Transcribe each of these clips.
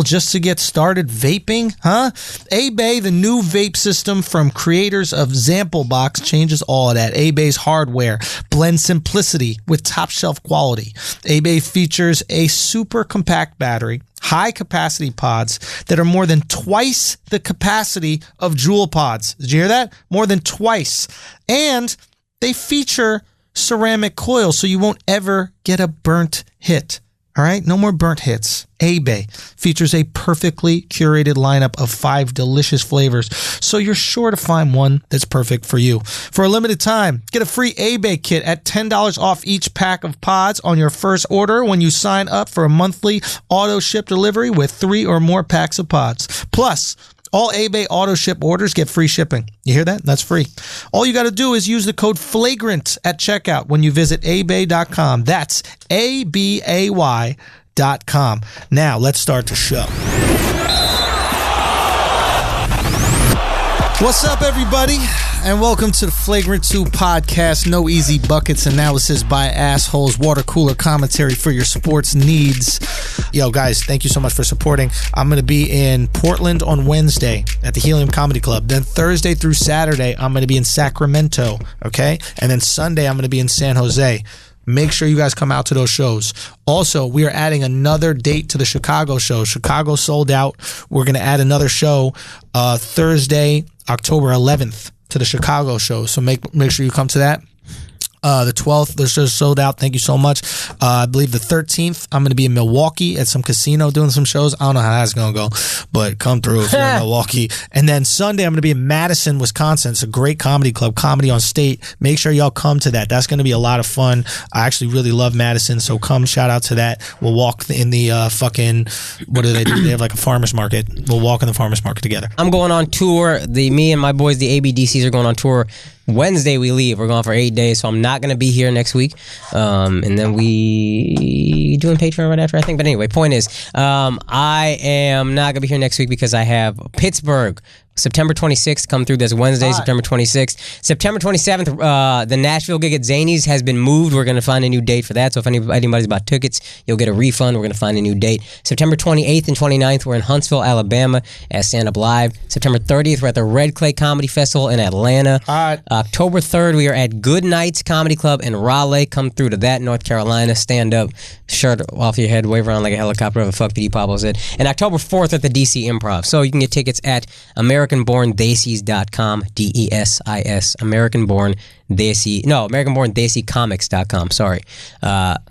just to get started vaping, huh? A-Bay, the new vape system from creators of Zamplebox, changes all of that. A-Bay's hardware blends simplicity with top shelf quality. A-Bay features a super compact battery, high capacity pods that are more than twice the capacity of Juul pods. Did you hear that? More than twice. And they feature ceramic coils so you won't ever get a burnt hit. All right, no more burnt hits. A-Bay features a perfectly curated lineup of 5 delicious flavors, so you're sure to find one that's perfect for you. For a limited time, get a free A-Bay kit at $10 off each pack of pods on your first order when you sign up for a monthly auto ship delivery with 3 or more packs of pods. Plus, all A-Bay auto ship orders get free shipping. You hear that? That's free. All you got to do is use the code FLAGRANT at checkout when you visit abay.com. That's ABAY.com. Now, let's start the show. What's up, everybody? And welcome to the Flagrant 2 podcast. No easy buckets, analysis by assholes, water cooler commentary for your sports needs. Yo, guys, thank you so much for supporting. I'm going to be in Portland on Wednesday at the Helium Comedy Club. Then Thursday through Saturday, I'm going to be in Sacramento, okay? And then Sunday, I'm going to be in San Jose. Make sure you guys come out to those shows. Also, we are adding another date to the Chicago show. Chicago sold out. We're going to add another show Thursday, October 11th. To the Chicago show, so make sure you come to that. The 12th, the show's sold out. Thank you so much. I believe the 13th, I'm going to be in Milwaukee at some casino doing some shows. I don't know how that's going to go, but come through if you're in Milwaukee. And then Sunday, I'm going to be in Madison, Wisconsin. It's a great comedy club, Comedy on State. Make sure y'all come to that. That's going to be a lot of fun. I actually really love Madison, so come shout out to that. We'll walk in the fucking, what do? They have like a farmer's market. We'll walk in the farmer's market together. I'm going on tour. Me and my boys, the ABDCs, are going on tour. Wednesday we leave. We're gone for 8 days, so I'm not going to be here next week. And then we doing Patreon right after, I think. But anyway, point is, I am not going to be here next week because I have Pittsburgh. September 26th, come through. That's Wednesday, September 26th. September 27th, the Nashville gig at Zany's has been moved. We're going to find a new date for that. So if anybody's bought tickets, you'll get a refund. We're going to find a new date. September 28th and 29th, we're in Huntsville, Alabama at Stand Up Live. September 30th, we're at the Red Clay Comedy Festival in Atlanta. October 3rd, we are at Good Nights Comedy Club in Raleigh. Come through to that, North Carolina. Stand up, shirt off your head, wave around like a helicopter, whatever the fuck P.D. Pablo said. And October 4th at the DC Improv. So you can get tickets at AmericanBornDesis.com, DESIS, AmericanBornDesiComics.com, sorry.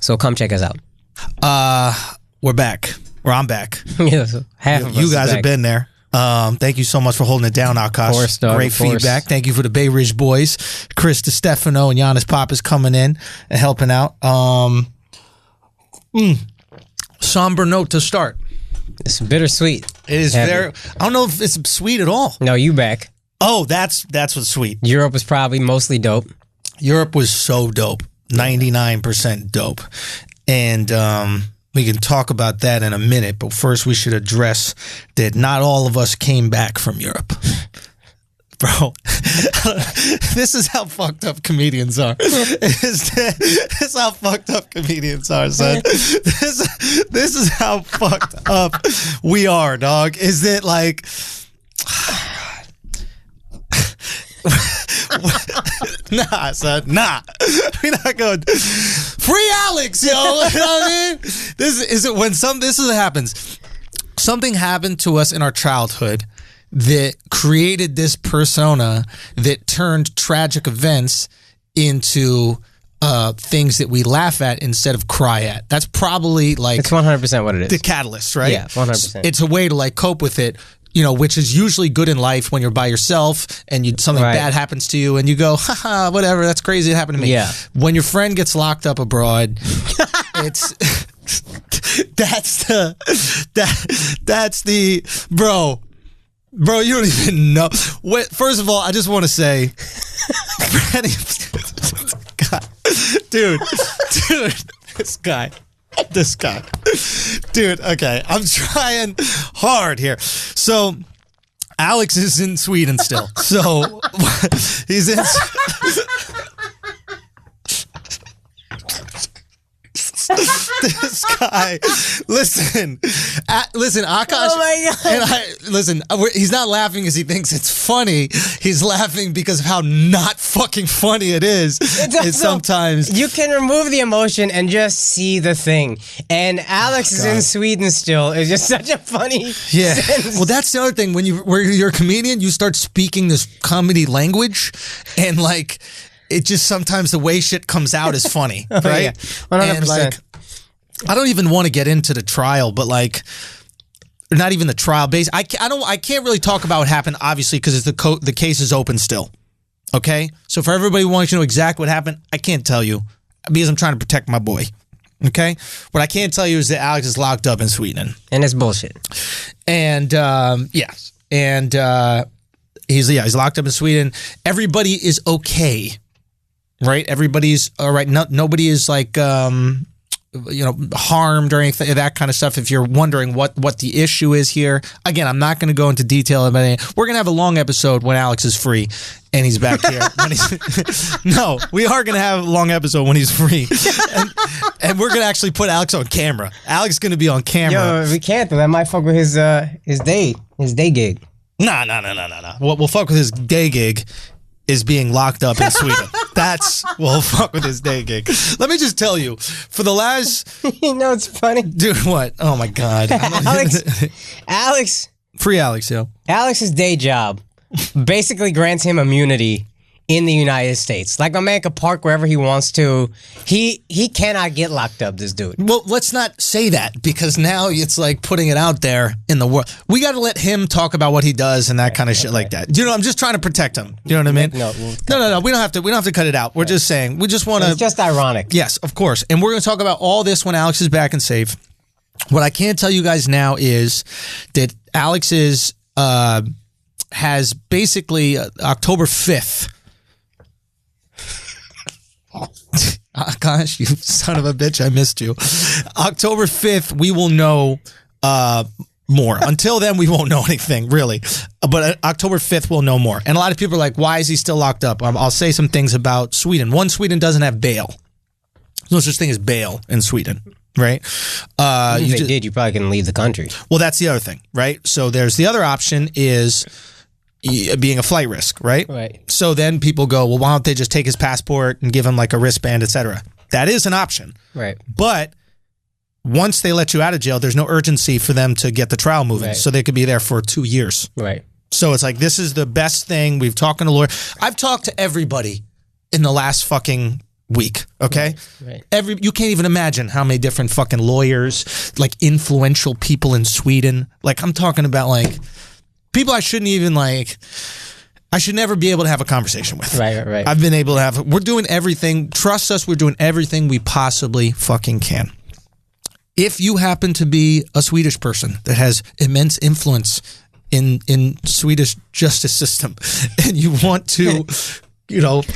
So come check us out. We're back. Or I'm back. Yes, half of us. You guys have been there. Thank you so much for holding it down, Akash. Great feedback. Thank you for the Bay Ridge boys. Chris DiStefano and Giannis Papas coming in and helping out. Somber note to start. It's bittersweet. It is very. I don't know if it's sweet at all. No, you back. Oh, that's what's sweet. Europe was probably mostly dope. Europe was so dope. 99% dope. And we can talk about that in a minute. But first, we should address that not all of us came back from Europe. Bro, this is how fucked up comedians are. This is how fucked up comedians are, son. This is how fucked up we are, dog. Is it like... Nah, son, nah. We're not going... Free Alexx, yo! You know what I mean? This is what happens. Something happened to us in our childhood that created this persona that turned tragic events into things that we laugh at instead of cry at. That's probably like... It's 100% what it is. The catalyst, right? Yeah, 100%. It's a way to like cope with it, you know, which is usually good in life when you're by yourself and something bad happens to you and you go, haha, whatever, that's crazy, it happened to me. Yeah. When your friend gets locked up abroad, it's... that's the... Bro, you don't even know. First of all, I just want to say, God, dude, this guy, dude. Okay, I'm trying hard here. So, Alexx is in Sweden still. So he's in. This guy, listen, Akash. Oh my God. And he's not laughing because he thinks it's funny. He's laughing because of how not fucking funny it is. It's sometimes you can remove the emotion and just see the thing. And Alexx is in Sweden still. It's just such a funny sense. Well, that's the other thing. When you're a comedian, you start speaking this comedy language, and like it just sometimes the way shit comes out is funny, right? Yeah, 100%. And like, I don't even want to get into the trial, but like, not even the trial base. I can't really talk about what happened, obviously, because the case is open still. Okay, so for everybody who wants to know exactly what happened, I can't tell you because I'm trying to protect my boy. Okay, what I can tell you is that Alexx is locked up in Sweden, and it's bullshit. And he's locked up in Sweden. Everybody is okay, right? Everybody's all right. Nobody is like harmed or anything, that kind of stuff. If you're wondering what the issue is here, again, I'm not going to go into detail about it. We're going to have a long episode when Alexx is free and he's back here. No, we are going to have a long episode when he's free, and we're going to actually put Alexx on camera. Alexx is going to be on camera. Yo, we can't though. That might fuck with his day gig. No. What will fuck with his day gig is being locked up in Sweden. We'll fuck with his day gig. Let me just tell you, for the last... You know, it's funny. Dude, what? Oh, my God. Alex. Free Alexx, yo. Alex's day job basically grants him immunity in the United States. Like, my man could park wherever he wants to. He cannot get locked up, this dude. Well, let's not say that, because now it's like putting it out there in the world. We got to let him talk about what he does and that kind of shit like that. You know, I'm just trying to protect him. You know what I mean? No. We don't have to cut it out. We're just saying, we just want to... It's just ironic. Yes, of course. And we're going to talk about all this when Alexx is back and safe. What I can tell you guys now is that Alexx has basically October 5th. Gosh, you son of a bitch, I missed you. October 5th, we will know more. Until then, we won't know anything, really. But October 5th, we'll know more. And a lot of people are like, why is he still locked up? I'll say some things about Sweden. One, Sweden doesn't have bail. There's no such thing as bail in Sweden, right? If they did, you probably couldn't leave the country. Well, that's the other thing, right? So there's the other option is... being a flight risk, right? Right. So then people go, well, why don't they just take his passport and give him like a wristband, etc.? That is an option. Right. But once they let you out of jail, there's no urgency for them to get the trial moving. Right. So they could be there for 2 years. Right. So it's like, this is the best thing. We've talked to a lawyer. I've talked to everybody in the last fucking week, okay? Right. You can't even imagine how many different fucking lawyers, like influential people in Sweden. Like, I'm talking about like... people I shouldn't even like, I should never be able to have a conversation with. Right. I've been able to have, we're doing everything, trust us, we're doing everything we possibly fucking can. If you happen to be a Swedish person that has immense influence in Swedish justice system and you want to,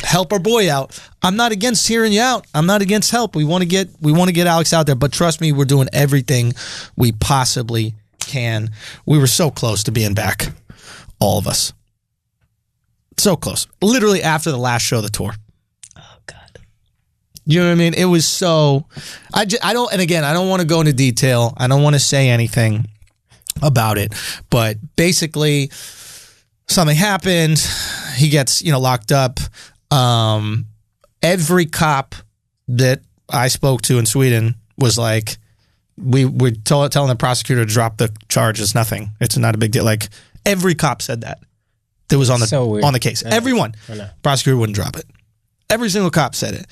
help our boy out, I'm not against hearing you out. I'm not against help. We want to get Alexx out there, but trust me, we're doing everything we possibly can. We were so close to being back, all of us. So close. Literally after the last show of the tour. Oh God. You know what I mean? It was so... I don't want to go into detail. I don't want to say anything about it. But basically, something happened. He gets, locked up. Every cop that I spoke to in Sweden was like, we're telling the prosecutor to drop the charge. It's nothing. It's not a big deal. Like, every cop said that was on the case. Everyone. Prosecutor wouldn't drop it. Every single cop said it.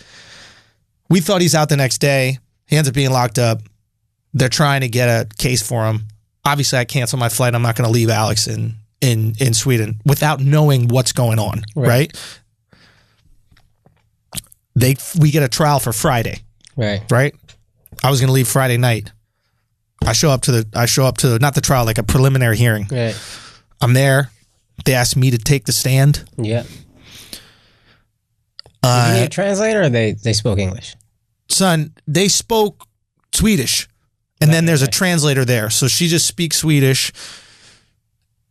We thought he's out the next day. He ends up being locked up. They're trying to get a case for him. Obviously, I canceled my flight. I'm not going to leave Alexx in Sweden without knowing what's going on, right? We get a trial for Friday. Right? I was going to leave Friday night. I show up to not the trial, like a preliminary hearing. Right. I'm there. They asked me to take the stand. Yeah. Did you need a translator or they spoke English? Son, they spoke Swedish. And then there's a translator there. So she just speaks Swedish.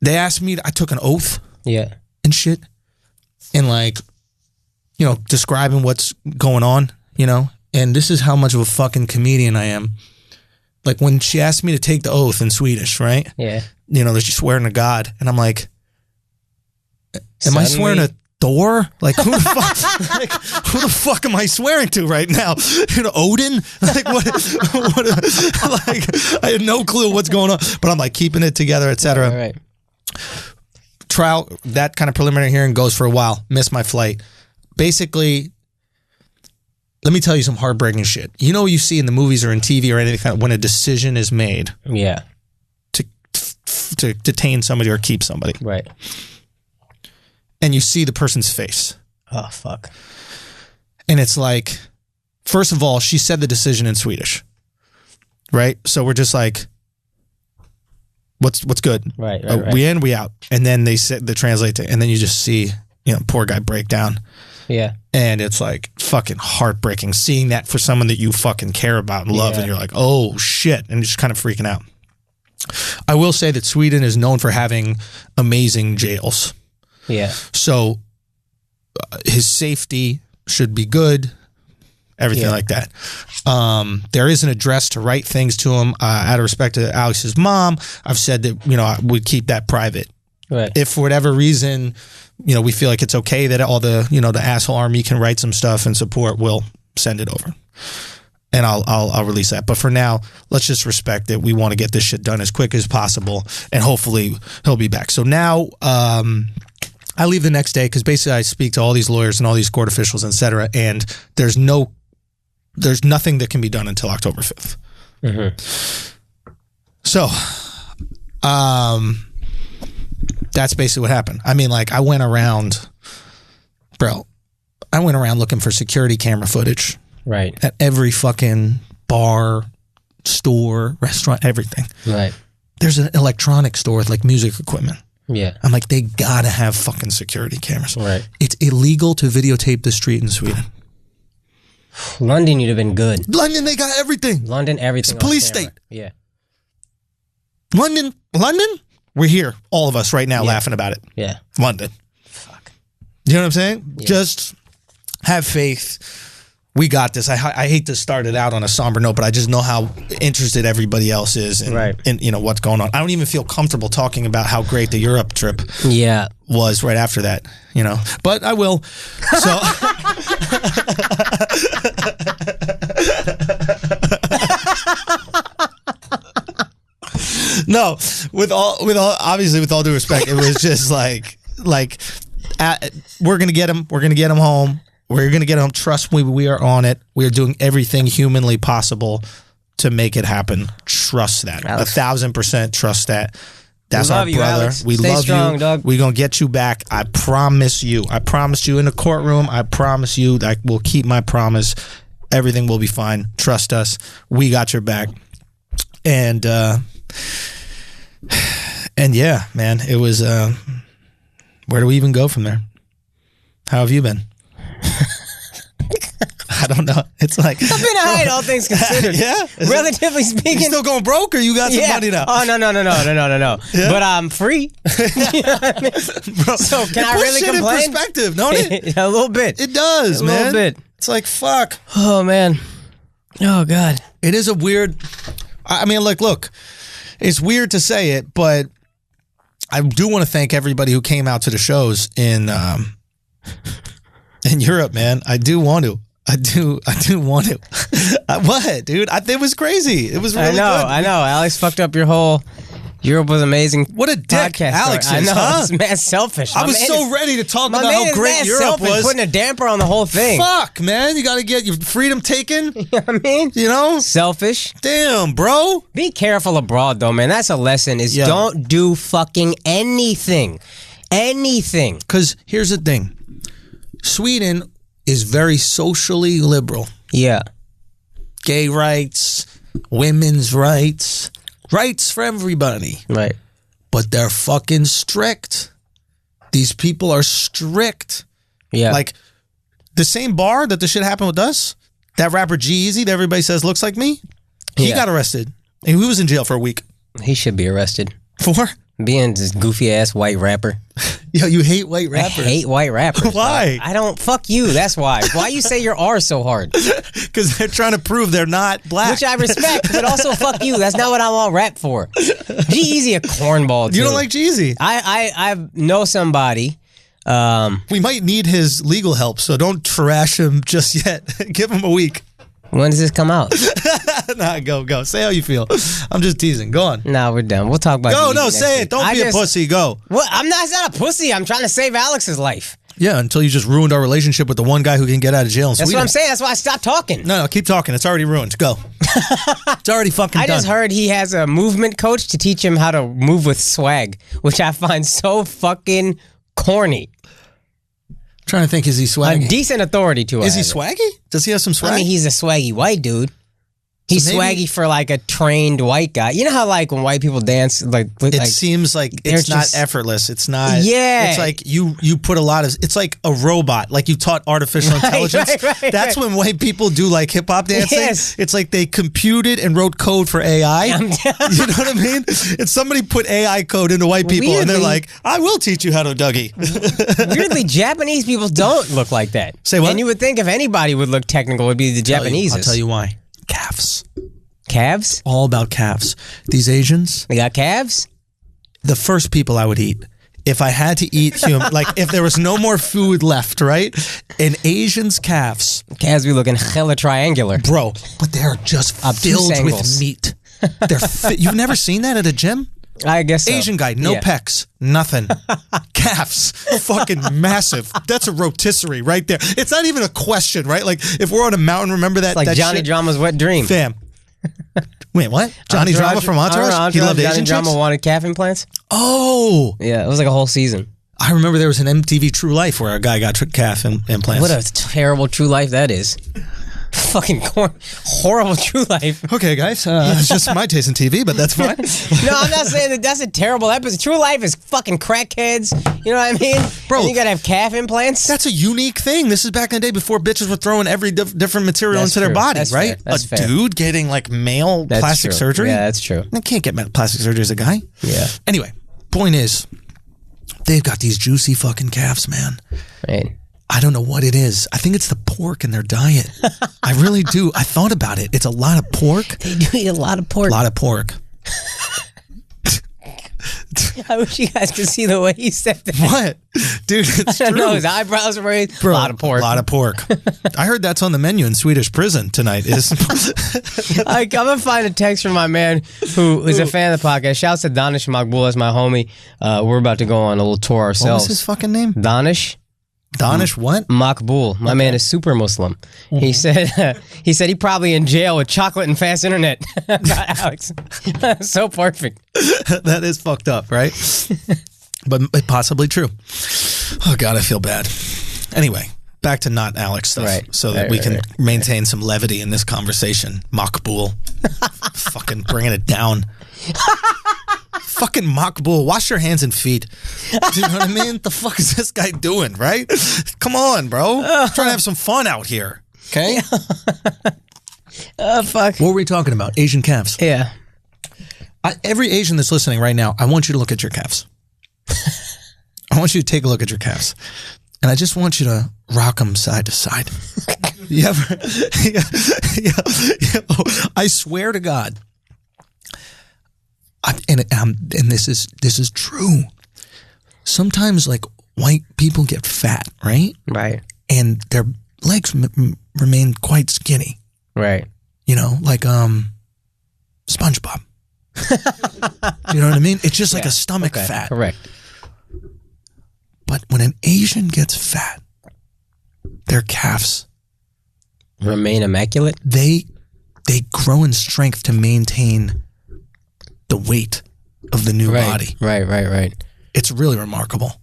They asked me, I took an oath. Yeah. And shit. And like, describing what's going on, and this is how much of a fucking comedian I am. Like when she asked me to take the oath in Swedish, right? Yeah. You know, that she's swearing to God, and I'm like, am I swearing to Thor? Like who the fuck? Like who the fuck am I swearing to right now? You know, Odin? Like what? Like I had no clue what's going on, but I'm like keeping it together, etc. All right. Trial, that kind of preliminary hearing goes for a while. Missed my flight. Basically, let me tell you some heartbreaking shit. You know, you see in the movies or in TV or anything when a decision is made. Yeah. To detain somebody or keep somebody. Right. And you see the person's face. Oh, fuck. And it's like, first of all, she said the decision in Swedish. Right? So we're just like, what's good? Right. We in, we out. And then they translate it, and then you just see, you know, poor guy break down. Yeah. And it's like fucking heartbreaking seeing that for someone that you fucking care about and love, and you're like, oh shit, and you're just kind of freaking out. I will say that Sweden is known for having amazing jails. Yeah. So his safety should be good, everything like that. There is an address to write things to him. Out of respect to Alex's mom, I've said that, you know, I would keep that private. Right. If for whatever reason, you know, we feel like it's okay that all the, you know, the asshole army can write some stuff and support, we'll send it over. And I'll release that. But for now, let's just respect that we want to get this shit done as quick as possible, and hopefully he'll be back. So now I leave the next day because basically I speak to all these lawyers and all these court officials, etc. And there's nothing that can be done until October 5th. Mm-hmm. So, that's basically what happened. I mean, like I went around looking for security camera footage. Right. At every fucking bar, store, restaurant, everything. Right. There's an electronic store with like music equipment. Yeah. I'm like, they gotta have fucking security cameras. Right. It's illegal to videotape the street in Sweden. London, you'd have been good. London, they got everything. London, everything. It's a police state. Yeah. London, we're here, all of us right now laughing about it. Yeah. London. Fuck. You know what I'm saying? Yeah. Just have faith. We got this. I hate to start it out on a somber note, but I just know how interested everybody else is in you know, what's going on. I don't even feel comfortable talking about how great the Europe trip was right after that, you know. But I will. So no, with all obviously with all due respect, it was just like we're gonna get him. We're gonna get him home. We're going to get him. Trust me, we are on it. We are doing everything humanly possible to make it happen. Trust that. Alex. 1,000% trust that. That's our brother. Alex. We Stay love strong, you. dog. We're going to get you back. I promise you. I promise you in the courtroom. I promise you I will keep my promise. Everything will be fine. Trust us. We got your back. And yeah, man, it was, where do we even go from there? How have you been? I don't know. It's like I've been all right, all things considered. Yeah, relatively speaking. You still going broke, or you got some money now? Oh no. Yeah? But I'm free. You know what I mean? Bro, so can I puts really shit complain? In perspective, don't it? A little bit. It does, man. A little bit. It's like fuck. Oh man. Oh god. It is a weird. I mean, like, look, it's weird to say it, but I do want to thank everybody who came out to the shows in Europe, man. I do want to. I do want to. What, dude? It was crazy. It was really good. I know. Alex fucked up your whole Europe was amazing. What a dick Alex is, I know. huh? It's mad selfish. I was so ready to talk about how great Europe was. Putting a damper on the whole thing. Fuck, man. You got to get your freedom taken. You know what I mean? You know? Selfish. Damn, bro. Be careful abroad, though, man. That's a lesson is don't do fucking anything. Anything. Because here's the thing. Sweden is very socially liberal. Yeah. Gay rights, women's rights, rights for everybody. Right. But they're fucking strict. These people are strict. Yeah. Like the same bar that the shit happened with us, that rapper G-Eazy that everybody says looks like me, he got arrested. And he was in jail for a week. He should be arrested. For? Being this goofy ass white rapper. Yo, you hate white rappers. I hate white rappers. Why? I don't. Fuck you. That's why. Why you say your R so hard? Because they're trying to prove they're not black. Which I respect, but also fuck you. That's not what I'm all rap for. G-Eazy a cornball, too. You don't like Jeezy? I know somebody. We might need his legal help, so don't trash him just yet. Give him a week. When does this come out? Nah, go. Say how you feel. I'm just teasing. Go on. Nah, we're done. We'll talk about Go, G-Eazy no, next say week. it. Don't be a pussy. Go. Well, it's not a pussy. I'm trying to save Alex's life. Yeah, until you just ruined our relationship with the one guy who can get out of jail in Sweden. That's what I'm saying. That's why I stopped talking. No, keep talking. It's already ruined. Go. It's already fucking done. I just heard he has a movement coach to teach him how to move with swag, which I find so fucking corny. I'm trying to think, is he swaggy? A decent authority to it. Is he swaggy? Does he have some swag? I mean, he's a swaggy white dude. He's swaggy for like a trained white guy. You know how like when white people dance, it seems like it's not effortless. It's not. Yeah. It's like you put a lot of. It's like a robot. Like you taught artificial intelligence. Right. That's when white people do like hip hop dancing. Yes. It's like they computed and wrote code for AI. You know what I mean? It's somebody put AI code into white people, and they're like, "I will teach you how to Dougie." Weirdly, Japanese people don't look like that. Say what? And you would think if anybody would look technical, it would be the Japanese. I'll tell you why. Calves. Calves? All about calves. These Asians. They got calves? The first people I would eat. If I had to eat human, like if there was no more food left, right? An Asian's calves. Calves be looking hella triangular. Bro, but they're just filled with meat. You've never seen that at a gym? I guess so. Asian guy, no pecs, nothing. Calves, fucking massive. That's a rotisserie right there. It's not even a question, right? Like if we're on a mountain, remember that? Like that Johnny shit? Drama's wet dream. Fam. Wait, what? Johnny Drama from Entourage? He loved Asian Johnny chicks? Drama wanted calf implants? Oh. Yeah, it was like a whole season. I remember there was an MTV True Life where a guy got calf implants. What a terrible true life that is. Fucking horrible true life. Okay, guys. It's just my taste in TV, but that's fine. No, I'm not saying that that's a terrible episode. True life is fucking crackheads. You know what I mean? Bro. And you gotta have calf implants? That's a unique thing. This is back in the day before bitches were throwing every different material into their body, right? That's fair. Dude getting like male plastic surgery? Yeah, that's true. I can't get plastic surgery as a guy. Yeah. Anyway, point is, they've got these juicy fucking calves, man. Right. I don't know what it is. I think it's the pork in their diet. I really do. I thought about it. It's a lot of pork. They do eat a lot of pork. A lot of pork. I wish you guys could see the way he said that. What? Dude, it's true. No, his eyebrows were raised. Bro, a lot of pork. A lot of pork. I heard that's on the menu in Swedish prison tonight. I'm going to find a text from my man who is a fan of the podcast. Shouts to Danish Makbul as my homie. We're about to go on a little tour ourselves. What was his fucking name? Danish what? Makbul. My man is super Muslim. Mm-hmm. He said he probably in jail with chocolate and fast internet. Alex. So perfect. That is fucked up, right? But possibly true. Oh God, I feel bad. Anyway, back to not Alexx stuff, right. So that we can maintain some levity in this conversation. Makbul. Fucking bringing it down. Fucking Makbul, wash your hands and feet. Do you know what I mean? The fuck is this guy doing, right? Come on, bro. I'm trying to have some fun out here. Okay? Fuck. What were we talking about? Asian calves. Yeah. Every Asian that's listening right now, I want you to look at your calves. I want you to take a look at your calves. And I just want you to rock them side to side. You ever? I swear to God. And this is true. Sometimes like white people get fat, right? Right. And their legs remain quite skinny. Right. You know, like SpongeBob. You know what I mean? It's just like a stomach fat. Correct. But when an Asian gets fat, their calves remain immaculate. They grow in strength to maintain the weight of the new body. Right. It's really remarkable.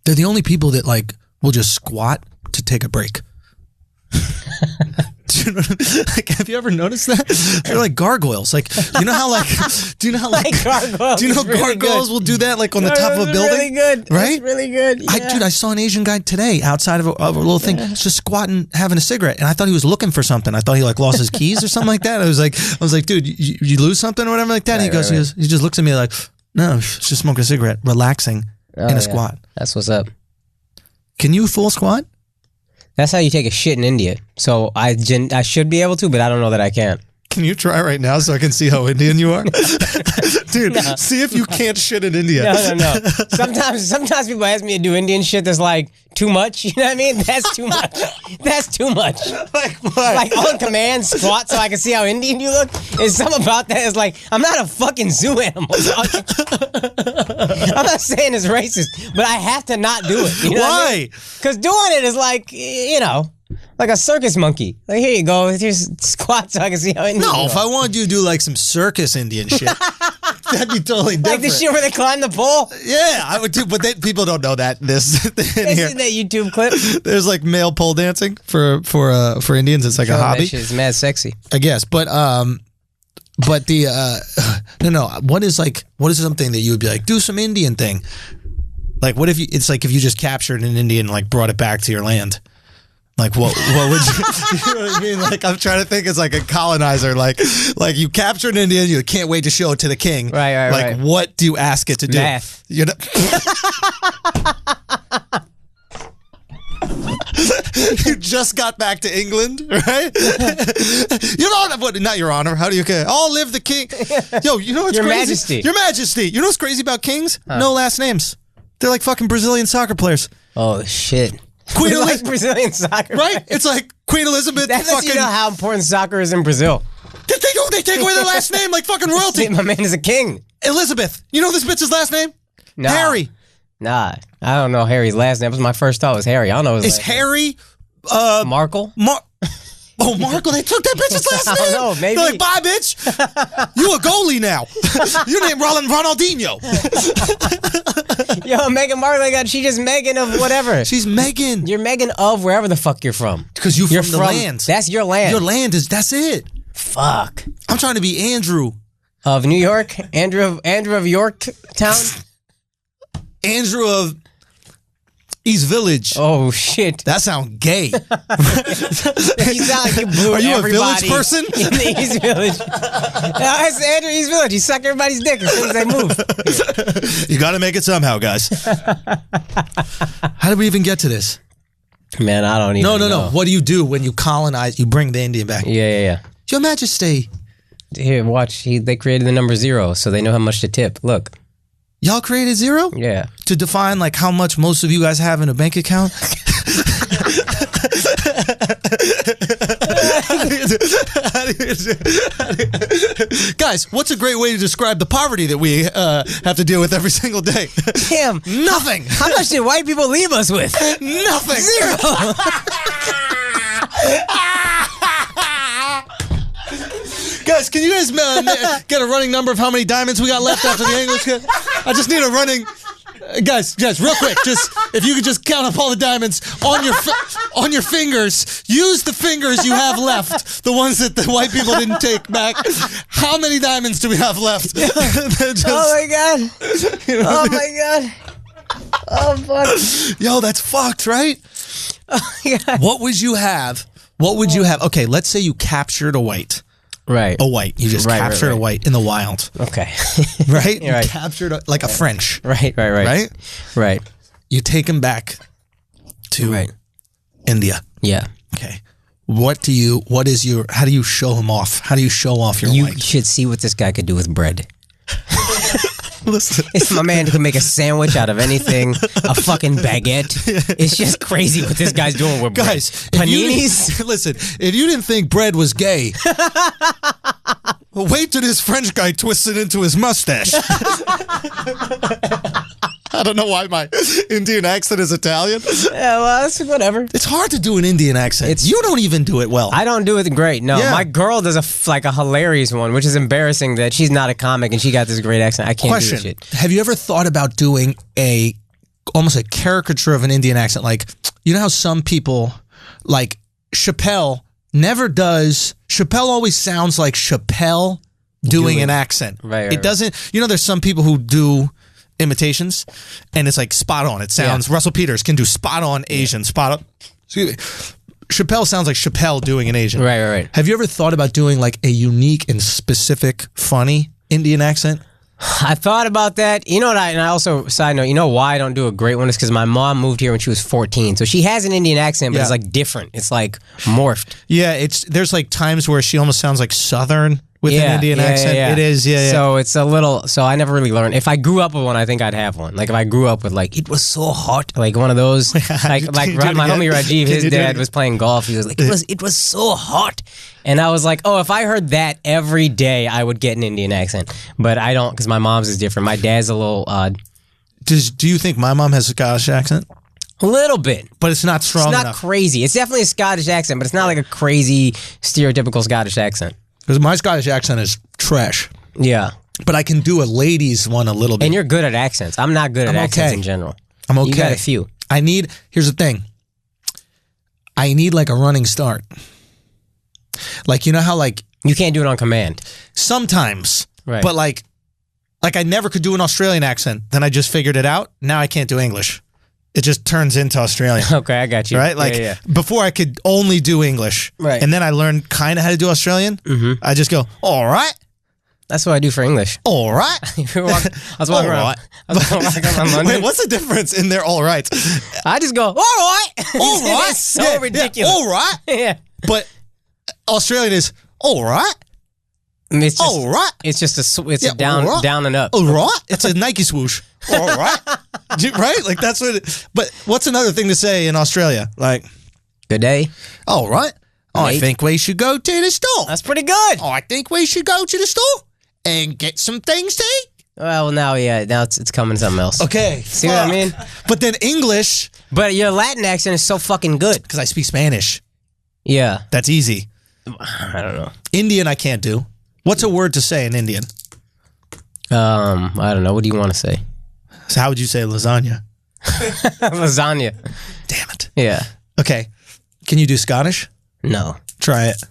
They're the only people that like will just squat to take a break. Like, have you ever noticed that? They're like gargoyles. Like, you know how gargoyles will do that like on the top of a building? Really good. Right? That's really good. Yeah. I saw an Asian guy today outside of a little thing, just squatting, having a cigarette, and I thought he was looking for something. I thought he like lost his keys or something like that. I was like, dude, you lose something or whatever like that. And he just looks at me like, no, just smoking a cigarette, relaxing. in a squat. That's what's up. Can you full squat? That's how you take a shit in India. So I should be able to, but I don't know that I can. Can you try right now so I can see how Indian you are? Dude, see if you can't shit in India. No. Sometimes people ask me to do Indian shit that's like too much. You know what I mean? That's too much. That's too much. Like what? Like on command, squat so I can see how Indian you look. There's something about that. It's like, I'm not a fucking zoo animal. I'm not saying it's racist, but I have to not do it. You know Why? Because doing it is like, like a circus monkey. Like, here you go. Here's squat so I can see how Indian you No, look. if I wanted you to do like some circus Indian shit, that'd be totally different. Like the shit where they climb the pole? Yeah, I would too, but people don't know that. This in here. Isn't that YouTube clip? There's like male pole dancing for Indians. It's like a hobby. That shit is mad sexy. I guess, but the no. What is something that you would be like, do some Indian thing? Like, what if it's like if you just captured an Indian and like brought it back to your land? Like what would you, you know what I mean? Like I'm trying to think as like a colonizer, like you captured an Indian, you can't wait to show it to the king. Right. Like what do you ask it to do? Math. You know. You just got back to England, right? Your Honor, not Your Honor. How do you care? Oh, live the king. Yo, you know what's Your crazy? Majesty. Your Majesty. You know what's crazy about kings? No last names. They're like fucking Brazilian soccer players. Oh shit. Queen like Elizabeth, Brazilian soccer, right? It's like Queen Elizabeth. That lets you know how important soccer is in Brazil. They take away their last name like fucking royalty. My man is a king. Elizabeth. You know this bitch's last name? Nah. Harry. Nah, I don't know Harry's last name. That was my first thought was Harry. I don't know his It's last name. Harry. Markle? Markle, they took that bitch's last name? I don't know, maybe. They're like, bye, bitch. You a goalie now. Your name Ronaldinho. Yo, Meghan Markle, she just Megan of whatever. She's Megan. You're Megan of wherever the fuck you're from. Because you're from the land. That's your land. Your land that's it. Fuck. I'm trying to be Andrew. Of New York? Andrew of Yorktown? Andrew of East Village. Oh, shit. That sounds gay. You sound like you blew Are you everybody a village person? in the East Village. No, it's Andrew East Village. You suck everybody's dick as soon as they move. You got to make it somehow, guys. How did we even get to this? Man, I don't even know. No. What do you do when you colonize, you bring the Indian back? Yeah. Your Majesty. Here, watch. They created the number 0, so they know how much to tip. Look. Y'all created 0? Yeah. To define like how much most of you guys have in a bank account? Guys, what's a great way to describe the poverty that we have to deal with every single day? Damn. Nothing. How much did white people leave us with? Nothing. 0. Guys, can you guys get a running number of how many diamonds we got left after the English? I just need a running... Guys, real quick, just if you could just count up all the diamonds on your fingers. Use the fingers you have left, the ones that the white people didn't take back. How many diamonds do we have left? Oh my god! Oh my god! Oh fuck! Yo, that's fucked, right? Oh my god! What would you have? Okay, let's say you captured a white. Right. A white. You just captured a white in the wild. Okay. Right? You're right. You captured like a French. Right. Right. You take him back to India. Yeah. Okay. How do you show him off? How do you show off your white? You should see what this guy could do with bread. Listen. It's my man who can make a sandwich out of anything, a fucking baguette. It's just crazy what this guy's doing with bread. Guys, paninis. Listen, if you didn't think bread was gay, wait till this French guy twists it into his mustache. I don't know why my Indian accent is Italian. Yeah, well, it's whatever. It's hard to do an Indian accent. You don't even do it well. I don't do it great. No, my girl does a hilarious one, which is embarrassing that she's not a comic and she got this great accent. I can't do this shit. Have you ever thought about doing almost a caricature of an Indian accent? Like, you know how some people, like Chappelle never does. Chappelle always sounds like Chappelle doing an accent. Right. It doesn't. You know, there's some people who do imitations and it's like spot on. It sounds, Russell Peters can do spot on Asian, spot on. Excuse me. Chappelle sounds like Chappelle doing an Asian. Right. Have you ever thought about doing like a unique and specific funny Indian accent? I thought about that. You know what? And I also, side note, you know why I don't do a great one is because my mom moved here when she was 14. So she has an Indian accent, but it's like different. It's like morphed. Yeah, there's like times where she almost sounds like Southern with an Indian accent. Yeah. It is, yeah. So it's a little, so I never really learned. If I grew up with one, I think I'd have one. Like if I grew up with like, it was so hot. Like one of those, like my homie Rajiv, his dad was playing golf. He was like, it was so hot. And I was like, oh, if I heard that every day, I would get an Indian accent. But I don't, because my mom's is different. My dad's a little odd. Do you think my mom has a Scottish accent? A little bit. But it's not strong enough. It's not crazy. It's definitely a Scottish accent, but it's not like a crazy, stereotypical Scottish accent. Because my Scottish accent is trash. Yeah. But I can do a lady's one a little bit. And you're good at accents. I'm not good at accents in general. I'm okay. You got a few. Here's the thing. I need like a running start. Like, you know how like... You can't do it on command. Sometimes. Right. But like I never could do an Australian accent. Then I just figured it out. Now I can't do English. It just turns into Australian. Okay, I got you. Right? Like before I could only do English. Right. And then I learned kind of how to do Australian. Mm-hmm. I just go, all right. That's what I do for English. All right. I was walking around. Wait, what's the difference in their all right? I just go, all right. All right. It's so ridiculous. All right. Yeah. But Australian is all right. It's just, all right. It's just a down and up. All right. It's a Nike swoosh. All right. Right? Like that's what but what's another thing to say in Australia? Like, good day. All right. I think we should go to the store. That's pretty good. I think we should go to the store and get some things to eat. Well, now it's coming to something else. Okay. See what I mean? But then English. But your Latin accent is so fucking good. Because I speak Spanish. Yeah. That's easy. I don't know. Indian I can't do. What's a word to say in Indian? I don't know. What do you want to say? So how would you say lasagna? Lasagna. Damn it. Yeah. Okay. Can you do Scottish? No. Try it.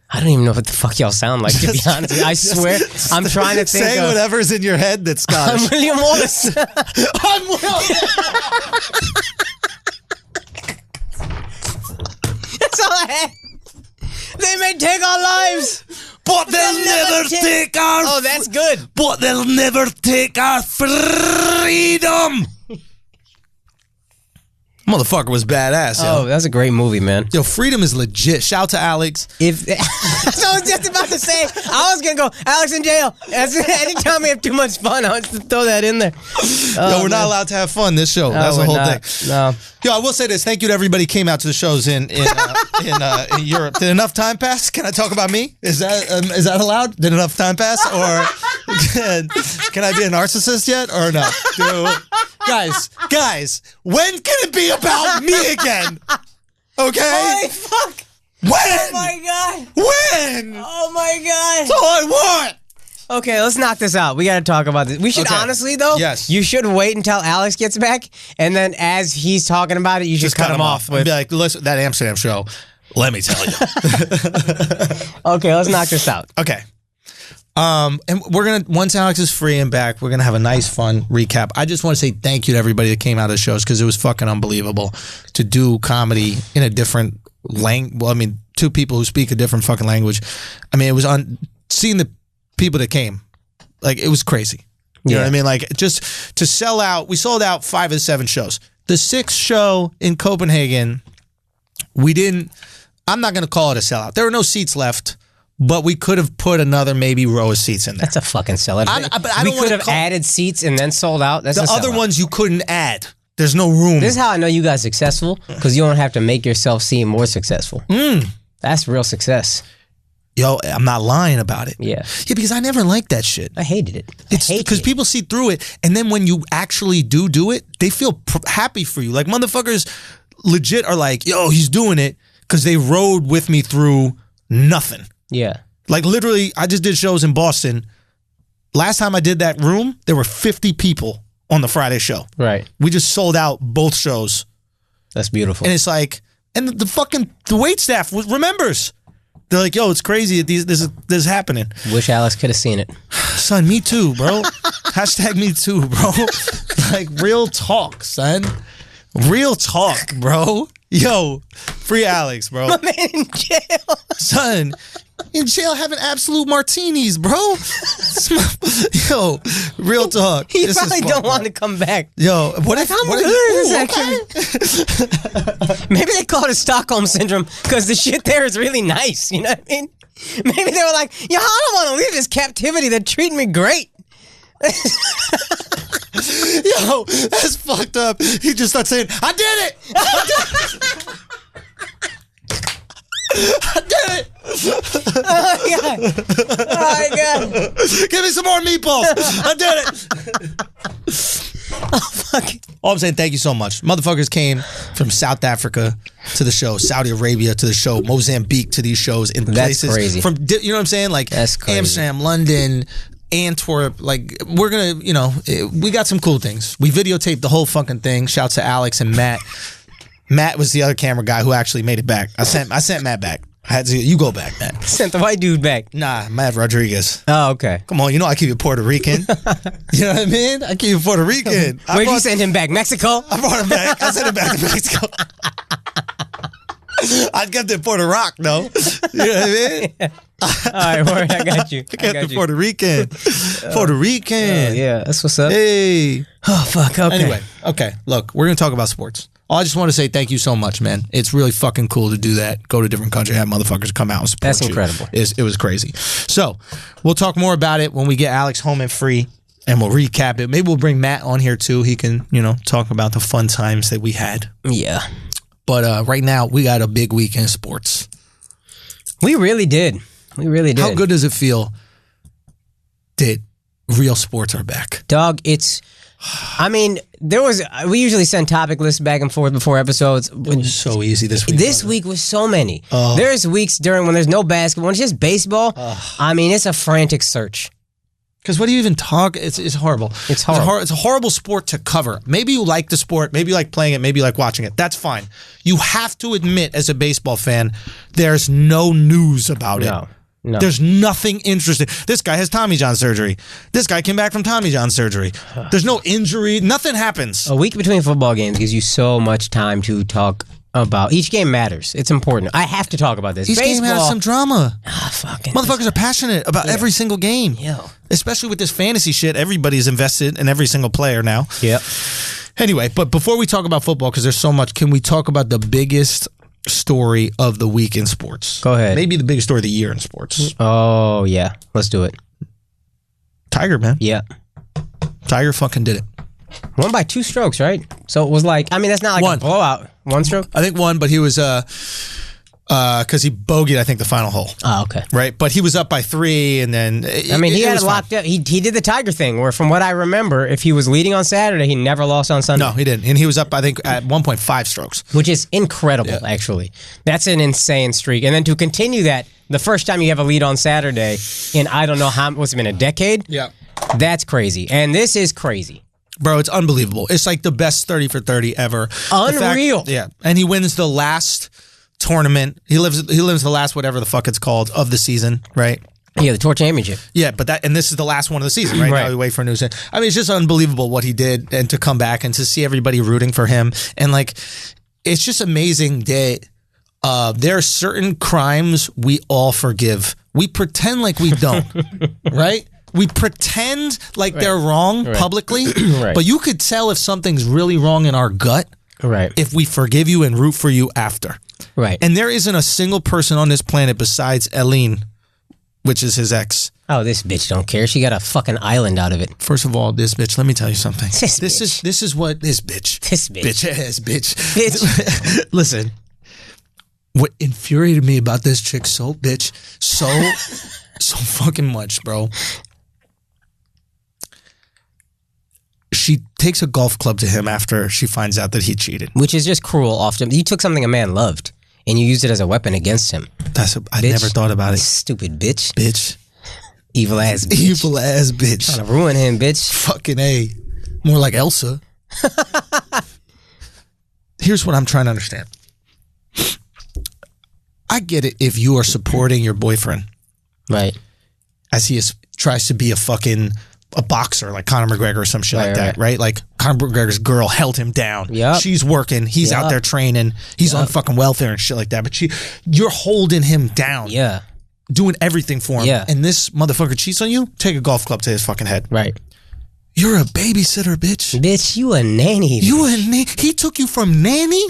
I don't even know what the fuck y'all sound like, to be honest with you. I swear, I'm trying to think say whatever's in your head that's Scottish. I'm William Wallace. I'm William. That's all I had. They may take our lives, but they'll never take our... Oh, that's good. But they'll never take our freedom. Motherfucker was badass, yo. Oh, that's a great movie, man. Yo, Freedom is legit. Shout out to Alexx. I was just about to say, I was going to go, Alexx in jail. Anytime we have too much fun, I want to throw that in there. Yo, we're not allowed to have fun this show. That's the whole thing. No. Yo, I will say this. Thank you to everybody who came out to the shows in Europe. Did enough time pass? Can I talk about me? Is that allowed? Did enough time pass? Or can I be a narcissist yet? Or no? Guys, when can it be about me again? Okay? Holy fuck. When? Oh my god. When? Oh my god. That's all I want. Okay, let's knock this out. We got to talk about this. We should honestly, though, you should wait until Alexx gets back, and then as he's talking about it, you should cut him off. Be like, listen, that Amsterdam show, let me tell you. Okay, let's knock this out. Okay. And we're going to, once Alexx is free and back, we're going to have a nice, fun recap. I just want to say thank you to everybody that came out of the shows because it was fucking unbelievable to do comedy in a different language. Well, I mean, two people who speak a different fucking language. I mean, it was seeing the people that came, like, it was crazy. You know what I mean? Like, just to sell out, we sold out 5 of the 7 shows. The 6th show in Copenhagen, I'm not going to call it a sellout. There were no seats left. But we could have put another maybe row of seats in there. That's a fucking sellout. We could have added seats and then sold out. That's the other ones you couldn't add. There's no room. This is how I know you guys are successful, because you don't have to make yourself seem more successful. That's real success. Yo, I'm not lying about it. Yeah. Yeah, because I never liked that shit. I hated it. It's because people see through it, and then when you actually do it, they feel happy for you. Like, motherfuckers legit are like, yo, he's doing it, because they rode with me through nothing. Yeah. Like, literally, I just did shows in Boston. Last time I did that room, there were 50 people on the Friday show. Right. We just sold out both shows. That's beautiful. And it's like, and the wait staff remembers. They're like, yo, it's crazy that this is happening. Wish Alexx could have seen it. Son, me too, bro. Hashtag me too, bro. Like, real talk, son. Real talk, bro. Yo, free Alexx, bro. My man in jail. Son, in jail having absolute martinis, bro. Yo, real talk. He probably don't want to come back. Yo, what if I'm good actually. Maybe they call it Stockholm syndrome because the shit there is really nice. You know what I mean? Maybe they were like, yo, I don't want to leave this captivity. They're treating me great. Yo, that's fucked up. He just starts saying, I did it. I did it. Oh my god. Oh my god. Give me some more meatballs. I did it. Oh fuck. All I'm saying, thank you so much. Motherfuckers came from South Africa to the show, Saudi Arabia to the show, Mozambique to these shows in places. That's crazy. From, you know what I'm saying? Like that's crazy. Amsterdam, London, Antwerp. Like, we're gonna, you know, we got some cool things. We videotaped the whole fucking thing. Shouts to Alexx and Matt. Matt was the other camera guy who actually made it back. I sent Matt back. I had to. You go back, Matt. Sent the white dude back. Nah, Matt Rodriguez. Oh, okay. Come on, you know I keep you Puerto Rican. You know what I mean? I keep you Puerto Rican. Where'd you send him back? Mexico? I brought him back. I sent him back to Mexico. I kept it Puerto Rock, though. You know what I mean? Yeah. All right, word. I got you. I kept it Puerto Rican. Puerto Rican. Yeah, that's what's up. Hey. Oh, fuck. Okay. Anyway, okay. Look, we're going to talk about sports. I just want to say thank you so much, man. It's really fucking cool to do that. Go to a different country, have motherfuckers come out and support That's you. incredible. It was crazy. So we'll talk more about it when we get Alexx home and free, and we'll recap it. Maybe we'll bring Matt on here too. He can, you know, talk about the fun times that we had. Yeah. But right now, we got a big week in sports. We really did. We really did. How good does it feel that real sports are back? Dog, it's... I mean, we usually send topic lists back and forth before episodes. It was so easy this week. This week was so many. There's weeks when there's no basketball, when it's just baseball. I mean, it's a frantic search. Because what do you even talk? It's horrible. It's horrible. It's a horrible sport to cover. Maybe you like the sport. Maybe you like playing it. Maybe you like watching it. That's fine. You have to admit, as a baseball fan, there's no news about it. No. There's nothing interesting. This guy has Tommy John surgery. This guy came back from Tommy John surgery. There's no injury. Nothing happens. A week between football games gives you so much time to talk about. Each game matters. It's important. I have to talk about this. Each game has some drama. Fucking motherfuckers are passionate about every single game. Yeah. Especially with this fantasy shit. Everybody's invested in every single player now. Yep. Anyway, but before we talk about football, because there's so much, can we talk about the biggest story of the week in sports? Go ahead. Maybe the biggest story of the year in sports. Oh, yeah. Let's do it. Tiger, man. Yeah. Tiger fucking did it. Won by 2 strokes, right? So it was like, I mean, that's not like a blowout. 1 stroke? I think 1, but he was, because he bogeyed, I think, the final hole. Oh, okay. Right? But he was up by 3, and then... he had it locked up. He did the Tiger thing, where from what I remember, if he was leading on Saturday, he never lost on Sunday. No, he didn't. And he was up, I think, at 1.5 strokes. Which is incredible, actually. That's an insane streak. And then to continue that, the first time you have a lead on Saturday in, I don't know how, what's it been, a decade? Yeah. That's crazy. And this is crazy. Bro, it's unbelievable. It's like the best 30 for 30 ever. Unreal. Yeah. And he wins the last tournament. He lives the last whatever the fuck it's called of the season, right? Yeah, the Tour Championship. Yeah, but this is the last one of the season, right? Right. Now we wait for a new season. I mean, it's just unbelievable what he did, and to come back and to see everybody rooting for him. And like, it's just amazing that there are certain crimes we all forgive. We pretend like we don't, right? We pretend like they're wrong publicly, but you could tell if something's really wrong in our gut if we forgive you and root for you after. Right. And there isn't a single person on this planet besides Eileen, which is his ex. Oh, this bitch don't care. She got a fucking island out of it. First of all, this bitch, let me tell you something. This is what this bitch. This bitch. Bitch ass bitch. Bitch. Listen. What infuriated me about this chick so fucking much, bro. She takes a golf club to him after she finds out that he cheated. Which is just cruel often. You took something a man loved and you used it as a weapon against him. I never thought about it. Stupid bitch. Bitch. Evil ass bitch. Evil ass bitch. Trying to ruin him, bitch. Fucking A. More like Elsa. Here's what I'm trying to understand. I get it if you are supporting your boyfriend. Right. As he tries to be a boxer like Conor McGregor or some shit like that, right? Like Conor McGregor's girl held him down. Yep. She's working. He's out there training. He's on fucking welfare and shit like that. But you're holding him down. Yeah. doing everything for him. Yeah. And this motherfucker cheats on you, take a golf club to his fucking head. Right. You're a babysitter, bitch. Bitch, you a nanny. He took you from nanny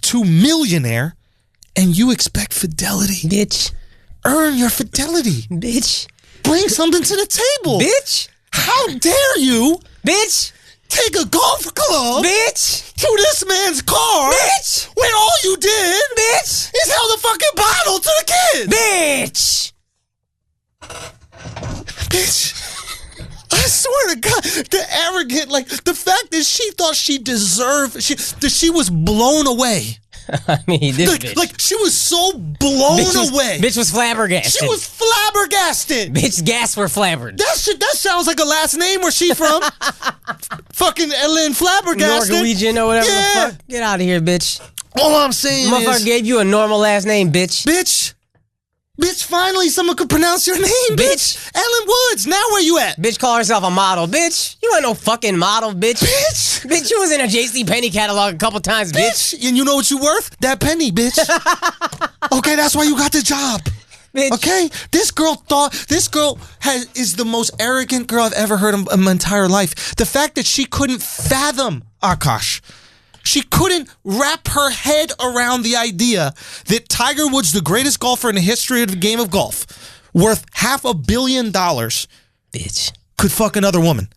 to millionaire, and you expect fidelity. Bitch. Earn your fidelity. Bitch. Bring something to the table. Bitch. How dare you Bitch. take a golf club Bitch. to this man's car, Bitch. when all you did, Bitch. is held a fucking bottle to the kid. Bitch. Bitch. I swear to God, the arrogant, like, the fact that she thought she deserved, that she was blown away. I mean, this bitch. Like, she was so blown away. Bitch was flabbergasted. She was flabbergasted. Bitch gas were flabbered. That sounds like a last name. Where she from? Fucking Ellen Flabbergasted. Norwegian or whatever the fuck. Get out of here, bitch. All I'm saying Motherfucker is, gave you a normal last name, bitch. Bitch, finally someone could pronounce your name, bitch. Ellen Woods, now where you at? Bitch call herself a model, bitch. You ain't no fucking model, bitch. Bitch, you was in a JCPenney catalog a couple times, bitch. And you know what you worth? That penny, bitch. Okay, that's why you got the job. Bitch. Okay? This girl is the most arrogant girl I've ever heard in my entire life. The fact that she couldn't fathom Akash. She couldn't wrap her head around the idea that Tiger Woods, the greatest golfer in the history of the game of golf, worth $500 million, Bitch. could fuck another woman.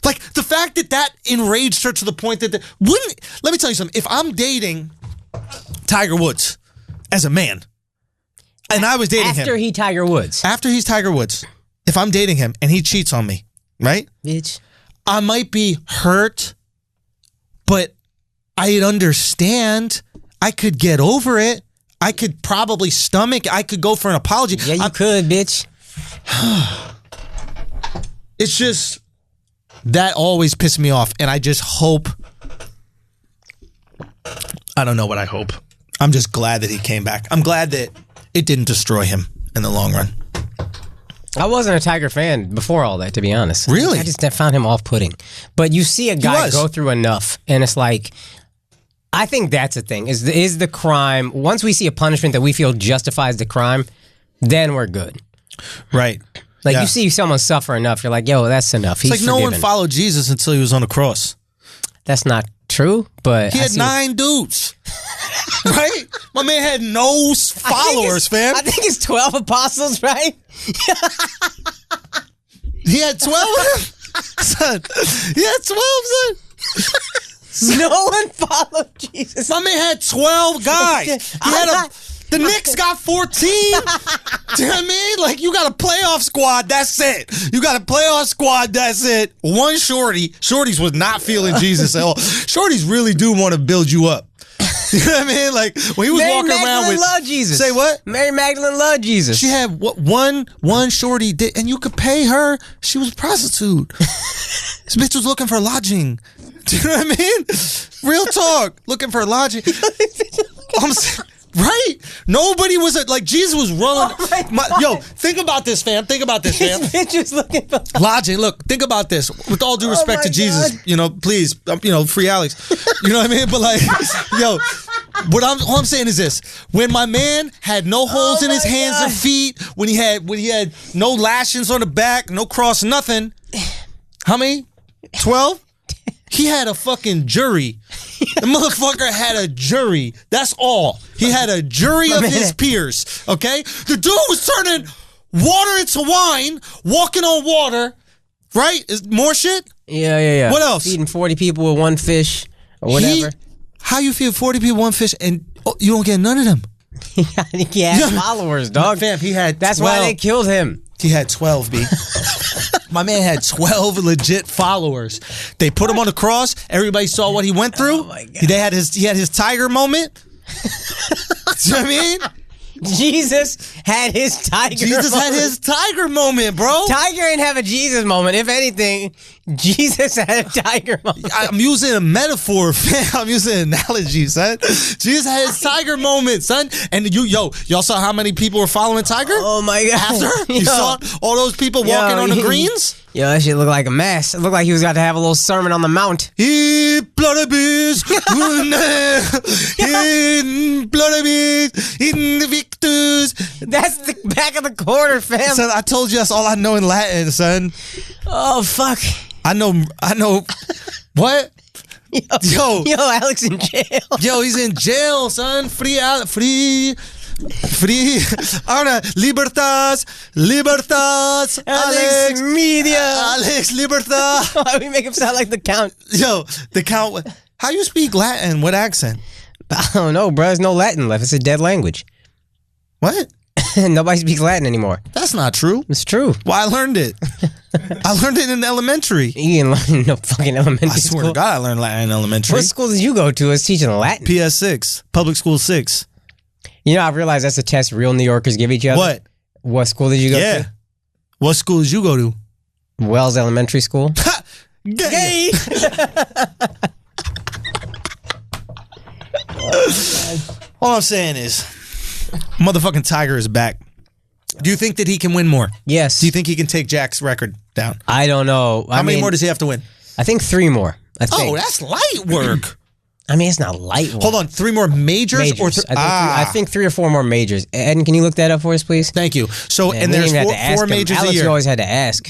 Like, the fact that enraged her to the point that let me tell you something. If I'm dating Tiger Woods as a man, and I was dating him. After he's Tiger Woods. If I'm dating him and he cheats on me, right? Bitch. I might be hurt, but I'd understand. I could get over it. I could probably stomach. I could go for an apology. Yeah, you could, bitch. It's just, that always pissed me off. And I just hope, I don't know what I hope. I'm just glad that he came back. I'm glad that it didn't destroy him in the long run. I wasn't a Tiger fan before all that, to be honest. Really? I just found him off-putting. But you see a guy go through enough, and it's like, I think that's the thing, is the crime, once we see a punishment that we feel justifies the crime, then we're good. Right. Like, you see someone suffer enough, you're like, yo, that's enough. He's like forgiven. No one followed Jesus until he was on the cross. That's not true, but... He had 9 dudes. Right? My man had no followers, fam. I think it's 12 apostles, right? He had 12 of them? Son, he had 12, son. No one followed Jesus. My man had 12 guys. The Knicks got 14. Do you know what I mean? Like, you got a playoff squad, that's it. You got a playoff squad, that's it. One shorty. Shorties was not feeling Jesus at all. Shorties really do want to build you up. You know what I mean? Like, when he was Mary walking Magdalene around with... loved Jesus. Say what? Mary Magdalene loved Jesus. She had one shorty, and you could pay her. She was a prostitute. This bitch was looking for lodging. Do you know what I mean? Real talk. Looking for lodging. Right? Nobody was like, Jesus was rolling. Yo, think about this, fam. Think about this, fam. This bitch was looking for lodging. Look, think about this. With all due respect to Jesus, please, free Alex. You know what I mean? But like, yo, all I'm saying is this: when my man had no holes in his hands and feet, when he had no lashings on the back, no cross, nothing. How many? 12? He had a fucking jury. The motherfucker had a jury. That's all. He had a jury of his peers. Okay? The dude was turning water into wine, walking on water. Right? Is more shit? Yeah. What else? Feeding 40 people with one fish or whatever. How you feed 40 people one fish and you don't get none of them? He had followers, dog. Fam, he had That's 12. why they killed him. He had 12, B. My man had 12 legit followers. They put him on the cross. Everybody saw what he went through. Oh my God. He had his tiger moment. You know what I mean? Jesus had his tiger moment, bro. Tiger didn't have a Jesus moment. If anything, Jesus had a tiger moment. I'm using a metaphor, fam. I'm using an analogy, son. Jesus had his tiger moment, son. And y'all saw how many people were following Tiger? Oh my God. After? You saw all those people walking on the greens? Yo, that shit looked like a mess. It looked like he was about to have a little sermon on the mount. Pluribus, invictus. That's the back of the quarter, fam. Son, I told you that's all I know in Latin, son. Oh, fuck. I know. What? Yo, Alexx in jail. Yo, he's in jail, son. Free. Ahora, libertas, Alexx media. Alexx, libertad. Why we make him sound like the Count? Yo, the Count. How you speak Latin? What accent? I don't know, bro. There's no Latin left. It's a dead language. What? Nobody speaks Latin anymore. That's not true. It's true. Well, I learned it. I learned it in elementary. You didn't learn no fucking elementary I swear school. to God, I learned Latin in elementary. What school did you go to? It's teaching Latin. PS 6, public school 6. You know, I've realized that's a test real New Yorkers give each other. What school did you go to? What school did you go to? Wells Elementary School. Gay. All I'm saying is, motherfucking Tiger is back. Do you think that he can win more? Yes. Do you think he can take Jack's record down? I don't know. How many more does he have to win? I think 3 more. Oh, that's light work. I mean, it's not light work. Hold on, 3 more majors? Or I think 3 or 4 more majors. Ed, can you look that up for us, please? Thank you. So, Man, and there's 4 majors Alex, a year. You always had to ask.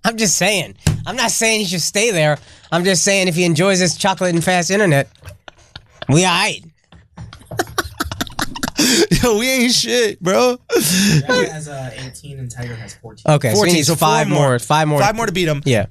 I'm just saying. I'm not saying he should stay there. I'm just saying if he enjoys this chocolate and fast internet, we all right. Yo, we ain't shit, bro. Jack has 18 and Tiger has 14. Okay, 14, so he needs 5 more. 5 more. 5 more to beat him. Yeah.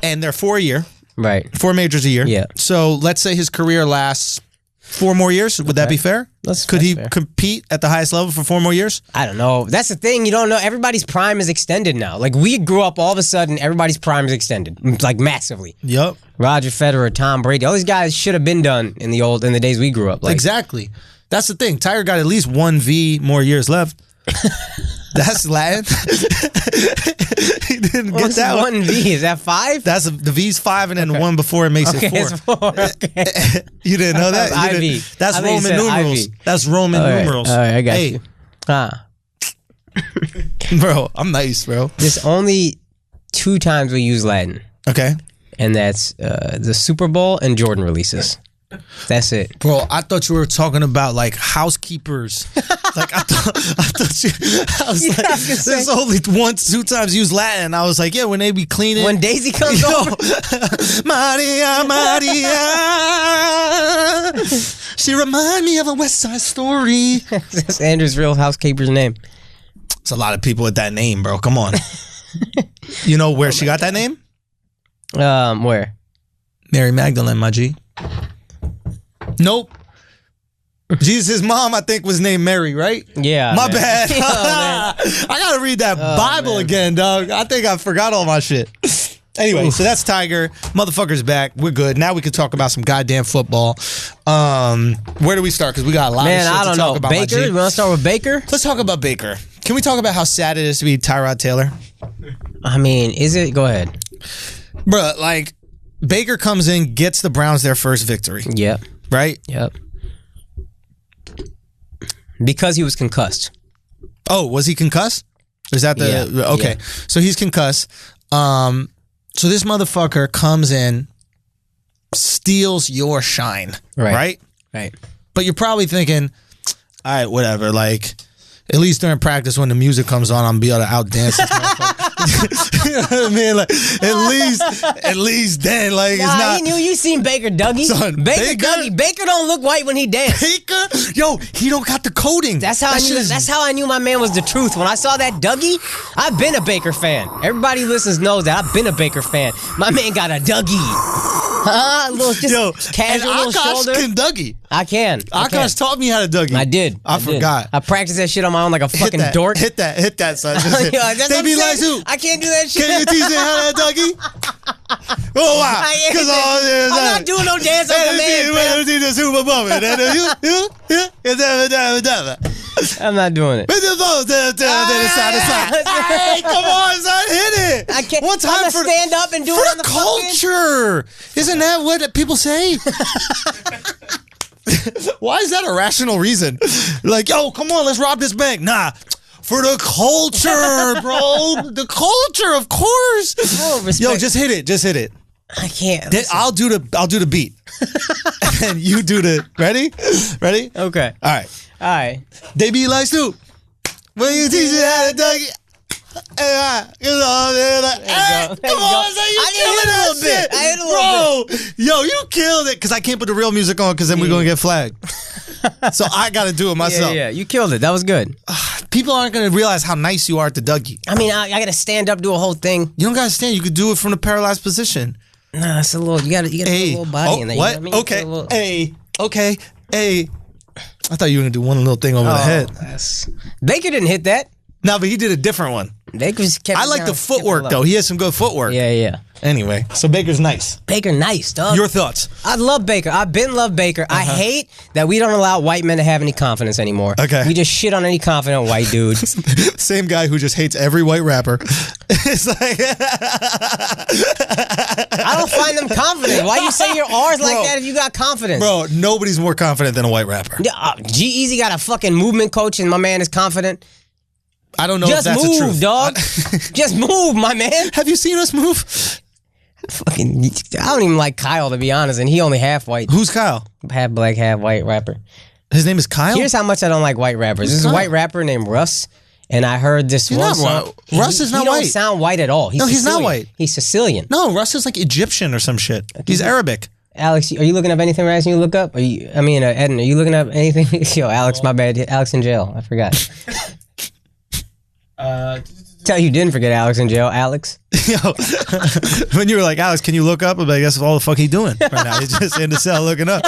And they're 4 a year. Right. 4 majors a year. Yeah. So let's say his career lasts 4 more years. Would that be fair? Could he compete at the highest level for 4 more years? I don't know. That's the thing. You don't know. Everybody's prime is extended now. Like, we grew up all of a sudden, everybody's prime is extended. Like, massively. Yep. Roger Federer, Tom Brady. All these guys should have been done in the days we grew up. Like, exactly. That's the thing. Tiger got at least 1 V more years left. That's Latin. He didn't get that 1 V? Is that 5? That's the V's 5, and then the one before it makes it 4. It's 4. Okay. You didn't know that? IV. That's Roman numerals. That's Roman numerals. All right, I got you. Bro, I'm nice, bro. There's only 2 times we use Latin. Okay. And that's the Super Bowl and Jordan releases. That's it. Bro, I thought you were talking about like housekeepers. Like I thought I was like, there's only 2 times used Latin. I was like, yeah, when they be cleaning. When Daisy comes over. Maria, Maria. She remind me of a West Side Story. That's Andrew's real housekeeper's name. It's a lot of people with that name, bro. Come on. You know where she got that name? Where? Mary Magdalene, my G. Nope. Jesus' mom, I think, was named Mary, right? Yeah. My bad. I gotta read that Bible again, dog. I think I forgot all my shit. Anyway, so that's Tiger. Motherfucker's back. We're good. Now we can talk about some goddamn football. Where do we start? Because we got a lot of shit to talk about. Baker? You want to start with Baker? Let's talk about Baker. Can we talk about how sad it is to be Tyrod Taylor? I mean, is it? Go ahead. Bruh, like, Baker comes in, gets the Browns their first victory. Yep. Right? Yep. Because he was concussed. Oh, was he concussed? Is that the... Yeah. Okay. Yeah. So he's concussed. So this motherfucker comes in, steals your shine. Right? Right. But you're probably thinking, all right, whatever. Like, at least during practice when the music comes on, I'm be able to outdance this motherfucker. You know what I mean? Like, at least then, like, it's not. He knew you seen Baker Dougie. Son, Baker don't look white when he dance. Baker? Yo, he don't got the coding. That's how I knew my man was the truth. When I saw that Dougie, I've been a Baker fan. Everybody who listens knows that I've been a Baker fan. My man got a Dougie. Casual little shoulder. Akash can Dougie. I can. Akash taught me how to Dougie. I did. I forgot. I practiced that shit on my own like a fucking dork. Hit that, son. They be like, who? I can't do that shit. Can you teach me how to Dougie? Oh, wow. I'm not doing no dance on command. I'm not doing it. Hey, come on, son. Hit it. I can't. One time I'm gonna stand up and do it on the culture. Isn't that what people say? Why is that a rational reason? Like, yo, come on, let's rob this bank. Nah. For the culture, bro. The culture, of course. Oh, respect. Yo, just hit it. Just hit it. I can't. I'll do the beat. And you do the ready? Okay. All right. They be like Snoop. When you teach it how to duck it. Come on, so you killing that shit. I hit a little bit. Yo, you killed it. Because I can't put the real music on because then we're going to get flagged. So I got to do it myself. Yeah, you killed it. That was good. People aren't going to realize how nice you are at the Dougie. I mean, I got to stand up, do a whole thing. You don't got to stand. You could do it from the paralyzed position. Nah, it's a little. You got to put a little body in there. What? You know what I mean? Okay. Okay. Hey. I thought you were going to do one little thing over the head. Baker didn't hit that. No, but he did a different one. Baker just kept I like the footwork, though. He has some good footwork. Yeah. Anyway, so Baker's nice. Baker nice, dog. Your thoughts? I love Baker. I've been love Baker. I hate that we don't allow white men to have any confidence anymore. Okay. We just shit on any confident white dude. Same guy who just hates every white rapper. It's like I don't find them confident. Why you say your R's like that if you got confidence? Bro, nobody's more confident than a white rapper. Yeah, G-Eazy got a fucking movement coach and my man is confident. I don't know Just if that's the truth. dog. Just move, my man. Have you seen us move? Fucking, I don't even like Kyle, to be honest, and he only half white. Who's Kyle? Half black, half white rapper. His name is Kyle? Here's how much I don't like white rappers. There's a white rapper named Russ, and I heard this He's one not song. white. Russ is not He white. don't sound white at all. No, he's not Sicilian. white. He's Sicilian. No, Russ is like Egyptian or some shit. He's Arabic. Alex, are you looking up anything we're asking you to look up? Eden, are you looking up anything? Yo, Alex, my bad. Alex in jail. I forgot. Tell you didn't forget Alex in jail. Alex. Yo, when you were like, Alex, can you look up? I'm like, guess all the fuck he doing right now. He's just in the cell looking up.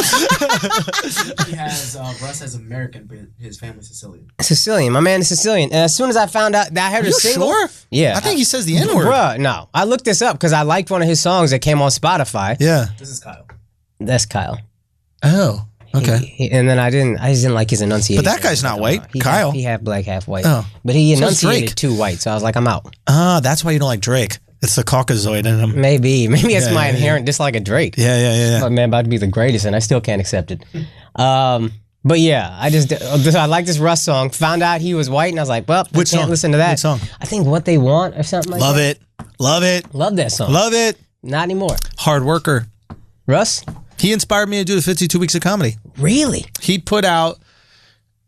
He has Russ has American, but his family's Sicilian. Sicilian. My man is Sicilian. And as soon as I found out that I heard Are a you single, sure? Yeah, I think he says the N-word. Bruh, no. I looked this up because I liked one of his songs that came on Spotify. Yeah. This is Kyle. That's Kyle. Oh, okay. And then I just didn't like his enunciation. But that guy's not white. Kyle. He half black, half white. Oh. But he So is enunciated Drake. too white, so I was like, I'm out. Ah, that's why you don't like Drake. It's the Caucasoid in him. Maybe it's Yeah, my yeah, inherent dislike of Drake. Yeah. My man about to be the greatest, and I still can't accept it. But yeah, I like this Russ song. Found out he was white, and I was like, well, Which can't song? listen to that. Which song? I think What They Want or something like Love that. it. Love it. Love that song. Love it. Not anymore. Hard worker. Russ? He inspired me to do the 52 Weeks of Comedy. Really? He put out,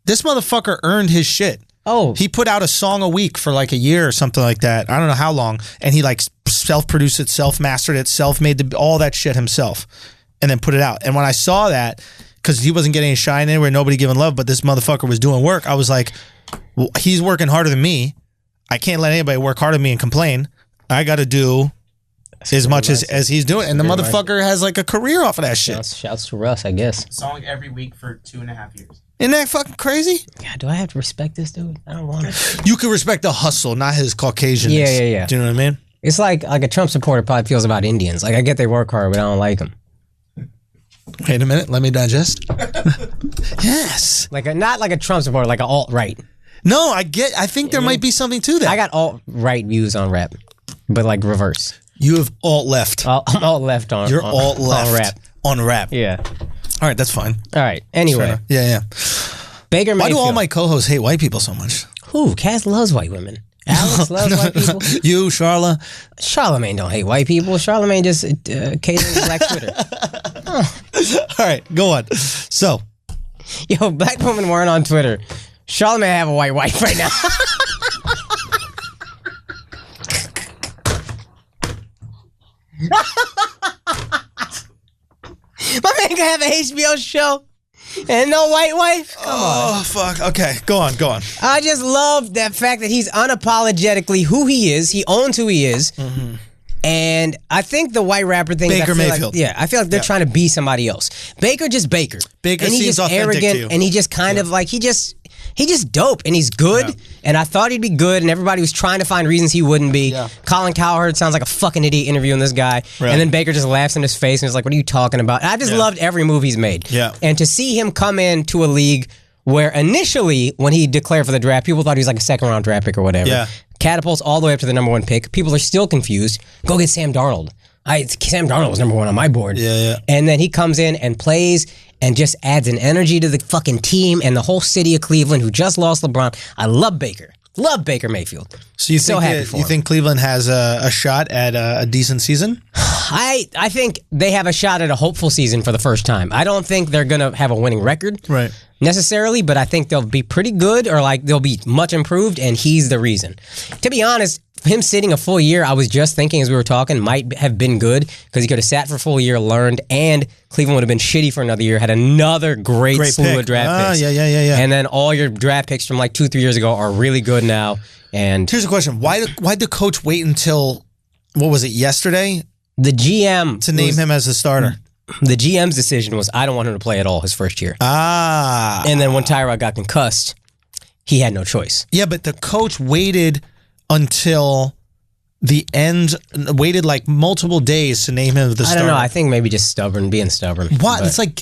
this motherfucker earned his shit. Oh. He put out a song a week for like a year or something like that. I don't know how long. And he like self-produced it, self-mastered it, self-made all that shit himself. And then put it out. And when I saw that, because he wasn't getting any shine anywhere, nobody giving love, but this motherfucker was doing work, I was like, well, he's working harder than me. I can't let anybody work harder than me and complain. I got to do as much as he's doing. And the motherfucker has like a career off of that shit. Shouts to Russ, I guess. Song every week for 2.5 years. Isn't that fucking crazy? God, do I have to respect this dude? I don't want to. You can respect the hustle, not his Caucasianness. Yeah. Do you know what I mean? It's like a Trump supporter probably feels about Indians. Like, I get they work hard, but I don't like them. Wait a minute, let me digest. Yes. Not like a Trump supporter, like an alt-right. No, I think there might be something to that. I got alt-right views on rap, but like reverse. You have alt-left. I'm alt-left on You're on, alt-left. on rap. On rap. Yeah. All right, that's fine. All right. Anyway. Yeah. Baker Mayfield. Why do all my co-hosts hate white people so much? Who? Cass loves white women. Alex loves white people. You, Charla. Charlamagne don't hate white people. Charlamagne just caters to black Twitter. All right, go on. So. Yo, black women weren't on Twitter. Charlamagne have a white wife right now. My man can have an HBO show and no white wife? Come on. Oh, fuck. Okay, go on. I just love that fact that he's unapologetically who he is. He owns who he is. Mm-hmm. And I think the white rapper thing Baker Mayfield. I feel like they're trying to be somebody else. Baker just Baker. Baker and he's seems just authentic arrogant, to you. and he just kind of like he just dope, and he's good. Yeah. And I thought he'd be good, and everybody was trying to find reasons he wouldn't be. Yeah. Colin Cowherd sounds like a fucking idiot interviewing this guy, right. And then Baker just laughs in his face and is like, "What are you talking about?" And I just loved every move he's made. Yeah. And to see him come into a league where initially, when he declared for the draft, people thought he was like a second-round draft pick or whatever. Yeah. Catapults all the way up to the number 1 pick. People are still confused. Go get Sam Darnold. Sam Darnold was number 1 on my board. Yeah. And then he comes in and plays and just adds an energy to the fucking team and the whole city of Cleveland who just lost LeBron. I love Baker. Love Baker Mayfield. So you think Cleveland has a shot at a decent season? I think they have a shot at a hopeful season for the first time. I don't think they're going to have a winning record necessarily, but I think they'll be pretty good or like they'll be much improved, and he's the reason. To be honest, him sitting a full year, I was just thinking as we were talking, might have been good because he could have sat for a full year, learned, and Cleveland would have been shitty for another year, had another great slew of draft picks. Yeah. And then all your draft picks from like 2-3 years ago are really good now. And here's a question. Why'd the coach wait until, what was it, yesterday? The GM. To name him as the starter. The GM's decision was, I don't want him to play at all his first year. And then when Tyrod got concussed, he had no choice. Yeah, but the coach waited until the end, waited like multiple days to name him the starter. I don't know. I think maybe just being stubborn. What? It's like,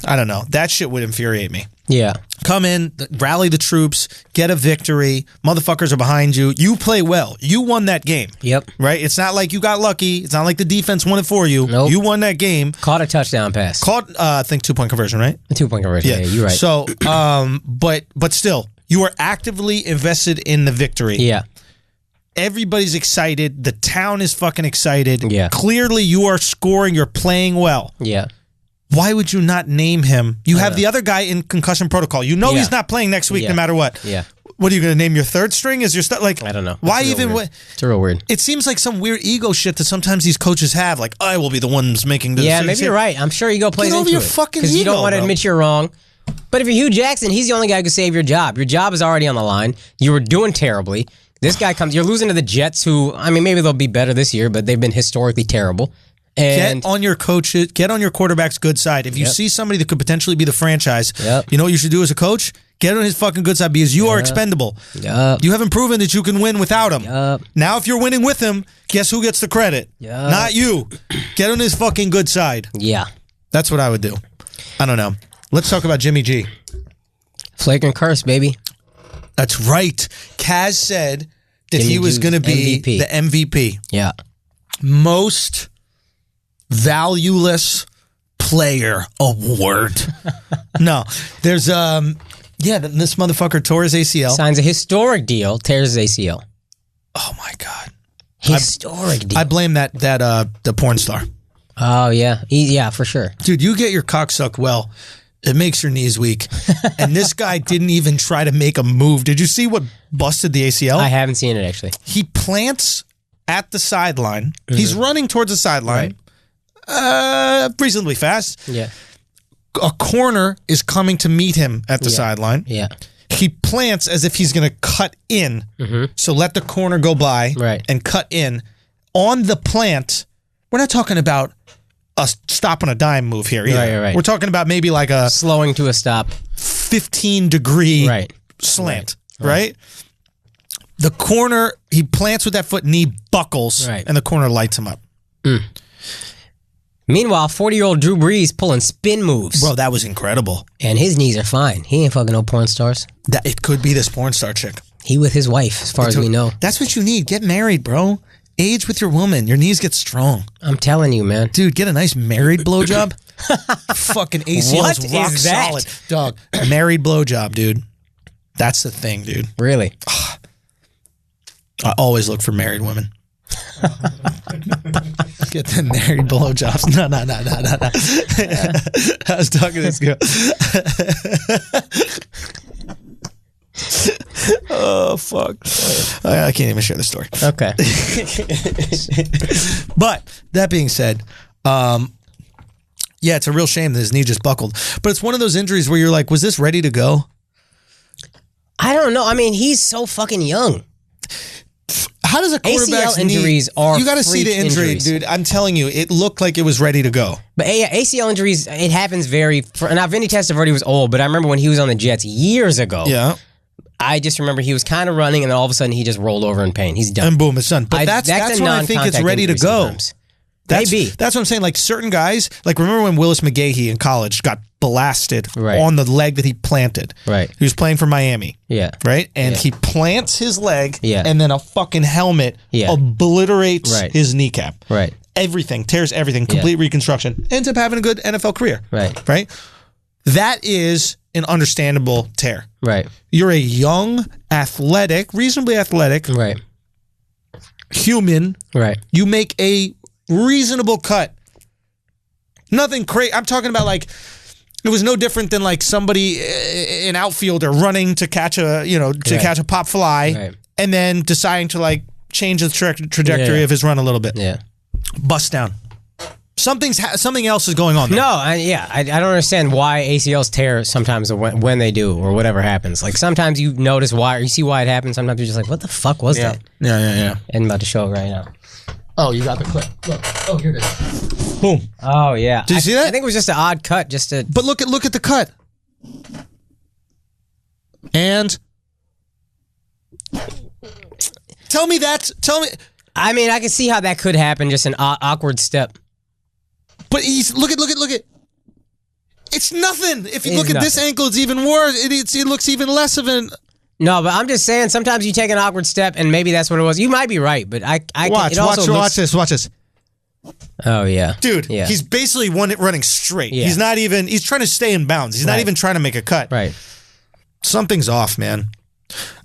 I don't know. That shit would infuriate me. Yeah. Come in, rally the troops, get a victory. Motherfuckers are behind you. You play well. You won that game. Yep. Right? It's not like you got lucky. It's not like the defense won it for you. Nope. You won that game. Caught a touchdown pass. I think 2-point conversion, right? A 2-point conversion. Yeah, you're right. So, but still, you are actively invested in the victory. Yeah. Everybody's excited. The town is fucking excited. Yeah. Clearly, you are scoring. You're playing well. Yeah. Why would you not name him? You have the other guy in concussion protocol. You know he's not playing next week no matter what. Yeah. What are you going to name your third string? Is your like? I don't know. Why even? It's real weird. It seems like some weird ego shit that sometimes these coaches have. Like, I will be the ones making this. Yeah, maybe you're right. I'm sure ego plays into it. Get over your fucking ego, because you don't want to admit you're wrong. But if you're Hugh Jackson, he's the only guy who can save your job. Your job is already on the line. You were doing terribly. This guy comes. You're losing to the Jets, who I mean, maybe they'll be better this year, but they've been historically terrible. And get on your coaches, get on your quarterback's good side. If you see somebody that could potentially be the franchise, you know what you should do as a coach? Get on his fucking good side because you are expendable. You haven't proven that you can win without him. Now, if you're winning with him, guess who gets the credit? Not you. Get on his fucking good side. Yeah. That's what I would do. I don't know. Let's talk about Jimmy G. Flagrant curse, baby. That's right. Kaz said that he was going to be the MVP. Yeah. Most valueless player award. No, there's this motherfucker tore his ACL. Signs a historic deal, tears his ACL. Oh my god, historic deal. I blame that the porn star. Oh yeah, yeah, for sure, dude. You get your cock sucked well, it makes your knees weak, and this guy didn't even try to make a move. Did you see what busted the ACL? I haven't seen it actually. He plants at the sideline. He's running towards the sideline. Reasonably fast. Yeah. A corner is coming to meet him at the sideline. Yeah. He plants as if he's going to cut in. So let the corner go by and cut in. On the plant, we're not talking about a stop on a dime move here either. Right. We're talking about maybe like a slowing to a stop, 15-degree slant, right? The corner, he plants with that foot, knee buckles, and the corner lights him up. Meanwhile, 40-year-old Drew Brees pulling spin moves. Bro, that was incredible. And his knees are fine. He ain't fucking no porn stars. It could be this porn star chick. He with his wife, as far as we know. That's what you need. Get married, bro. Age with your woman. Your knees get strong. I'm telling you, man. Dude, get a nice married blowjob. Fucking ACL is rock solid. Dog, married blowjob, dude. That's the thing, dude. Really? I always look for married women. Get the married blowjobs. No. I was talking to this girl. Oh, fuck. I can't even share the story. Okay. But, that being said, it's a real shame that his knee just buckled. But it's one of those injuries where you're like, was this ready to go? I don't know. I mean, he's so fucking young. How does a quarterback's ACL injuries are you got to see the injury, dude. I'm telling you, it looked like it was ready to go. But ACL injuries, it happens now, Vinny Testaverde was old, but I remember when he was on the Jets years ago. Yeah. I just remember he was kind of running, and then all of a sudden he just rolled over in pain. He's done. And boom, it's done. But that's when I think it's ready to go. Sometimes. Maybe. That's what I'm saying. Like certain guys, like remember when Willis McGahee in college got blasted on the leg that he planted. Right. He was playing for Miami. Yeah. Right? And he plants his leg and then a fucking helmet obliterates his kneecap. Right. Everything. Tears everything. Complete reconstruction. Ends up having a good NFL career. Right. Right? That is an understandable tear. Right. You're a young, athletic, reasonably athletic Right. human. Right. You make a reasonable cut. Nothing crazy. I'm talking about like it was no different than like somebody, an outfielder, running to catch a catch a pop fly, and then deciding to like change the trajectory of his run a little bit. Yeah. Bust down. Something else is going on there. No, I don't understand why ACLs tear sometimes when they do or whatever happens. Like sometimes you notice why or you see why it happens. Sometimes you're just like, what the fuck was that? Yeah. And I'm about to show it right now. Oh, you got the clip. Look. Oh, here it is. Boom. Oh yeah. Did you see that? I think it was just an odd cut, just to. But look at the cut. And tell me. I mean, I can see how that could happen. Just an awkward step. But look at. It's nothing. If you look at this ankle, it's even worse. It looks even less of an. No, but I'm just saying. Sometimes you take an awkward step, and maybe that's what it was. You might be right, but I watch this. Oh yeah, dude. Yeah. He's basically running straight. Yeah. He's not even. He's trying to stay in bounds. He's not even trying to make a cut. Right. Something's off, man.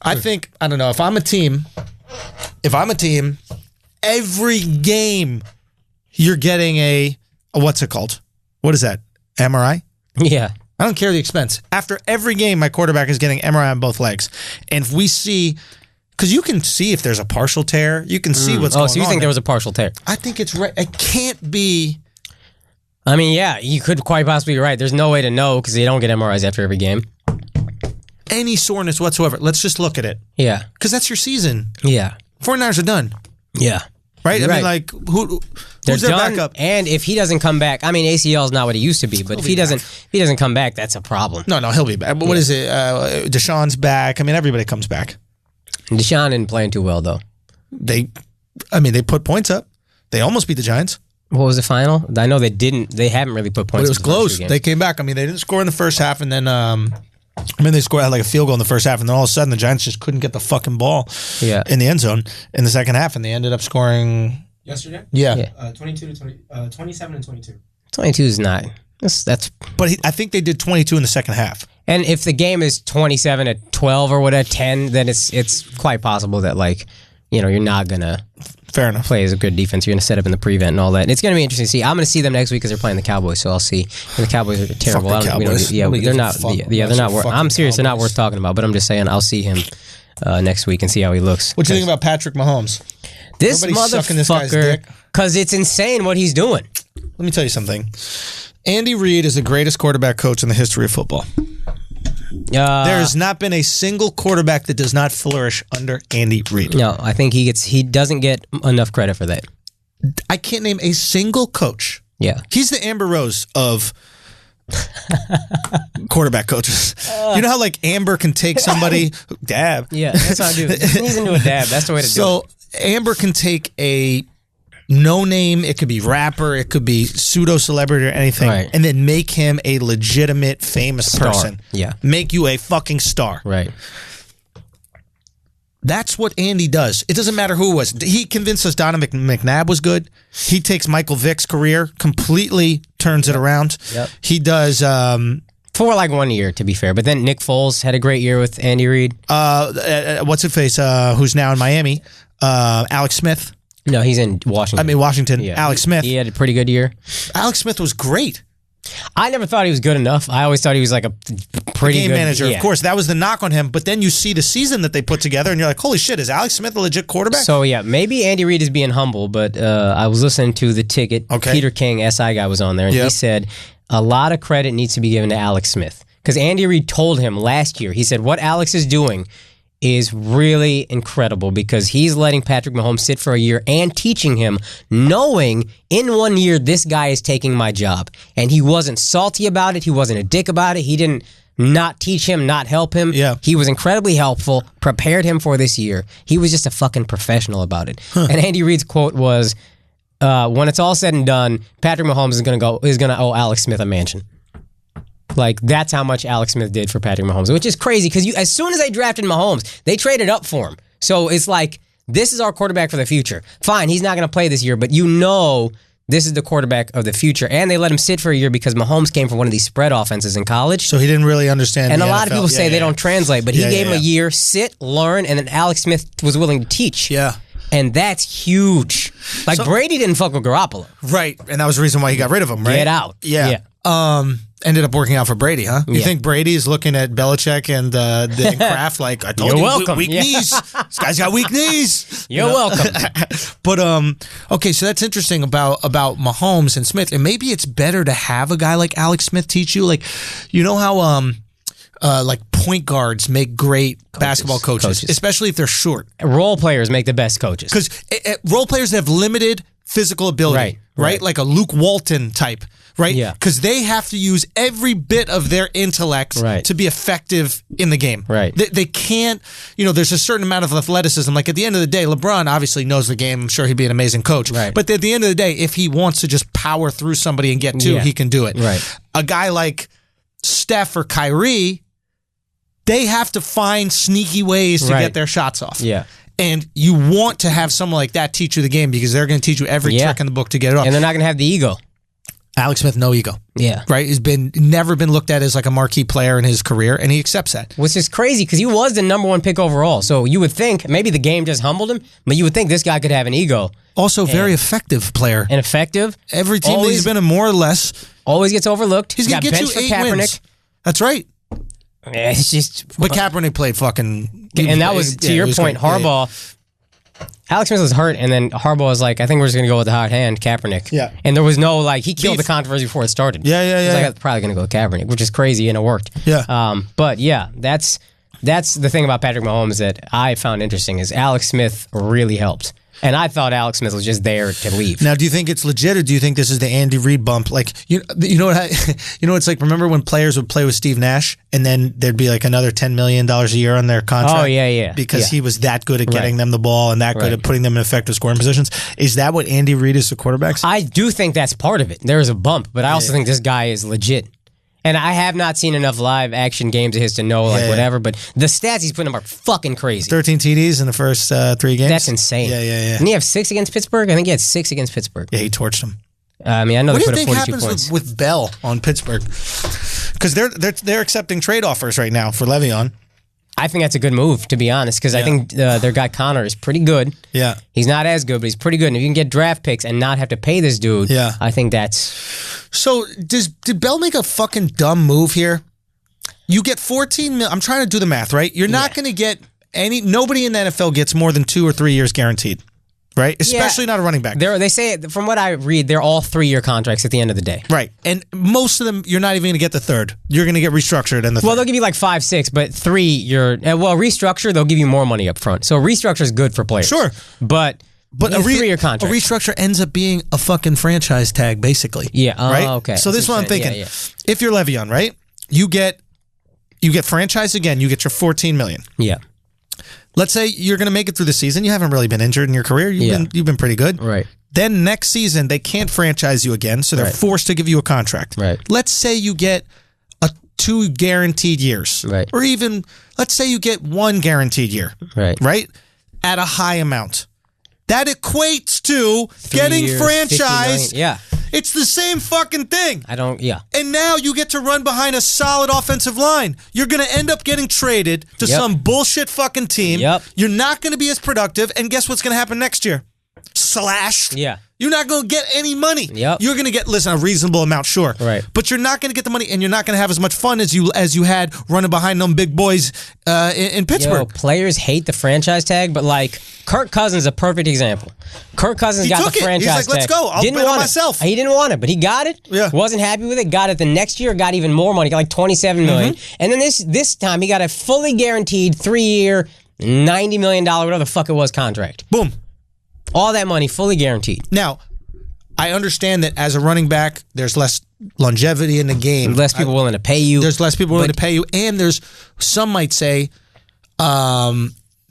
I think I don't know if I'm a team. Every game you're getting a what's it called? What is that? MRI? Yeah. I don't care the expense. After every game, my quarterback is getting MRI on both legs. And if we see, because you can see if there's a partial tear, you can see what's going on. Oh, so you think there was a partial tear? I think it's right. It can't be. I mean, yeah, you could quite possibly be right. There's no way to know because they don't get MRIs after every game. Any soreness whatsoever. Let's just look at it. Yeah. Because that's your season. Yeah. 49ers are done. Yeah. Right? You're I mean, right. like, who's their backup? And if he doesn't come back, I mean, ACL is not what it used to be, but if he doesn't come back, that's a problem. No, he'll be back. But what is it? Deshaun's back. I mean, everybody comes back. Deshaun isn't playing too well, though. They put points up. They almost beat the Giants. What was the final? I know they didn't. They haven't really put points up. But it was close. They came back. I mean, they didn't score in the first half, and then they scored like a field goal in the first half, and then all of a sudden the Giants just couldn't get the fucking ball in the end zone in the second half, and they ended up scoring. Yesterday? Yeah. 27 and 22. 22 is not. That's. But I think they did 22 in the second half. And if the game is 27-12 or whatever, 10, then it's quite possible that you're not gonna. Fair enough. Play as a good defense. You're going to set up in the prevent and all that. And it's going to be interesting to see. I'm going to see them next week because they're playing the Cowboys, so I'll see. And the Cowboys are terrible. Fuck the Cowboys. They're not. They're not worth. I'm serious. They're not worth talking about. But I'm just saying, I'll see him next week and see how he looks. What do you think about Patrick Mahomes? This Everybody's sucking this guy's dick. Because it's insane what he's doing. Let me tell you something. Andy Reid is the greatest quarterback coach in the history of football. There has not been a single quarterback that does not flourish under Andy Reid. No, I think he doesn't get enough credit for that. I can't name a single coach. Yeah. He's the Amber Rose of quarterback coaches. You know how like Amber can take somebody, dab. Yeah, that's how I do it. He's into a dab. That's the way to do it. So Amber can take a no name, it could be rapper, it could be pseudo celebrity or anything, and then make him a legitimate famous person. Yeah. Make you a fucking star. Right. That's what Andy does. It doesn't matter who it was. He convinced us Donovan McNabb was good. He takes Michael Vick's career, completely turns it around. Yep. He does... for like 1 year, to be fair. But then Nick Foles had a great year with Andy Reid. What's his face? Who's now in Miami? Alexx Smith. No, he's in Washington. I mean, Washington. Yeah. Alexx Smith. He had a pretty good year. Alexx Smith was great. I never thought he was good enough. I always thought he was like a pretty game good manager. Yeah. Of course, that was the knock on him. But then you see the season that they put together, and you're like, "Holy shit! Is Alexx Smith a legit quarterback?" So yeah, maybe Andy Reid is being humble, but I was listening to the ticket. Okay. Peter King, SI guy, was on there, and he said a lot of credit needs to be given to Alexx Smith because Andy Reid told him last year. He said what Alexx is doing is really incredible because he's letting Patrick Mahomes sit for a year and teaching him, knowing in 1 year this guy is taking my job. And he wasn't salty about it. He wasn't a dick about it. He didn't not teach him, not help him. Yeah. He was incredibly helpful, prepared him for this year. He was just a fucking professional about it. And Andy Reid's quote was, when it's all said and done, Patrick Mahomes is gonna owe Alexx Smith a mansion. Like, that's how much Alexx Smith did for Patrick Mahomes, which is crazy because as soon as they drafted Mahomes, they traded up for him. So it's like, this is our quarterback for the future. Fine, he's not going to play this year, but you know this is the quarterback of the future. And they let him sit for a year because Mahomes came from one of these spread offenses in college. So he didn't really understand And the a lot NFL. of people say they don't translate, but he gave him yeah. a year, sit, learn, and then Alex Smith was willing to teach. Yeah. And that's huge. Like, Brady didn't fuck with Garoppolo. Right. And that was the reason why he got rid of him, right? Get out. Yeah. Ended up working out for Brady, huh? You think Brady is looking at Belichick and Kraft like, I told You're you, welcome. weak knees. This guy's got weak knees. You're welcome. But okay, so that's interesting about Mahomes and Smith, and maybe it's better to have a guy like Alexx Smith teach you. Like, you know how like point guards make great basketball coaches, especially if they're short. Role players make the best coaches. Because role players have limited physical ability, right? Like a Luke Walton type. Right? Yeah. Because they have to use every bit of their intellect to be effective in the game. Right. They can't, there's a certain amount of athleticism. Like at the end of the day, LeBron obviously knows the game. I'm sure he'd be an amazing coach. Right. But at the end of the day, if he wants to just power through somebody and get two, he can do it. Right. A guy like Steph or Kyrie, they have to find sneaky ways to get their shots off. Yeah. And you want to have someone like that teach you the game because they're going to teach you every trick in the book to get it off. And they're not going to have the ego. Alexx Smith, no ego. Yeah. Right? He's never been looked at as like a marquee player in his career, and he accepts that. Which is crazy because he was the number one pick overall. So you would think maybe the game just humbled him, but you would think this guy could have an ego. Also, very effective player. And effective. Every team that he's been in, more or less. Always gets overlooked. He's going to get you 8 wins. That's right. Yeah, it's just. But Kaepernick played fucking. And that was, to your point, Harbaugh. Alexx Smith was hurt, and then Harbaugh was like, I think we're just going to go with the hot hand, Kaepernick. Yeah. And there was no, he killed the controversy before it started. Yeah. He's like, I'm probably going to go with Kaepernick, which is crazy, and it worked. Yeah. But yeah, that's the thing about Patrick Mahomes that I found interesting is Alexx Smith really helped. And I thought Alexx Smith was just there to leave. Now, do you think it's legit, or do you think this is the Andy Reid bump? Like, you know what? It's like. Remember when players would play with Steve Nash, and then there'd be like another $10 million a year on their contract. Oh yeah. Because he was that good at getting them the ball and that good at putting them in effective scoring positions. Is that what Andy Reid is to quarterbacks? I do think that's part of it. There is a bump, but I also think this guy is legit. And I have not seen enough live action games of his to know whatever, but the stats he's putting up are fucking crazy. 13 TDs in the first 3 games. That's insane. Yeah. Didn't he have 6 against Pittsburgh? I think he had 6 against Pittsburgh. Yeah, he torched them. I mean, I know what they do put you up think 42 happens points. with Bell on Pittsburgh? Because they're accepting trade offers right now for Le'Veon. I think that's a good move, to be honest, because I think their guy Connor is pretty good. Yeah. He's not as good, but he's pretty good. And if you can get draft picks and not have to pay this dude, I think that's... So, did Bell make a fucking dumb move here? You get 14 mil... I'm trying to do the math, right? You're not going to get nobody in the NFL gets more than 2 or 3 years guaranteed, right? Especially not a running back. They say, from what I read, they're all 3-year contracts at the end of the day. Right. And most of them, you're not even going to get the third. You're going to get restructured in the third. Well, they'll give you like 5, 6, but 3, you're... Well, restructure, they'll give you more money up front. So restructure is good for players. Sure. But a 3-year contract. A restructure ends up being a fucking franchise tag, basically. Yeah. Right? Okay. So this is what I'm thinking. Yeah. If you're Le'Veon, right? You get franchised again. You get your $14 million. Yeah. Let's say you're going to make it through the season. You haven't really been injured in your career. You've been pretty good. Right. Then next season, they can't franchise you again, so they're forced to give you a contract. Right. Let's say you get 2 guaranteed years. Right. Or even, let's say you get 1 guaranteed year. Right. Right? At a high amount. That equates to 3 getting years, franchised. 50 million. Yeah. It's the same fucking thing. And now you get to run behind a solid offensive line. You're going to end up getting traded to some bullshit fucking team. Yep. You're not going to be as productive. And guess what's going to happen next year? Slashed. Yeah. You're not going to get any money. Yep. You're going to get, a reasonable amount, sure. Right. But you're not going to get the money, and you're not going to have as much fun as you had running behind them big boys in Pittsburgh. Players hate the franchise tag, but Kirk Cousins is a perfect example. Kirk Cousins got the franchise tag. He's like, let's go. I'll bet on myself. He didn't want it, but he got it. Yeah. Wasn't happy with it. Got it the next year. Got even more money. Got like $27 million. And then this time he got a fully guaranteed 3-year, $90 million, whatever the fuck it was, contract. Boom. All that money fully guaranteed. Now, I understand that as a running back, there's less longevity in the game. Less people willing to pay you. There's less people willing to pay you, and there's some might say,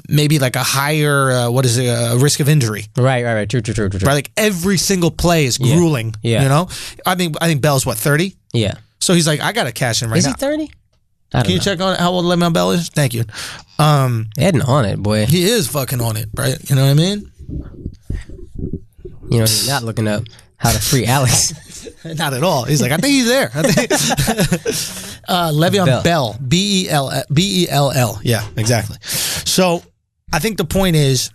maybe like a higher a risk of injury. Right. True. Right, like every single play is grueling. Yeah. You know, I think Bell's 30. Yeah. So he's like, I got to cash in right now. Is he 30? Can you check on how old Le'Veon Bell is? Thank you. Heading on it, boy. He is fucking on it, right? You know what I mean? He's not looking up how to free Alexx. Not at all. He's like, I think he's there. Le'Veon Bell. B-E-L-L. Yeah, exactly. So I think the point is,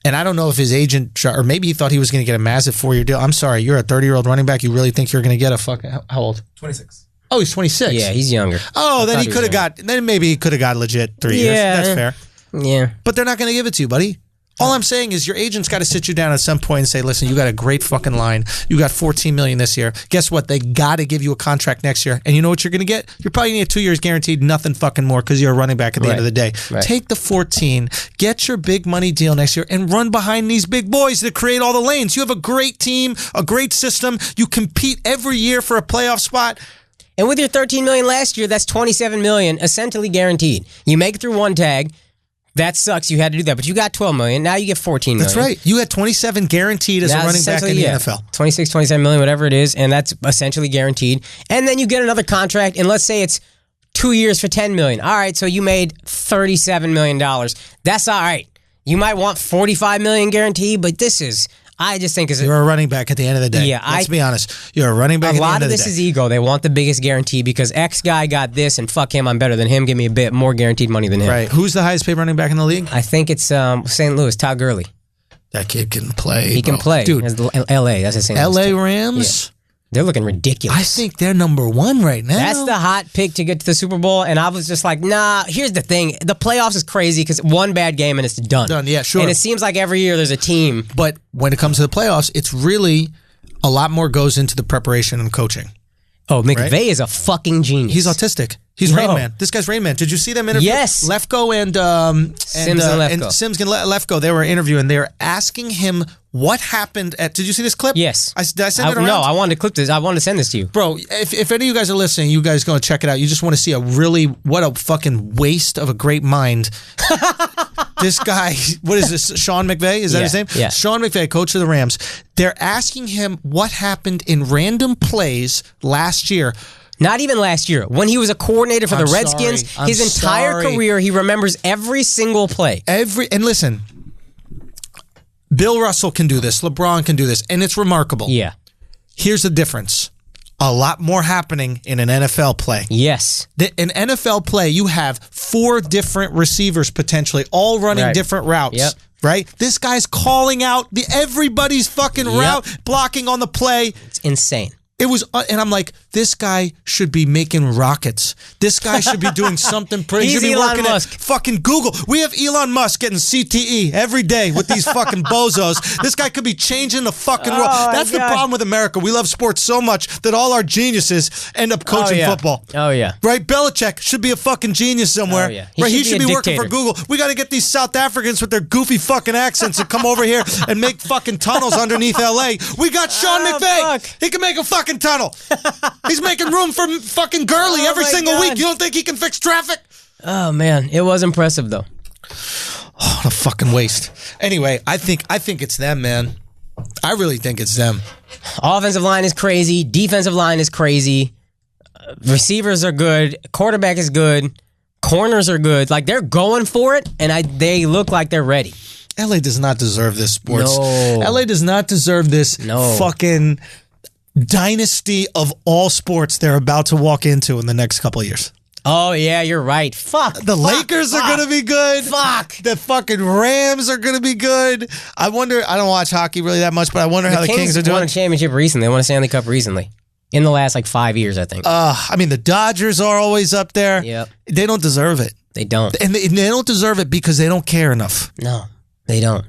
and I don't know if his agent, or maybe he thought he was going to get a massive 4-year deal. I'm sorry, you're a 30-year-old running back. You really think you're going to get a fucking, how old? 26. Oh, he's 26. Yeah, he's younger. Oh, then he could have got, then maybe he could have got legit 3 years. That's fair. Yeah. But they're not going to give it to you, buddy. All I'm saying is your agent's got to sit you down at some point and say, listen, you got a great fucking line. You got $14 million this year. Guess what? They got to give you a contract next year. And you know what you're going to get? You're probably going to get 2 years guaranteed, nothing fucking more because you're a running back at the end of the day. Right. Take the 14, get your big money deal next year, and run behind these big boys that create all the lanes. You have a great team, a great system. You compete every year for a playoff spot. And with your $13 million last year, that's $27 million essentially guaranteed. You make it through one tag. That sucks. You had to do that, but you got $12 million. Now you get $14 million. That's right. You had 27 guaranteed as a running back in the NFL. 26, $27 million, whatever it is, and that's essentially guaranteed. And then you get another contract, and let's say it's 2 years for $10 million. All right, so you made $37 million. That's all right. You might want $45 million guaranteed, but this is, I just think you're a running back at the end of the day. Yeah, let's be honest. You're a running back at the end of the day. A lot of this is ego. They want the biggest guarantee because X guy got this and fuck him, I'm better than him. Give me a bit more guaranteed money than him. Right. Who's the highest paid running back in the league? I think it's St. Louis, Todd Gurley. That kid can play. He can play. Dude. L.A. That's the same. L.A. Rams? Yeah. They're looking ridiculous. I think they're number one right now. That's the hot pick to get to the Super Bowl, and I was just like, nah, here's the thing. The playoffs is crazy because one bad game and it's done. Done, yeah, sure. And it seems like every year there's a team. But when it comes to the playoffs, it's really a lot more goes into the preparation and coaching. Oh, McVay is a fucking genius. He's autistic. He's Rain Man. This guy's Rain Man. Did you see them interview? Yes. Lefko and Sims and Lefko. They were interviewing. They were asking him what happened at. Did you see this clip? Yes. Did I send it around? No, I wanted to clip this. I wanted to send this to you, bro. If any of you guys are listening, you guys go and check it out. You just want to see what a fucking waste of a great mind. This guy, what is this? Sean McVay? Is that his name? Yeah. Sean McVay, coach of the Rams. They're asking him what happened in random plays last year. Not even last year. When he was a coordinator for the Redskins, his entire career, he remembers every single play. And listen, Bill Russell can do this. LeBron can do this. And it's remarkable. Yeah. Here's the difference. A lot more happening in an NFL play. Yes. In NFL play, you have 4 different receivers potentially, all running different routes. Yep. Right? This guy's calling out everybody's fucking route, blocking on the play. It's insane. It was, and I'm like, this guy should be making rockets. This guy should be doing something pretty. He should be Elon working Musk. at fucking Google. We have Elon Musk getting CTE every day with these fucking bozos. This guy could be changing the fucking world. That's the problem with America. We love sports so much that all our geniuses end up coaching football. Oh, yeah. Right? Belichick should be a fucking genius somewhere. Oh, yeah. He should be working for Google. We got to get these South Africans with their goofy fucking accents to come over here and make fucking tunnels underneath L.A. We got Sean McVay. Fuck. He can make a fucking tunnel. He's making room for fucking Gurley every single week. You don't think he can fix traffic? Oh, man. It was impressive, though. Oh, what a fucking waste. Anyway, I think it's them, man. I really think it's them. Offensive line is crazy. Defensive line is crazy. Receivers are good. Quarterback is good. Corners are good. Like, they're going for it, and they look like they're ready. LA does not deserve this sports. No. LA does not deserve this fucking dynasty of all sports they're about to walk into in the next couple of years. Oh, yeah, you're right. The Lakers are going to be good. The fucking Rams are going to be good. I wonder, I don't watch hockey really that much, but I wonder how the Kings are doing. They won a championship recently. They won a Stanley Cup recently. In the last 5 years, I think. I mean, the Dodgers are always up there. Yep. They don't deserve it. They don't. And they don't deserve it because they don't care enough. No, they don't.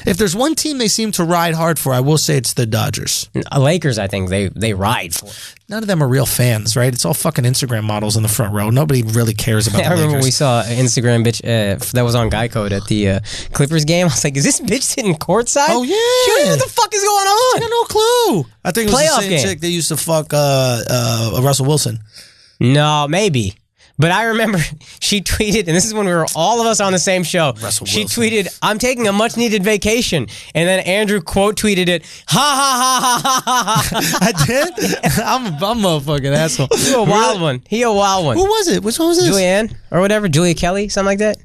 If there's one team they seem to ride hard for, I will say it's the Dodgers. Lakers, I think they ride for. None of them are real fans, right? It's all fucking Instagram models in the front row. Nobody really cares about the Lakers. I remember we saw an Instagram bitch that was on Guy Code at the Clippers game. I was like, is this bitch sitting courtside? Oh, yeah. She don't know what the fuck is going on. I got no clue. I think it was Playoff the same game. chick that used to fuck Russell Wilson. No, maybe. But I remember she tweeted, and this is when we were all of us on the same show. She tweeted, "I'm taking a much-needed vacation," and then Andrew quote tweeted it, "Ha ha ha ha ha ha." I did. I'm a motherfucking asshole. He a wild one. Who was it? Which one was this? Julianne or whatever, Julia Kelly, something like that.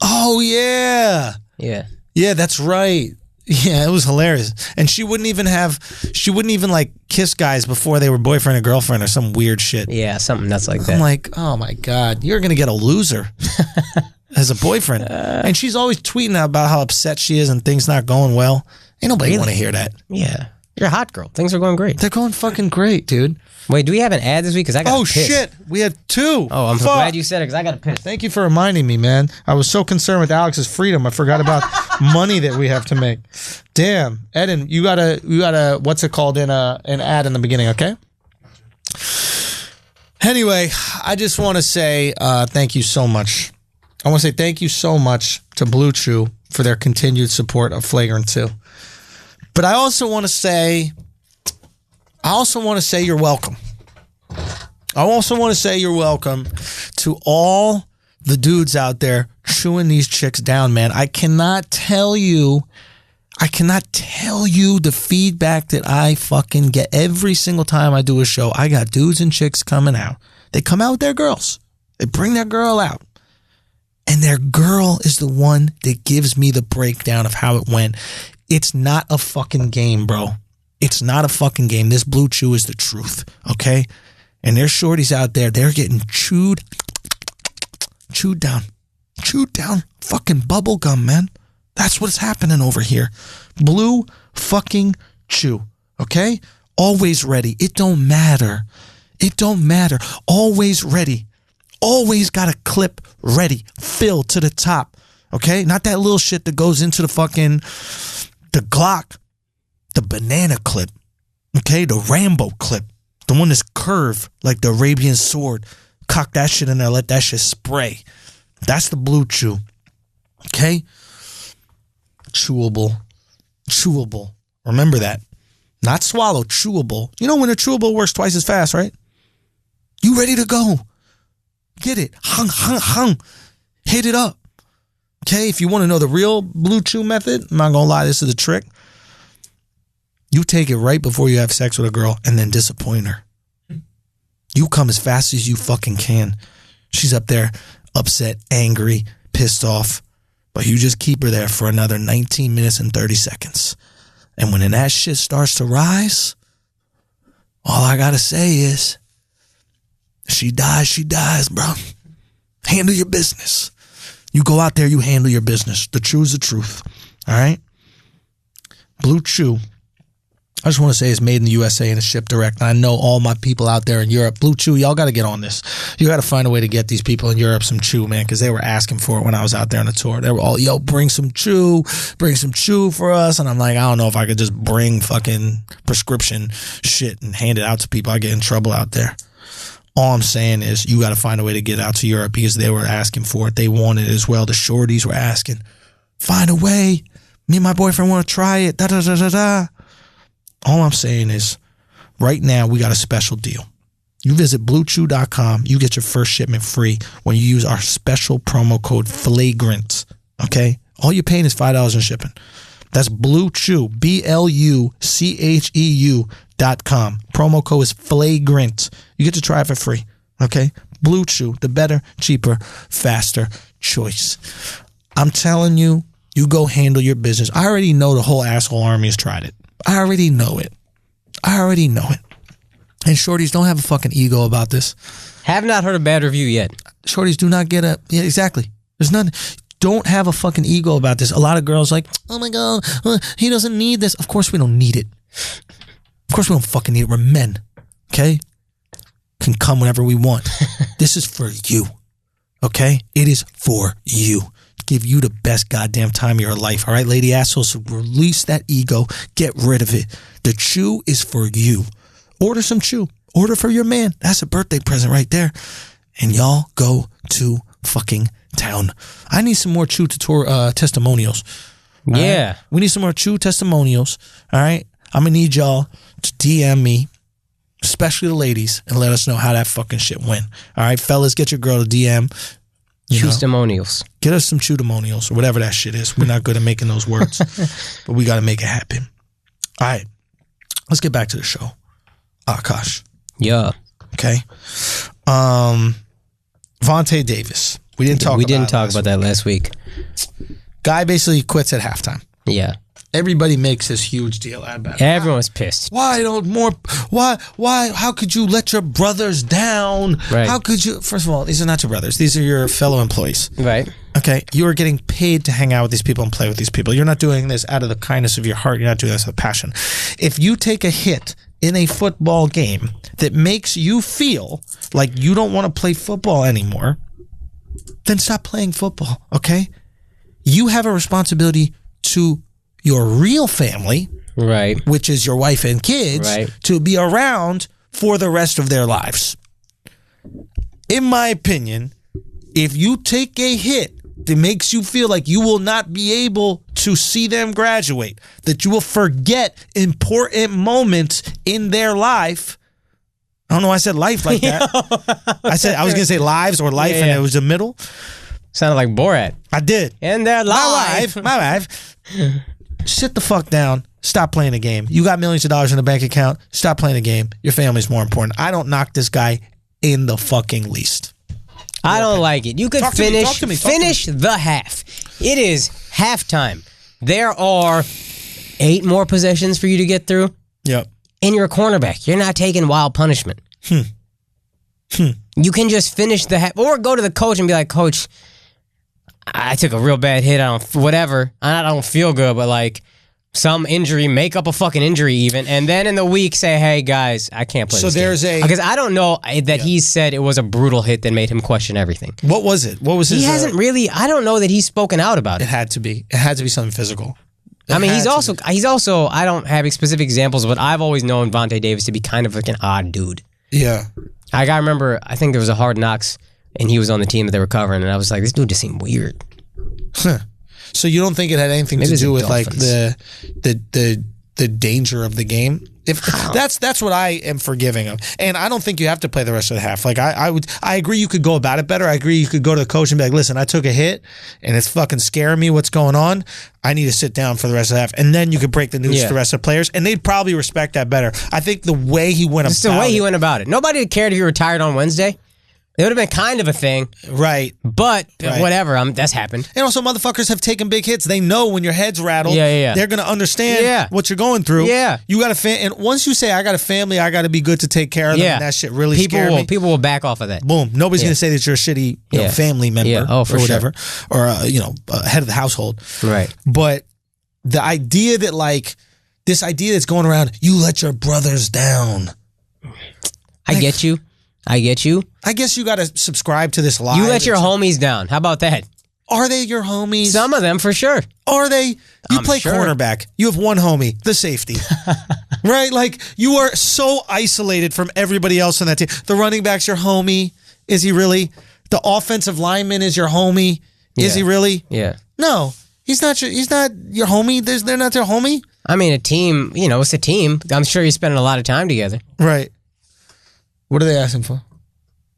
Oh yeah. Yeah. Yeah, that's right. Yeah, it was hilarious. And she wouldn't even like kiss guys before they were boyfriend or girlfriend or some weird shit. Yeah, something nuts like that. I'm like, oh my God, you're going to get a loser as a boyfriend. And she's always tweeting about how upset she is and things not going well. Ain't nobody want to hear that. Yeah. You're a hot girl. Things are going great. They're going fucking great, dude. Wait, do we have an ad this week? Because I got pissed. Shit. We had 2. Oh, I'm so glad you said it because I got pissed. Thank you for reminding me, man. I was so concerned with Alex's freedom. I forgot about money that we have to make. Damn. Eden, you gotta what's it called in an ad in the beginning, okay? Anyway, I just want to say thank you so much. I want to say thank you so much to Blue Chew for their continued support of Flagrant 2. But I also want to say you're welcome. I also want to say you're welcome to all the dudes out there chewing these chicks down, man. I cannot tell you the feedback that I fucking get every single time I do a show. I got dudes and chicks coming out. They come out with their girls. They bring their girl out. And their girl is the one that gives me the breakdown of how it went. It's not a fucking game, bro. It's not a fucking game. This Blue Chew is the truth, okay? And there's shorties out there, they're getting chewed down fucking bubble gum, man. That's what's happening over here. Blue fucking Chew, okay? Always ready. It don't matter. Always ready. Always got a clip ready, filled to the top, okay? Not that little shit that goes into the Glock, the banana clip, okay? The Rambo clip, the one that's curved like the Arabian sword. Cock that shit in there, let that shit spray. That's the Blue Chew, okay? Chewable. Remember that. Not swallow, chewable. You know when a chewable works twice as fast, right? You ready to go. Get it. Hung. Hit it up. Okay, if you want to know the real Blue Chew method, I'm not going to lie, this is the trick. You take it right before you have sex with a girl and then disappoint her. You come as fast as you fucking can. She's up there upset, angry, pissed off, but you just keep her there for another 19 minutes and 30 seconds. And when that shit starts to rise, all I got to say is, she dies, bro. Handle your business. You go out there, you handle your business. The truth is the truth. All right? Blue Chew, I just want to say it's made in the USA and it's shipped direct. I know all my people out there in Europe. Blue Chew, y'all got to get on this. You got to find a way to get these people in Europe some chew, man, because they were asking for it when I was out there on the tour. They were all, yo, bring some chew for us. And I'm like, I don't know if I could just bring fucking prescription shit and hand it out to people. I get in trouble out there. All I'm saying is you got to find a way to get out to Europe because they were asking for it. They wanted it as well. The shorties were asking, find a way. Me and my boyfriend want to try it. All I'm saying is right now we got a special deal. You visit bluechew.com. You get your first shipment free when you use our special promo code FLAGRANT. Okay? All you're paying is $5 in shipping. That's Blue Chew, BLUCHEU.com. Promo code is FLAGRANT. You get to try it for free. Okay? Blue Chew, the better, cheaper, faster choice. I'm telling you, you go handle your business. I already know the whole asshole army has tried it. I already know it. And shorties, don't have a fucking ego about this. Have not heard a bad review yet. Shorties do not get yeah, exactly. There's none. Don't have a fucking ego about this. A lot of girls like, oh my God, he doesn't need this. Of course we don't need it. Of course we don't fucking need it. We're men, okay? Can come whenever we want. This is for you, okay? It is for you. Give you the best goddamn time of your life, all right, lady assholes? So release that ego. Get rid of it. The chew is for you. Order some chew. Order for your man. That's a birthday present right there. And y'all go to fucking town. I need some more chew testimonials. Yeah. Right? We need some more chew testimonials. All right. I'm going to need y'all to DM me, especially the ladies, and let us know how that fucking shit went. All right, fellas, get your girl to DM. Chew-testimonials. Get us some chew-testimonials or whatever that shit is. We're not good at making those words, but we got to make it happen. All right. Let's get back to the show. Akash. Yeah. Okay. Vontae Davis. We didn't talk about that last week. Guy basically quits at halftime. Yeah. Everybody makes this huge deal out about it. Everyone's pissed. Why, how could you let your brothers down? Right. How could you, first of all, these are not your brothers. These are your fellow employees. Right. Okay, you are getting paid to hang out with these people and play with these people. You're not doing this out of the kindness of your heart. You're not doing this out of passion. If you take a hit in a football game that makes you feel like you don't want to play football anymore, then stop playing football, okay? You have a responsibility to your real family, right, which is your wife and kids, right, to be around for the rest of their lives. In my opinion, if you take a hit that makes you feel like you will not be able to see them graduate, that you will forget important moments in their life. I don't know why I said life like that. I was going to say lives or life, and it was the middle. Sounded like Borat. I did. And their life. My wife. Sit the fuck down. Stop playing the game. You got millions of dollars in the bank account. Stop playing the game. Your family's more important. I don't knock this guy in the fucking least. I don't like it. You could finish the half. It is halftime. There are 8 more possessions for you to get through. Yep. And you're a cornerback. You're not taking wild punishment. You can just finish the half, or go to the coach and be like, Coach, I took a real bad hit. I don't feel good, but like some injury, make up a fucking injury even, and then in the week say, hey guys, I can't play. So this game. Because I don't know that he said it was a brutal hit that made him question everything. What was it? What was his? He hasn't really. I don't know that he's spoken out about it. It had to be. It had to be something physical. He's also. I don't have specific examples, but I've always known Vontae Davis to be kind of like an odd dude. Yeah. I remember. I think there was a Hard Knocks, and he was on the team that they were covering, and I was like, this dude just seemed weird. Huh. So you don't think it had anything to do with like the danger of the game? If that's what I am forgiving of, and I don't think you have to play the rest of the half. Like I agree you could go about it better. I agree you could go to the coach and be like, listen, I took a hit and it's fucking scaring me. What's going on? I need to sit down for the rest of the half, and then you could break the news to the rest of the players, and they'd probably respect that better. I think the way he went about it. Nobody cared if you retired on Wednesday. It would have been kind of a thing. Right. But whatever, that's happened. And also motherfuckers have taken big hits. They know when your head's rattled, they're going to understand what you're going through. Yeah. You got and once you say, I got a family, I got to be good to take care of them, and that shit really scared me. People will back off of that. Boom. Nobody's going to say that you're a shitty family member or whatever, or head of the household. Right. But the idea that this idea that's going around, you let your brothers down. I get you. I guess you got to subscribe to this lie. You let your homies down. How about that? Are they your homies? Some of them, for sure. Are they? You play cornerback. You have one homie, the safety. Right? Like, you are so isolated from everybody else on that team. The running back's your homie. Is he really? The offensive lineman is your homie. Is he really? Yeah. No. He's not your homie. They're not their homie. I mean, a team, it's a team. I'm sure you're spending a lot of time together. Right. What are they asking for?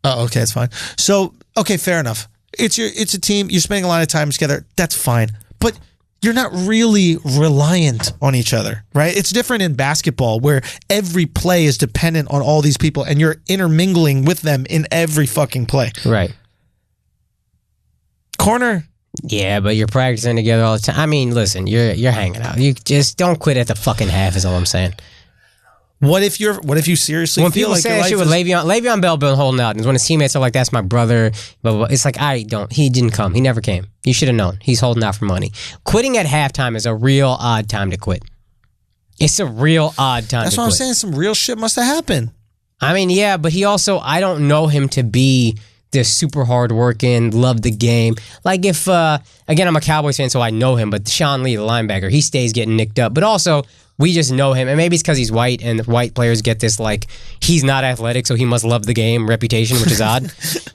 Oh, okay, that's fine. So, okay, fair enough. It's a team. You're spending a lot of time together. That's fine. But you're not really reliant on each other, right? It's different in basketball where every play is dependent on all these people and you're intermingling with them in every fucking play. Right. Corner. Yeah, but you're practicing together all the time. I mean, listen, you're hanging out. You just don't quit at the fucking half is all I'm saying. What if you seriously when feel people like say your that life shit with Le'Veon Bell been holding out, and when his teammates are like, "That's my brother," blah, blah, blah, it's like he didn't come. He never came. You should have known. He's holding out for money. Quitting at halftime is a real odd time to quit. It's a real odd time. That's what I'm saying. Some real shit must have happened. I mean, yeah, but he also, I don't know him to be this super hard working, love the game. Like if again, I'm a Cowboys fan, so I know him, but Sean Lee, the linebacker, he stays getting nicked up. But also, we just know him, and maybe it's because he's white, and white players get this, like, he's not athletic, so he must love the game reputation, which is odd.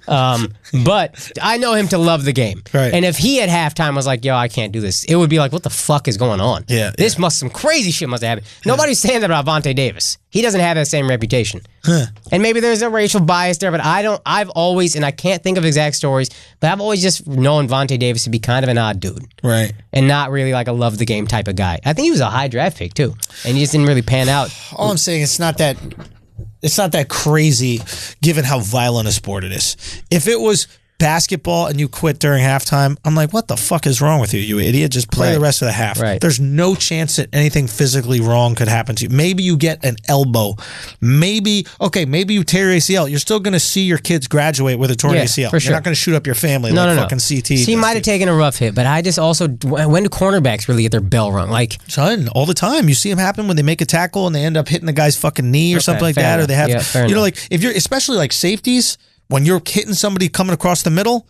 But I know him to love the game. Right. And if he at halftime was like, yo, I can't do this, it would be like, what the fuck is going on? Yeah. Some crazy shit must have happened. Nobody's saying that about Vontae Davis. He doesn't have that same reputation. Huh. And maybe there's a racial bias there, but I've always, and I can't think of exact stories, but I've always just known Vontae Davis to be kind of an odd dude. Right. And not really like a love the game type of guy. I think he was a high draft pick too. And he just didn't really pan out. All I'm saying, it's not that crazy given how violent a sport it is. If it was basketball and you quit during halftime, I'm like, what the fuck is wrong with you, you idiot? Just play the rest of the half. Right. There's no chance that anything physically wrong could happen to you. Maybe you get an elbow. Maybe you tear your ACL. You're still going to see your kids graduate with a torn ACL. For sure. You're not going to shoot up your family fucking CT. He might have taken a rough hit, but I just also, when do cornerbacks really get their bell rung? Like, son, all the time. You see them happen when they make a tackle and they end up hitting the guy's fucking knee or something like that. Enough. Or they have, enough. if you're, especially like safeties, when you're hitting somebody coming across the middle,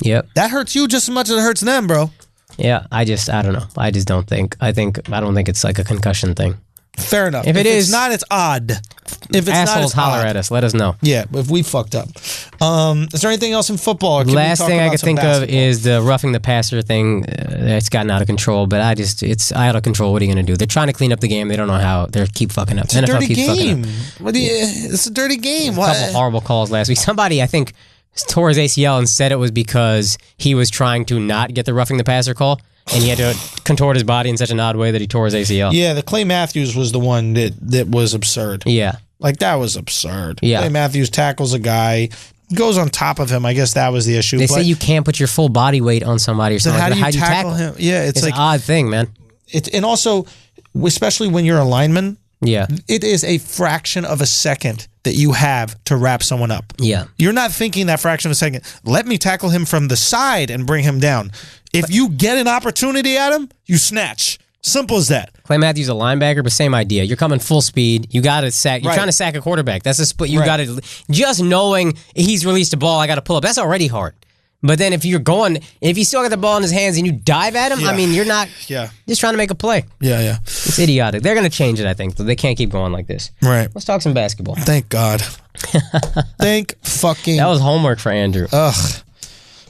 that hurts you just as much as it hurts them, bro. Yeah, I don't know. I don't think it's like a concussion thing. Fair enough. If it's not, it's odd. If it's assholes, not, it's holler odd. at us. Let us know. Yeah, if we fucked up. Is there anything else in football? Last thing I could think of is the roughing the passer thing. It's gotten out of control, but it's out of control. What are you going to do? They're trying to clean up the game. They don't know how. They keep fucking up. It's a dirty game. It's a dirty game. A couple horrible calls last week. Somebody, I think, tore his ACL and said it was because he was trying to not get the roughing the passer call. And he had to contort his body in such an odd way that he tore his ACL. Yeah, the Clay Matthews was the one that was absurd. Yeah. Like, that was absurd. Yeah. Clay Matthews tackles a guy, goes on top of him. I guess that was the issue. They say you can't put your full body weight on somebody or something. How do you tackle him? Yeah, it's like an odd thing, man. And also, especially when you're a lineman, it is a fraction of a second that you have to wrap someone up. Yeah. You're not thinking that fraction of a second, let me tackle him from the side and bring him down. If you get an opportunity at him, you snatch. Simple as that. Clay Matthews a linebacker, but same idea. You're coming full speed. You got to sack. You're trying to sack a quarterback. That's a split. You got to just knowing he's released a ball. I got to pull up. That's already hard. But then if you still got the ball in his hands and you dive at him, I mean, you're not just trying to make a play. Yeah. It's idiotic. They're going to change it, I think. But they can't keep going like this. Right. Let's talk some basketball. Thank God. Thank fucking. That was homework for Andrew. Ugh.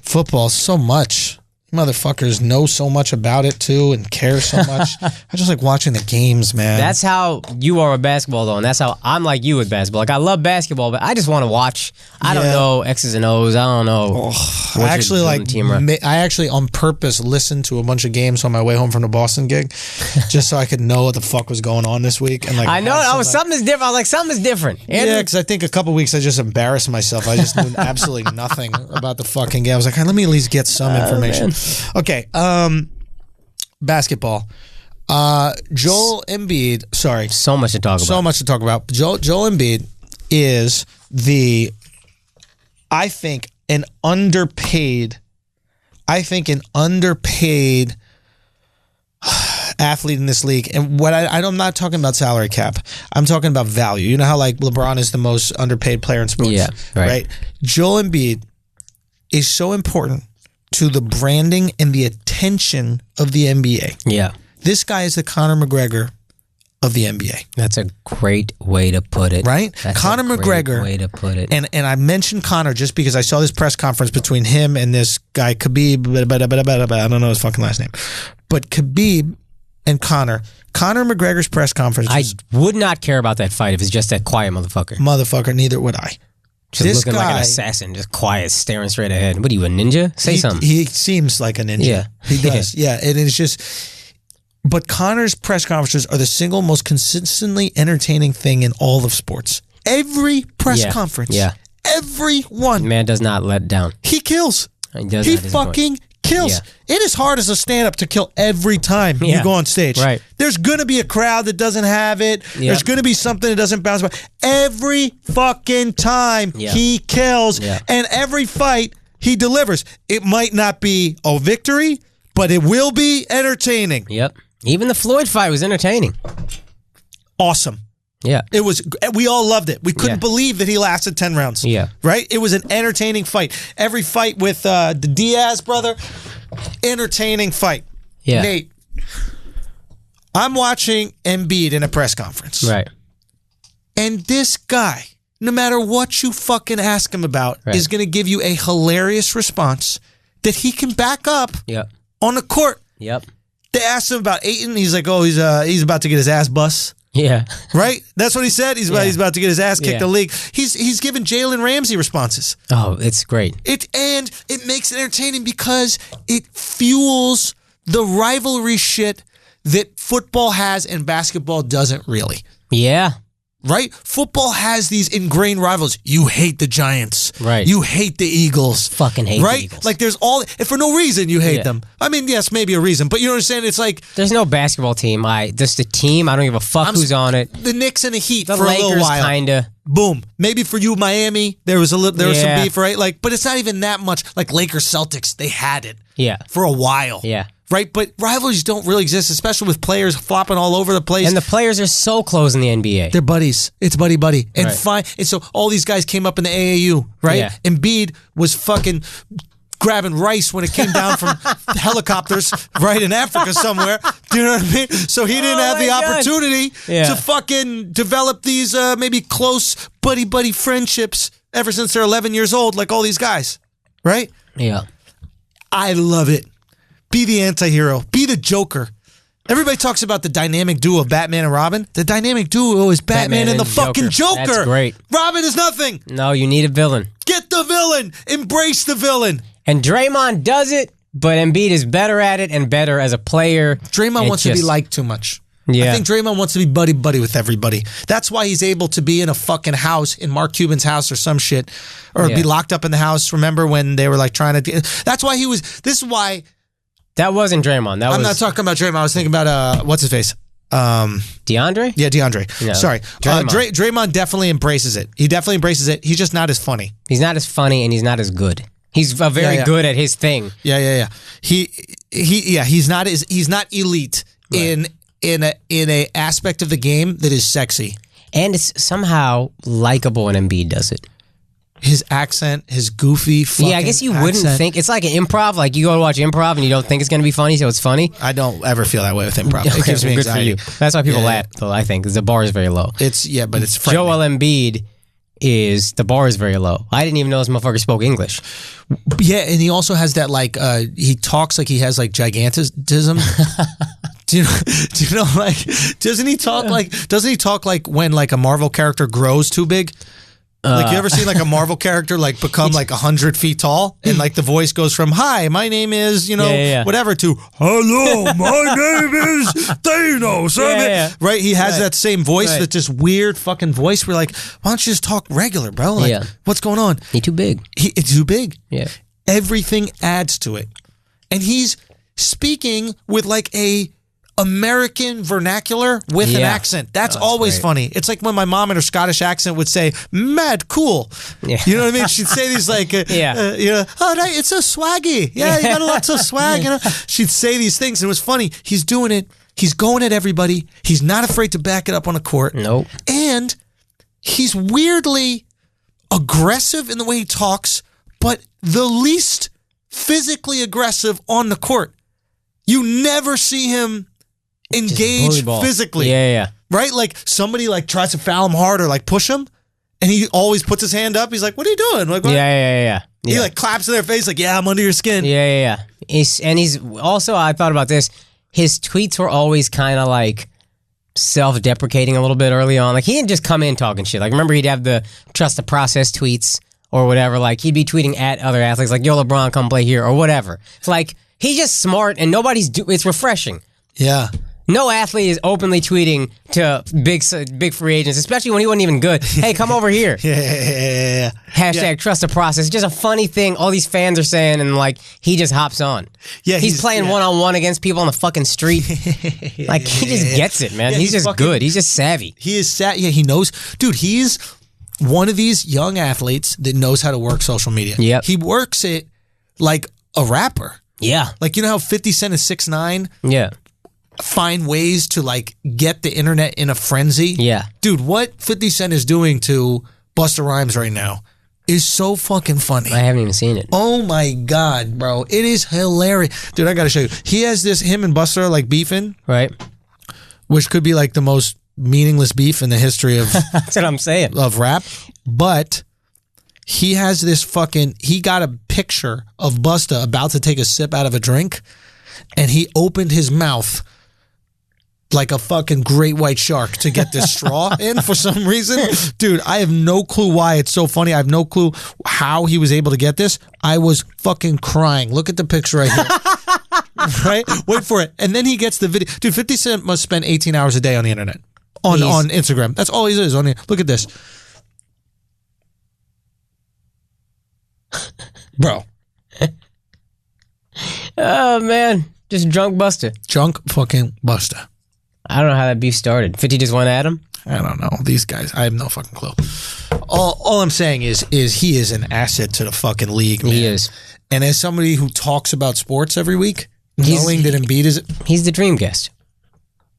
Football, so much. Motherfuckers know so much about it too and care so much. I just like watching the games, man. That's how you are with basketball, though, and that's how I'm like you with basketball. Like, I love basketball, but I just want to watch. I don't know X's and O's. I don't know. I actually on purpose listened to a bunch of games on my way home from the Boston gig, just so I could know what the fuck was going on this week. And like, I know something is different. I was like, something is different. Yeah, because I think a couple weeks I just embarrassed myself. I just knew absolutely nothing about the fucking game. I was like, let me at least get some information. Man. Okay, basketball. Joel Embiid, sorry. So much to talk about. So much to talk about. Joel Embiid is I think an underpaid athlete in this league. And what I'm not talking about salary cap. I'm talking about value. You know how like LeBron is the most underpaid player in sports? Yeah, right. Joel Embiid is so important to the branding and the attention of the NBA. Yeah. This guy is the Conor McGregor of the NBA. That's a great way to put it. Right? That's Conor McGregor. Way to put it. And I mentioned Conor just because I saw this press conference between him and this guy, Khabib, I don't know his fucking last name. But Khabib and Conor McGregor's press conference. I would not care about that fight if it's just that quiet motherfucker. Neither would I. Just looking like an assassin, just quiet, staring straight ahead. What are you, a ninja? Say something. He seems like a ninja. Yeah. He does. Yeah. And it's just... But Conor's press conferences are the single most consistently entertaining thing in all of sports. Every press conference. Yeah. Every one. Man does not let down. He kills. He fucking kills. Yeah. It is hard as a stand-up to kill every time you go on stage. Right. There's going to be a crowd that doesn't have it. Yep. There's going to be something that doesn't bounce back. Every fucking time he kills. Yeah. And every fight he delivers. It might not be a victory, but it will be entertaining. Yep. Even the Floyd fight was entertaining. Awesome. Yeah. It was. We all loved it. We couldn't believe that he lasted 10 rounds. Yeah. Right? It was an entertaining fight. Every fight with the Diaz brother, entertaining fight. Yeah. Nate, I'm watching Embiid in a press conference. Right. And this guy, no matter what you fucking ask him about, is going to give you a hilarious response that he can back up on the court. Yep. They asked him about Ayton. He's like, oh, he's about to get his ass bust. Yeah. Right? That's what he said. He's about to get his ass kicked in the league. He's given Jalen Ramsey responses. Oh, it's great. It makes it entertaining because it fuels the rivalry shit that football has and basketball doesn't really. Yeah. right? Football has these ingrained rivals. You hate the Giants. Right. You hate the Eagles. Fucking hate the Eagles. Like there's all, and for no reason you hate them. I mean, yes, maybe a reason, but you know what I'm saying? It's like. There's no basketball team. Just the team. I don't give a fuck who's on it. The Knicks and the Heat The for Lakers, a little while. Kinda. Boom. Maybe for you, Miami, there was some beef, right? Like, but it's not even that much. Like Lakers, Celtics, they had it. Yeah. For a while. Yeah. Right? But rivalries don't really exist, especially with players flopping all over the place. And the players are so close in the NBA. They're buddies. It's buddy. And Right. fine. And so all these guys came up in the AAU, right? Yeah. Embiid was fucking grabbing rice when it came down from helicopters, right, in Africa somewhere. Do you know what I mean? So he didn't have the my God. opportunity Yeah. to fucking develop these maybe close buddy friendships ever since they're 11 years old, like all these guys, right? Yeah. I love it. Be the anti-hero. Be the Joker. Everybody talks about the dynamic duo of Batman and Robin. The dynamic duo is Batman and the fucking Joker. That's great. Robin is nothing. No, you need a villain. Get the villain. Embrace the villain. And Draymond does it, but Embiid is better at it and better as a player. Draymond wants to be liked too much. Yeah. I think Draymond wants to be buddy with everybody. That's why he's able to be in a fucking house, in Mark Cuban's house or some shit, or be locked up in the house. Remember when they were like trying to... That's why he was... This is why... That wasn't Draymond. I'm not talking about Draymond. I was thinking about, what's his face? DeAndre? Yeah, DeAndre. No. Sorry. Draymond definitely embraces it. He definitely embraces it. He's just not as funny. He's not as funny and he's not as good. He's very good at his thing. Yeah. He's not elite in a aspect of the game that is sexy. And it's somehow likable when Embiid does it. His accent, his goofy fucking I guess you wouldn't think. It's like an improv. Like you go to watch improv and you don't think it's going to be funny, so it's funny. I don't ever feel that way with improv. Okay, It gives me good for anxiety. you. That's why people laugh, though, I think, because the bar is very low. But it's frightening. Joel Embiid the bar is very low. I didn't even know this motherfucker spoke English. Yeah, and he also has that he talks like he has like gigantism. Do you know like doesn't he talk like when like a Marvel character grows too big? Like you ever seen like a Marvel character like become like 100 feet tall and like the voice goes from "Hi, my name is whatever" to "Hello, my name is Thanos." Right? He has that same voice, that just weird fucking voice. We're like, why don't you just talk regular, bro? Like, what's going on? He's too big. It's too big. Yeah. Everything adds to it, and he's speaking with like a American vernacular with an accent. That's always great. Funny. It's like when my mom in her Scottish accent would say, "Mad cool." Yeah. You know what I mean? She'd say these like, "Oh, right, it's so swaggy. Yeah, you got a lot of swag." You know, she'd say these things, and it was funny. He's doing it. He's going at everybody. He's not afraid to back it up on a court. Nope. And he's weirdly aggressive in the way he talks, but the least physically aggressive on the court. You never see him engage physically. Yeah. Right? Like somebody like tries to foul him hard or like push him and he always puts his hand up. He's like, "What are you doing?" Like, what? Yeah. He like claps in their face like, "Yeah, I'm under your skin." Yeah. He's also, I thought about this, his tweets were always kind of like self-deprecating a little bit early on. Like he didn't just come in talking shit. Like remember he'd have the trust the process tweets or whatever. Like he'd be tweeting at other athletes like, "Yo, LeBron, come play here," or whatever. It's like he's just smart and it's refreshing. Yeah. No athlete is openly tweeting to big free agents, especially when he wasn't even good. "Hey, come over here." Yeah. Hashtag trust the process. It's just a funny thing all these fans are saying, and like he just hops on. Yeah, he's playing one-on-one against people on the fucking street. Like he just gets it, man. He's just fucking good. He's just savvy. He is savvy. Yeah, he knows. Dude, he's one of these young athletes that knows how to work social media. Yep. He works it like a rapper. Yeah. Like, you know how 50 Cent is 6'9"? Yeah. Find ways to like get the internet in a frenzy. Yeah. Dude, what 50 Cent is doing to Busta Rhymes right now is so fucking funny. I haven't even seen it. Oh my God, bro. It is hilarious. Dude, I gotta show you. He has him and Busta are like beefing. Right. Which could be like the most meaningless beef in the history of That's what I'm saying. Of rap. But he has he got a picture of Busta about to take a sip out of a drink and he opened his mouth like a fucking great white shark to get this straw in for some reason. Dude, I have no clue why it's so funny. I have no clue how he was able to get this. I was fucking crying. Look at the picture right here. Right? Wait for it. And then he gets the video. Dude, 50 Cent must spend 18 hours a day on the internet. on Instagram. That's all he is on here. Look at this. Bro. Oh, man. Just drunk Buster. Drunk fucking Buster. I don't know how that beef started. 50 just went at him? I don't know. These guys, I have no fucking clue. All I'm saying is he is an asset to the fucking league, man. He is. And as somebody who talks about sports every week, knowing that Embiid is... He's the dream guest.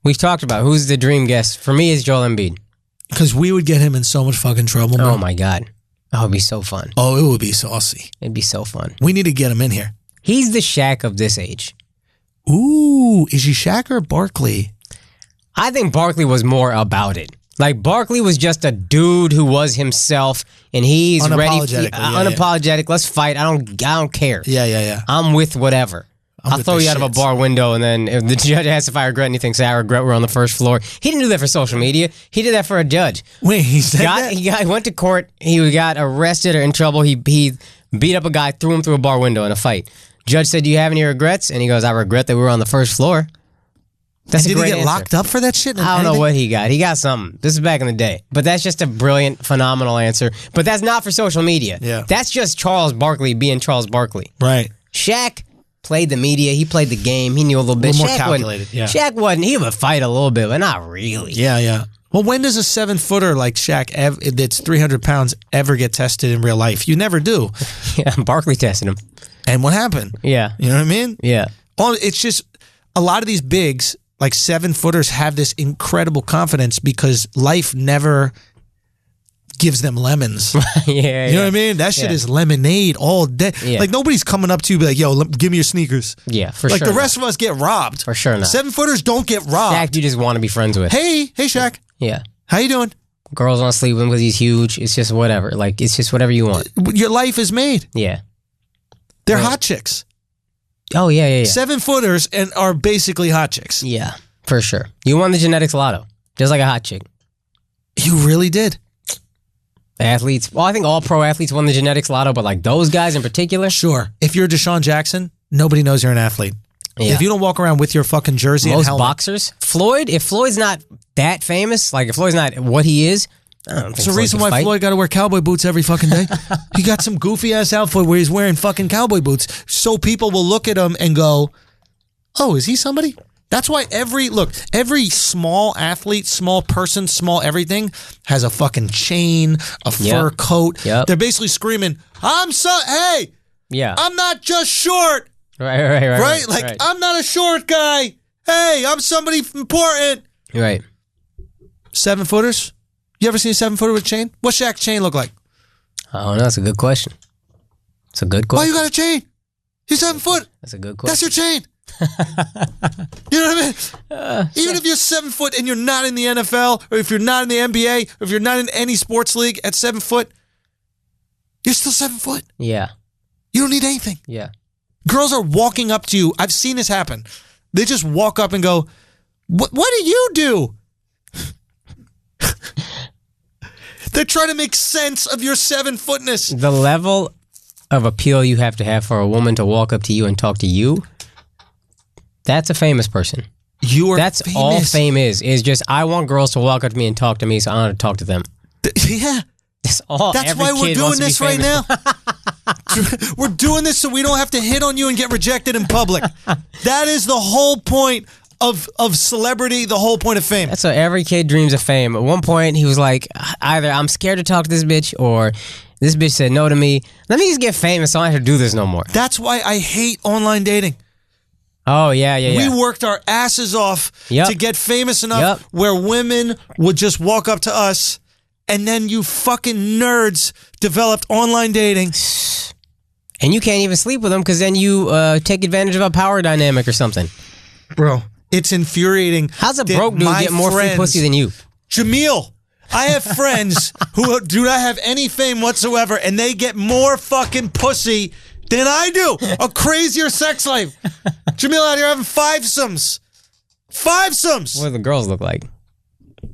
We've talked about who's the dream guest. For me, it's Joel Embiid. Because we would get him in so much fucking trouble, bro. Oh, my God. Oh, it'd be so fun. Oh, it would be saucy. It'd be so fun. We need to get him in here. He's the Shaq of this age. Ooh, is he Shaq or Barkley? I think Barkley was more about it. Like, Barkley was just a dude who was himself, and he's ready. Unapologetic. Let's fight. I don't care. Yeah. I'm with whatever. I'll throw you out of a bar window, and then if the judge asks if I regret anything, say I regret we're on the first floor. He didn't do that for social media. He did that for a judge. Wait, he said that? He went to court. He got arrested or in trouble. He beat up a guy, threw him through a bar window in a fight. Judge said, "Do you have any regrets?" And he goes, "I regret that we were on the first floor." That's a great answer. Did he get locked up for that shit? I don't know what he got. He got something. This is back in the day. But that's just a brilliant, phenomenal answer. But that's not for social media. Yeah. That's just Charles Barkley being Charles Barkley. Right. Shaq played the media. He played the game. He knew a little bit. More calculated. Shaq wasn't. He would fight a little bit, but not really. Yeah. Well, when does a 7-footer like Shaq that's 300 pounds ever get tested in real life? You never do. Yeah, Barkley tested him. And what happened? Yeah. You know what I mean? Yeah. It's just a lot of these bigs, like 7-footers, have this incredible confidence because life never gives them lemons. You know what I mean? That shit is lemonade all day. Yeah. Like, nobody's coming up to you and be like, yo, give me your sneakers. Yeah, for sure. Like, the rest of us get robbed. For sure not. 7-footers don't get robbed. Shaq, you just want to be friends with. Hey, Shaq. Yeah. How you doing? Girls want to sleep with him because he's huge. It's just whatever. Like, it's just whatever you want. Your life is made. Yeah. They're hot chicks. Oh, yeah. 7-footers and are basically hot chicks. Yeah, for sure. You won the genetics lotto, just like a hot chick. You really did. Athletes. Well, I think all pro athletes won the genetics lotto, but like those guys in particular. Sure. If you're Deshaun Jackson, nobody knows you're an athlete. Yeah. If you don't walk around with your fucking jersey and helmet. Most boxers. Floyd, if Floyd's not that famous, like if Floyd's not what he is, I don't think it's the reason why Floyd got to wear cowboy boots every fucking day. He got some goofy ass outfit where he's wearing fucking cowboy boots, so people will look at him and go, "Oh, is he somebody?" That's why every small athlete, small person, small everything has a fucking chain, a fur coat. Yep. They're basically screaming, I'm not just short. Right. Like, I'm not a short guy. Hey, I'm somebody important. Right. 7-footers? You ever seen a 7-footer with a chain? What's Shaq's chain look like? Oh, no, that's a good question. It's a good question. Why you got a chain? You're 7 foot. That's a good question. That's your chain. You know what I mean? Even if you're 7 foot and you're not in the NFL, or if you're not in the NBA, or if you're not in any sports league at 7 foot, you're still 7 foot. Yeah. You don't need anything. Yeah. Girls are walking up to you. I've seen this happen. They just walk up and go, What do you do? They're trying to make sense of your 7-footness. The level of appeal you have to have for a woman to walk up to you and talk to you, that's a famous person. That's famous. All fame is just, I want girls to walk up to me and talk to me, so I want to talk to them. Yeah. That's all. That's why we're doing this right now. We're doing this so we don't have to hit on you and get rejected in public. That is the whole point of celebrity, the whole point of fame. That's what every kid dreams of fame. At one point, he was like, either I'm scared to talk to this bitch, or this bitch said no to me. Let me just get famous so I don't have to do this no more. That's why I hate online dating. Oh, yeah. We worked our asses off to get famous enough where women would just walk up to us, and then you fucking nerds developed online dating. And you can't even sleep with them because then you take advantage of a power dynamic or something. Bro, it's infuriating. How's a broke dude get more free pussy than you? Jameel, I have friends who do not have any fame whatsoever, and they get more fucking pussy than I do. A crazier sex life. Jameel out here having fivesomes. Fivesomes. What do the girls look like?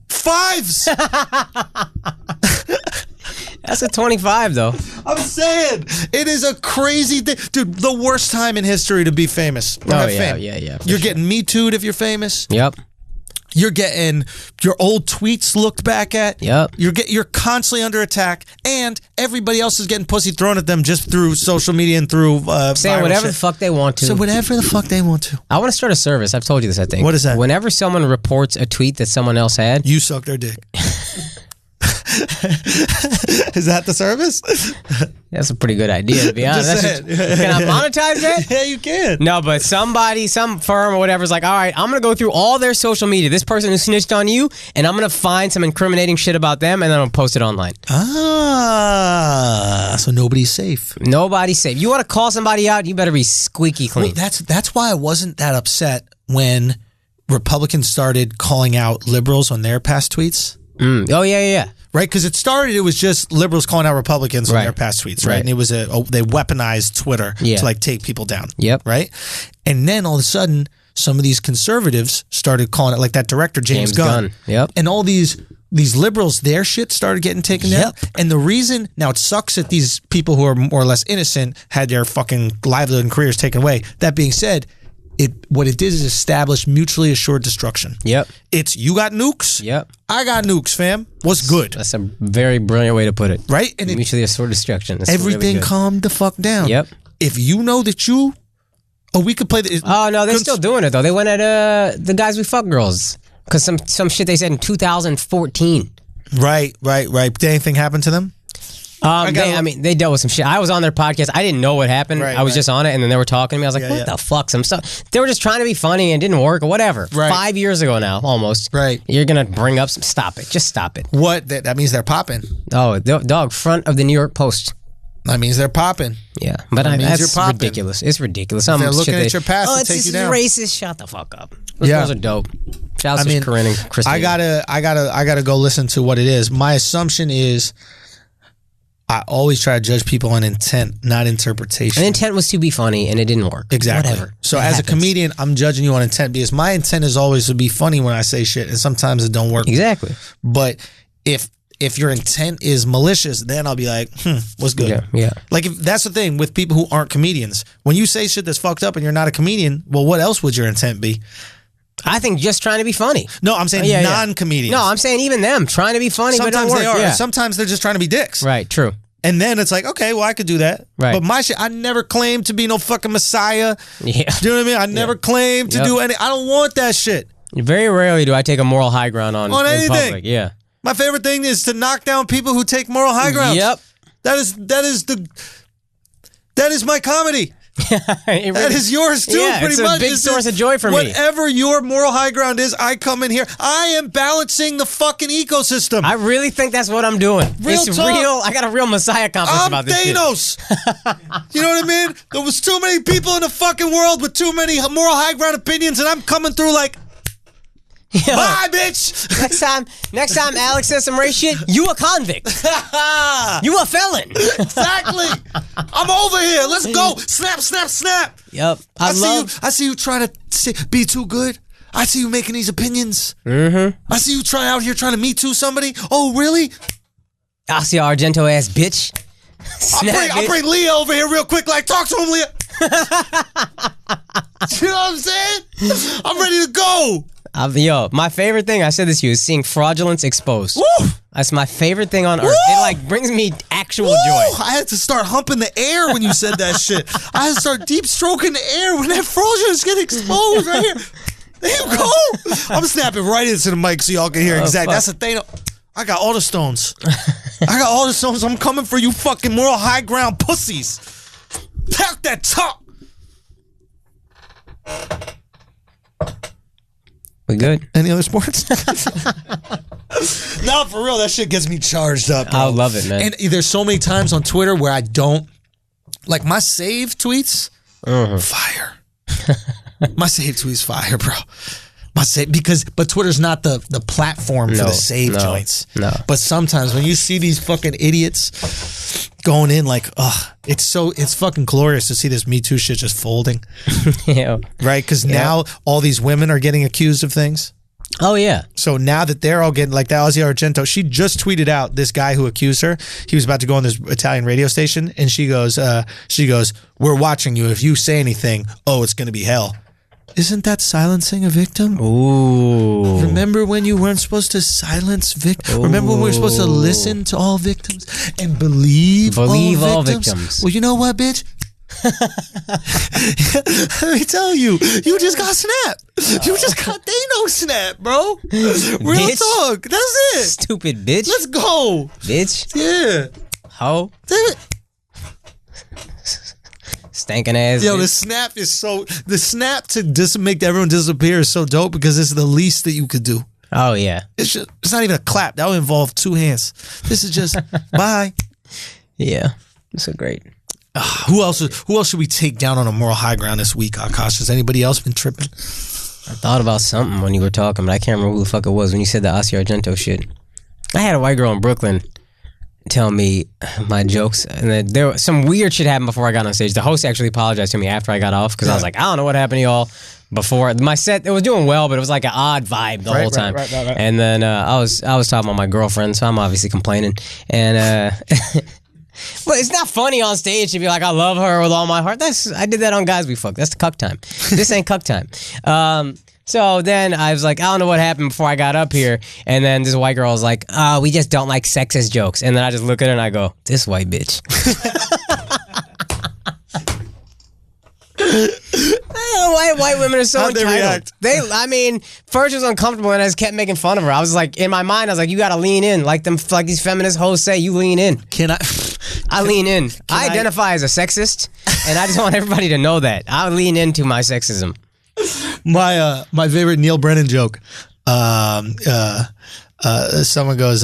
Fives. That's a 25, though. I'm saying, it is a crazy thing. Dude, the worst time in history to be famous. Yeah. You're getting Me Too'd if you're famous. Yep. You're getting your old tweets looked back at. Yep. You're constantly under attack, and everybody else is getting pussy thrown at them just through social media and through saying whatever the fuck they want to. So whatever the fuck they want to. I want to start a service. I've told you this, I think. What is that? Whenever someone reports a tweet that someone else had, You suck their dick. Is that the service? that's a pretty good idea, to be honest. Just Can I monetize that? Yeah, you can. No, but somebody, some firm or whatever is like, all right, I'm going to go through all their social media, this person who snitched on you, and I'm going to find some incriminating shit about them, and then I'm going to post it online. So nobody's safe. Nobody's safe. You want to call somebody out, you better be squeaky clean. Well, that's why I wasn't that upset when Republicans started calling out liberals on their past tweets. Oh, yeah. Right, because it was just liberals calling out Republicans on their past tweets, right? And it was they weaponized Twitter to like take people down. Yep. Right, and then all of a sudden, some of these conservatives started calling it, like that director James Gunn. Yep. And all these liberals, their shit started getting taken down. And the reason now it sucks that these people who are more or less innocent had their fucking livelihood and careers taken away. That being said, what it did is establish mutually assured destruction. Yep. It's you got nukes. Yep. I got nukes, fam. What's good? That's a very brilliant way to put it. Right? And mutually assured destruction. That's everything really calmed the fuck down. Yep. If you know that we could play the. Oh no, they're still doing it though. They went at the guys we fuck girls because some shit they said in 2014. Right. Did anything happen to them? They dealt with some shit. I was on their podcast. I didn't know what happened. I was just on it, and then they were talking to me. I was like, what the fuck? Some stuff. They were just trying to be funny and didn't work or whatever. Right. 5 years ago now, almost. Right. You're going to bring up some... Stop it. Just stop it. What? That means they're popping. Oh, dog, front of the New York Post. That means they're popping. Yeah. But that's ridiculous. It's ridiculous. They're looking at your past to it's take you down. Racist. Shut the fuck up. Those girls are dope. Shout out to Corinne and Christine. I gotta go listen to what it is. My assumption is I always try to judge people on intent, not interpretation. And intent was to be funny, and it didn't work. Exactly. Whatever. So as a comedian, I'm judging you on intent because my intent is always to be funny when I say shit, and sometimes it don't work. Exactly. But if your intent is malicious, then I'll be like, what's good? Yeah. Like that's the thing with people who aren't comedians. When you say shit that's fucked up and you're not a comedian, well, what else would your intent be? I think just trying to be funny. No, I'm saying non-comedians. No, I'm saying even them trying to be funny, sometimes but it don't work. they are. Sometimes they're just trying to be dicks. Right, true. And then it's like, okay, well, I could do that. Right. But my shit, I never claimed to be no fucking messiah. Yeah. Do you know what I mean? I never claimed to do any. I don't want that shit. Very rarely do I take a moral high ground on anything. In public. Yeah. My favorite thing is to knock down people who take moral high ground. Yep. That is my comedy. That is yours too, pretty much. It's a big source of joy for me. Whatever your moral high ground is, I come in here. I am balancing the fucking ecosystem. I really think that's what I'm doing. Real talk. I got a real messiah complex about this Thanos. You know what I mean? There was too many people in the fucking world with too many moral high ground opinions, and I'm coming through like, bye, bitch. Next time Alex says some race shit, you a convict. You a felon. Exactly. I'm over here. Let's go. Snap, snap, snap. Yep. I see you trying to be too good. I see you making these opinions. Mm-hmm. I see you out here trying to Me Too somebody. Oh, really? I see Argento ass bitch. I'll bring Leah over here real quick. Like, talk to him, Leah. You know what I'm saying? I'm ready to go. My favorite thing, I said this to you, is seeing fraudulence exposed. Woo! That's my favorite thing on earth. Woo! It brings me actual Woo! joy. I had to start humping the air when you said that shit. I had to start deep stroking the air when that fraudulence get exposed right here. There you go. I'm snapping right into the mic so y'all can hear exactly. That's the thing. I got all the stones. I'm coming for you fucking moral high ground pussies. Pack that top. We good? Any other sports? No, for real, that shit gets me charged up, bro. I love it, man. And there's so many times on Twitter where I don't, like my saved tweets, fire. My saved tweets fire, bro. But Twitter's not the platform for the save joints. No. But sometimes when you see these fucking idiots going in like, it's fucking glorious to see this Me Too shit just folding. Yeah. Right? Because now all these women are getting accused of things. Oh, yeah. So now that they're all getting, like that Ozzy Argento, she just tweeted out this guy who accused her. He was about to go on this Italian radio station, and she goes, we're watching you. If you say anything, it's going to be hell. Isn't that silencing a victim? Ooh. Remember when you weren't supposed to silence victims? Remember when we were supposed to listen to all victims and believe all victims? Well, you know what, bitch? Let me tell you, you just got snapped. You just got Thanos snapped, bro. Real talk. That's it. Stupid bitch. Let's go. Bitch. Yeah. Ho. Damn it. Stinking ass. Yo, bitch. the snap to just make everyone disappear is so dope because it's the least that you could do. Oh, yeah. It's not even a clap. That would involve 2 hands. This is just bye. Yeah. It's so great. Who else should we take down on a moral high ground this week, Akash? Has anybody else been tripping? I thought about something when you were talking, but I can't remember who the fuck it was when you said the Ossie Argento shit. I had a white girl in Brooklyn tell me my jokes, and then there was some weird shit happened before I got on stage. The host actually apologized to me after I got off because I was like, I don't know what happened to y'all before my set. It was doing well, but it was like an odd vibe the whole time. Right. And then I was talking about my girlfriend, so I'm obviously complaining, and but it's not funny on stage to be like, I love her with all my heart. I did that on Guys We Fuck. That's the cuck time. This ain't cuck time. So then I was like, I don't know what happened before I got up here. And then this white girl was like, we just don't like sexist jokes. And then I just look at her and I go, this white bitch. White women are so How'd they entitled. react? First it was uncomfortable and I just kept making fun of her. I was like, in my mind, I was like, you gotta lean in. Like these feminist hoes say, you lean in. I lean in. I identify as a sexist, and I just want everybody to know that. I lean into my sexism. My favorite Neil Brennan joke. Someone goes,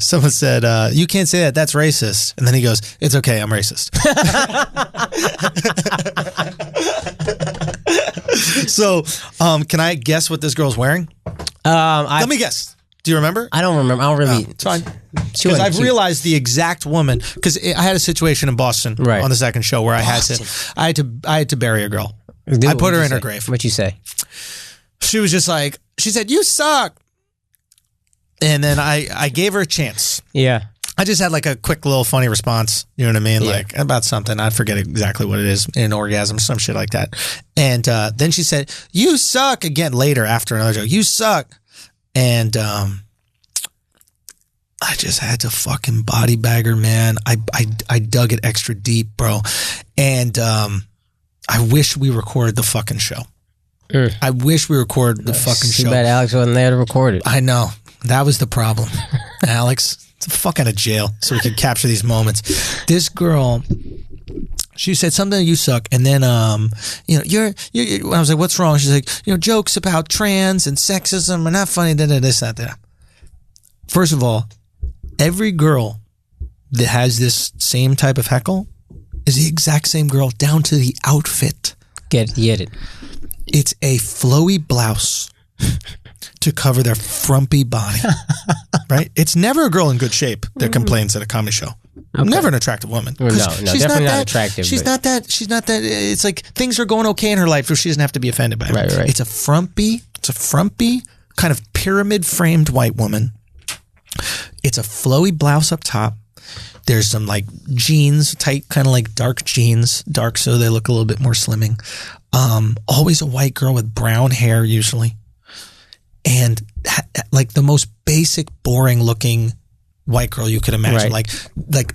someone said, you can't say that, that's racist. And then he goes, it's okay, I'm racist. So, can I guess what this girl's wearing? Let me guess. Do you remember? I don't remember. I don't really. It's fine. Because I've realized the exact woman, because I had a situation in Boston on the second show where I had to bury a girl. I put her in her grave. What'd you say? She was just like, she said, you suck. And then I gave her a chance. Yeah. I just had like a quick little funny response, you know what I mean? Yeah. Like about something. I forget exactly what it is, an orgasm, some shit like that. And then she said, you suck, again later after another joke, you suck. And I just had to fucking body bag her, man. I dug it extra deep, bro. And I wish we recorded the fucking show. I wish we recorded the fucking show. Too bad Alexx wasn't there to record it. I know. That was the problem. Alexx, it's a fuck out of jail so we could capture these moments. This girl, she said something, you suck. And then, you're I was like, what's wrong? She's like, jokes about trans and sexism are not funny, this, that. First of all, every girl that has this same type of heckle is the exact same girl down to the outfit. Get it. It's a flowy blouse to cover their frumpy body, right? It's never a girl in good shape that complains at a comedy show. Okay. Never an attractive woman. No, definitely not attractive. She's not that. It's like things are going okay in her life, so she doesn't have to be offended by it. Right. It's a frumpy kind of pyramid framed white woman. It's a flowy blouse up top. There's some like jeans, tight, kind of like dark jeans, dark so they look a little bit more slimming. Always a white girl with brown hair usually. And like the most basic, boring looking white girl you could imagine. Right. Like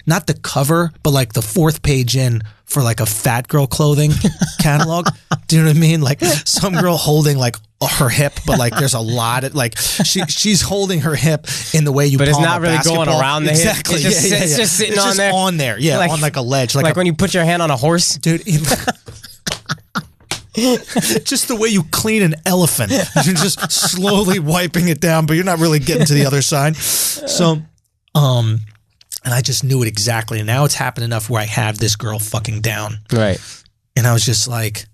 not the cover, but like the fourth page in for like a fat girl clothing catalog. Do you know what I mean? Like some girl holding like her hip, but like there's a lot of like she's holding her hip in the way you. But it's palm not a really basketball. going around the exactly. hip. It's just sitting it's on just there. On there, yeah, like, on like a ledge, like when you put your hand on a horse, dude. Just the way you clean an elephant. You're just slowly wiping it down, but you're not really getting to the other side. So, and I just knew it exactly. And now it's happened enough where I have this girl fucking down. Right. And I was just like,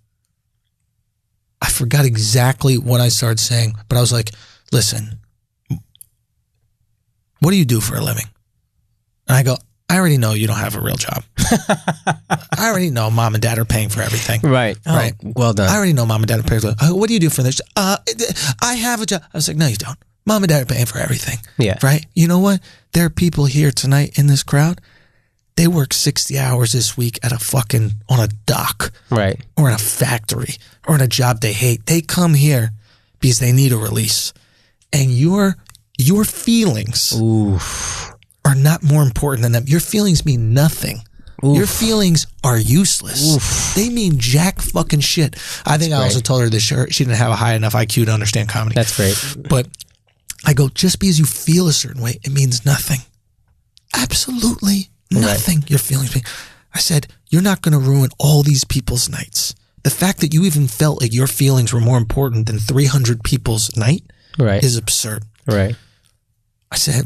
I forgot exactly what I started saying, but I was like, listen, what do you do for a living? And I go, I already know you don't have a real job. I already know mom and dad are paying for everything. Right. Right. Oh, well done. I already know mom and dad are paying for everything. What do you do for this? I have a job. I was like, no, you don't. Mom and dad are paying for everything. Yeah. Right. You know what? There are people here tonight in this crowd They work 60 hours this week at on a dock. Right. Or in a factory. Or in a job they hate. They come here because they need a release. And your feelings are not more important than them. Your feelings mean nothing. Oof. Your feelings are useless. Oof. They mean jack fucking shit. I think I also told her this. She didn't have a high enough IQ to understand comedy. That's great. But I go, just because you feel a certain way, it means nothing. Absolutely nothing. Your feelings mean. I said, you're not going to ruin all these people's nights. The fact that you even felt like your feelings were more important than 300 people's night is absurd. Right. I said,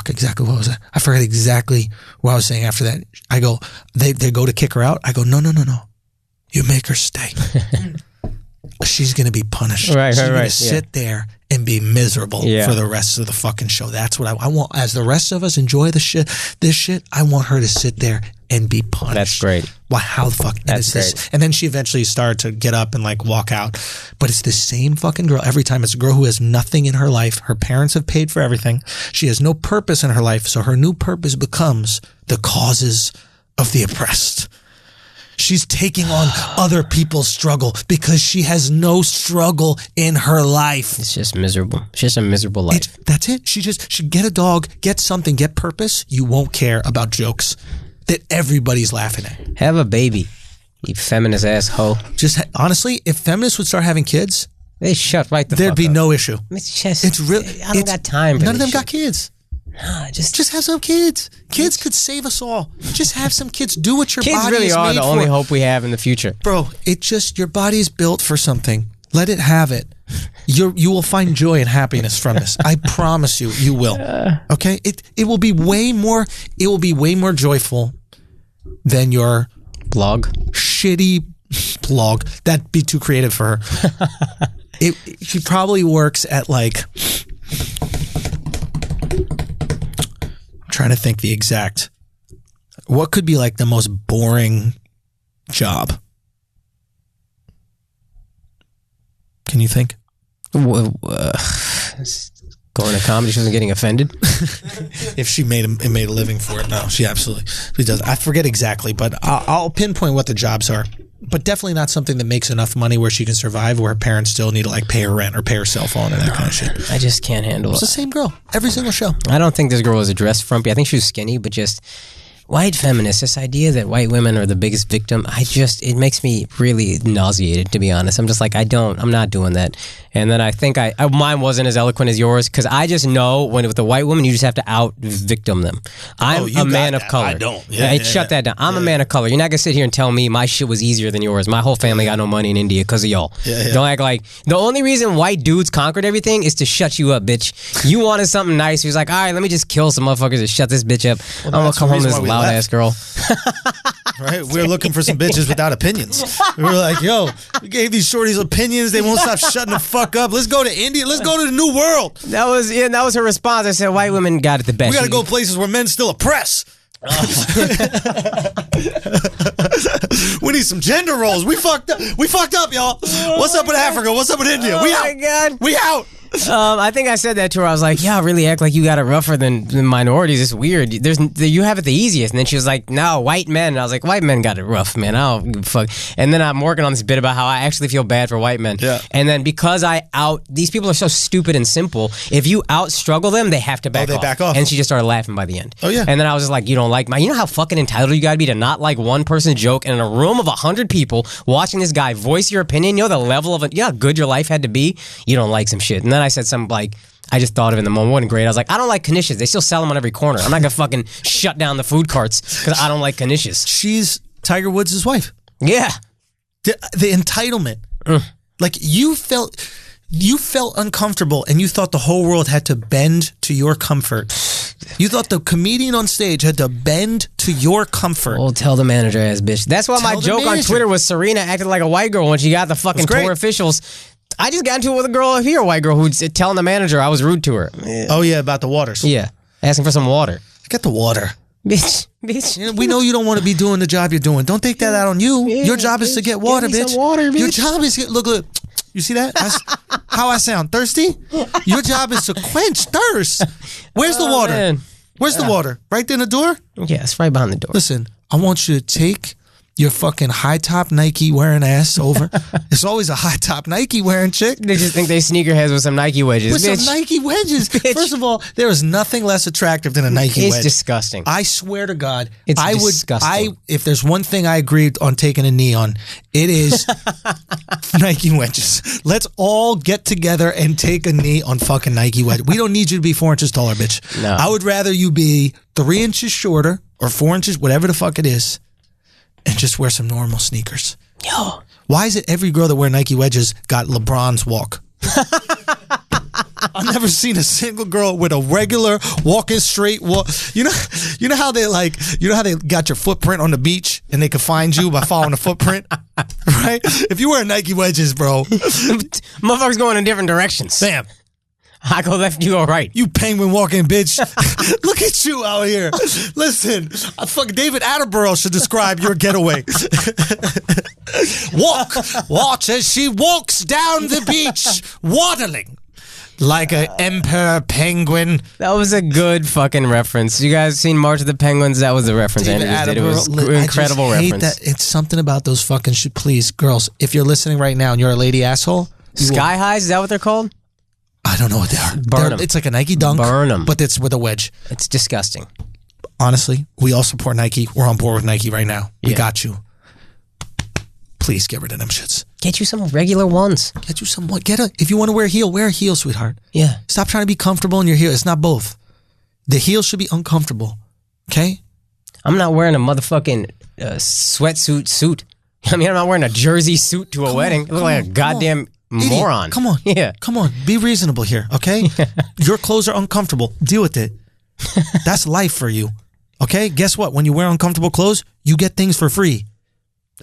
exactly what was that? I forgot exactly what I was saying after that. I go, they go to kick her out. I go, no. You make her stay. She's going to be punished. She's going to sit there and be miserable for the rest of the fucking show. That's what I want. As the rest of us enjoy this shit, I want her to sit there and be punished. That's great. Why? How the fuck? That's great. And then she eventually started to get up and like walk out. But it's the same fucking girl every time. It's a girl who has nothing in her life. Her parents have paid for everything. She has no purpose in her life. So her new purpose becomes the causes of the oppressed. She's taking on other people's struggle because she has no struggle in her life. It's just miserable. It's just a miserable life. That's it. She get a dog, get something, get purpose. You won't care about jokes that everybody's laughing at. Have a baby, you feminist asshole. Just honestly, if feminists would start having kids, they shut right the fuck there'd be up. No issue. It's real. I don't got time for none of them shit. got kids. Nah, just have some kids. Kids could save us all. Just have some kids. Do what your kids body really is are made the for. only hope we have in the future, bro. Your body is built for something. Let it have it. You will find joy and happiness from this. I promise you, you will. Okay? It will be way more. It will be way more joyful than your blog. Shitty blog. That'd be too creative for her. She probably works at like. I'm trying to think the exact. What could be like the most boring job? Can you think? Going to comedy shows and getting offended. If she made a living for it, no, she does. I forget exactly, but I'll pinpoint what the jobs are. But definitely not something that makes enough money where she can survive, where her parents still need to like pay her rent or pay her cell phone and that kind of shit. I just can't handle it. It's the same girl every single show. I don't think this girl was dressed frumpy. I think she was skinny, but just white feminists, this idea that white women are the biggest victim, it makes me really nauseated, to be honest. I'm just like, I'm not doing that. And then I think mine wasn't as eloquent as yours, because I just know with a white woman, you just have to out-victim them. I'm a man of color. I don't. Shut that down. I'm a man of color. You're not going to sit here and tell me my shit was easier than yours. My whole family got no money in India because of y'all. Don't act like, the only reason white dudes conquered everything is to shut you up, bitch. You wanted something nice. He was like, all right, let me just kill some motherfuckers and shut this bitch up. I'm going to come home to this loud ass girl. Right? We're looking for some bitches without opinions. We were like, yo, we gave these shorties opinions. They won't stop shutting the fuck up. Let's go to India. Let's go to the new world. That was her response. I said, white women got it the best. We got to go places where men still oppress. We need some gender roles. We fucked up, y'all. What's up with Africa? What's up with India? We out. My God. We out. I think I said that to her. I was like, "Yeah, really act like you got it rougher than minorities. It's weird. You have it the easiest." And then she was like, "No, white men." And I was like, "White men got it rough, man. I don't give a fuck." And then I'm working on this bit about how I actually feel bad for white men. Yeah. And then because these people are so stupid and simple. If you struggle them, they have to back off. Back off. And she just started laughing by the end. Oh yeah. And then I was just like, "You don't like you know how fucking entitled you gotta be to not like one person's joke, and in a room of 100 people watching this guy voice your opinion. You know the level of how good your life had to be. You don't like some shit." And then I said something like, I just thought of it in the moment. It wasn't great. I was like, I don't like knishes. They still sell them on every corner. I'm not going to fucking shut down the food carts because I don't like knishes. She's Tiger Woods' wife. Yeah. The entitlement. Like you felt uncomfortable and you thought the whole world had to bend to your comfort. You thought the comedian on stage had to bend to your comfort. Oh, tell the manager ass bitch. That's why my joke on Twitter was Serena acted like a white girl when she got the fucking tour officials. I just got into it with a girl here, a white girl, who's telling the manager I was rude to her. Oh, yeah, about the waters. Yeah, asking for some water. Get the water. Bitch. We know you don't want to be doing the job you're doing. Don't take that out on you. Yeah, your job is to get water, bitch. Water, bitch. Your job is to look. You see that? How I sound? Thirsty? Your job is to quench thirst. Where's the water? Man. Where's the water? Right there in the door? Yeah, it's right behind the door. Listen, I want you to take your fucking high top Nike wearing ass over. It's always a high top Nike wearing chick. They just think they sneakerheads with some Nike wedges. With some Nike wedges. First of all, there is nothing less attractive than a Nike wedge. It's disgusting. I swear to God, it's disgusting. If there's one thing I agreed on taking a knee on, it is Nike wedges. Let's all get together and take a knee on fucking Nike wedge. We don't need you to be 4 inches taller, bitch. No. I would rather you be 3 inches shorter or 4 inches, whatever the fuck it is, and just wear some normal sneakers. Yo. Why is it every girl that wear Nike wedges got LeBron's walk? I've never seen a single girl with a regular walking straight walk. You know how they got your footprint on the beach and they can find you by following the footprint, right? If you wear Nike wedges, bro, motherfuckers going in different directions. Bam. I go left, you go right. You penguin walking bitch. Look at you out here. Listen, fucking David Attenborough should describe your getaway. Watch as she walks down the beach, waddling like an emperor penguin. That was a good fucking reference. You guys seen March of the Penguins? That was the reference. David Andrew did. It was Attenborough, incredible I just hate reference. That. It's something about those fucking shit. Please, girls, if you're listening right now and you're a lady asshole. Sky highs, is that what they're called? I don't know what they are. Burn 'em. It's like a Nike dunk. Burn 'em. But it's with a wedge. It's disgusting. Honestly, we all support Nike. We're on board with Nike right now. We got you. Please get rid of them shits. Get you some regular ones. Get you some. If you want to wear a heel, sweetheart. Yeah. Stop trying to be comfortable in your heel. It's not both. The heel should be uncomfortable. Okay? I'm not wearing a motherfucking sweatsuit suit. I mean, I'm not wearing a jersey suit to a wedding. I look like a goddamn moron. Come on. Yeah. Come on. Be reasonable here, okay? Your clothes are uncomfortable. Deal with it. That's life for you. Okay? Guess what? When you wear uncomfortable clothes, you get things for free.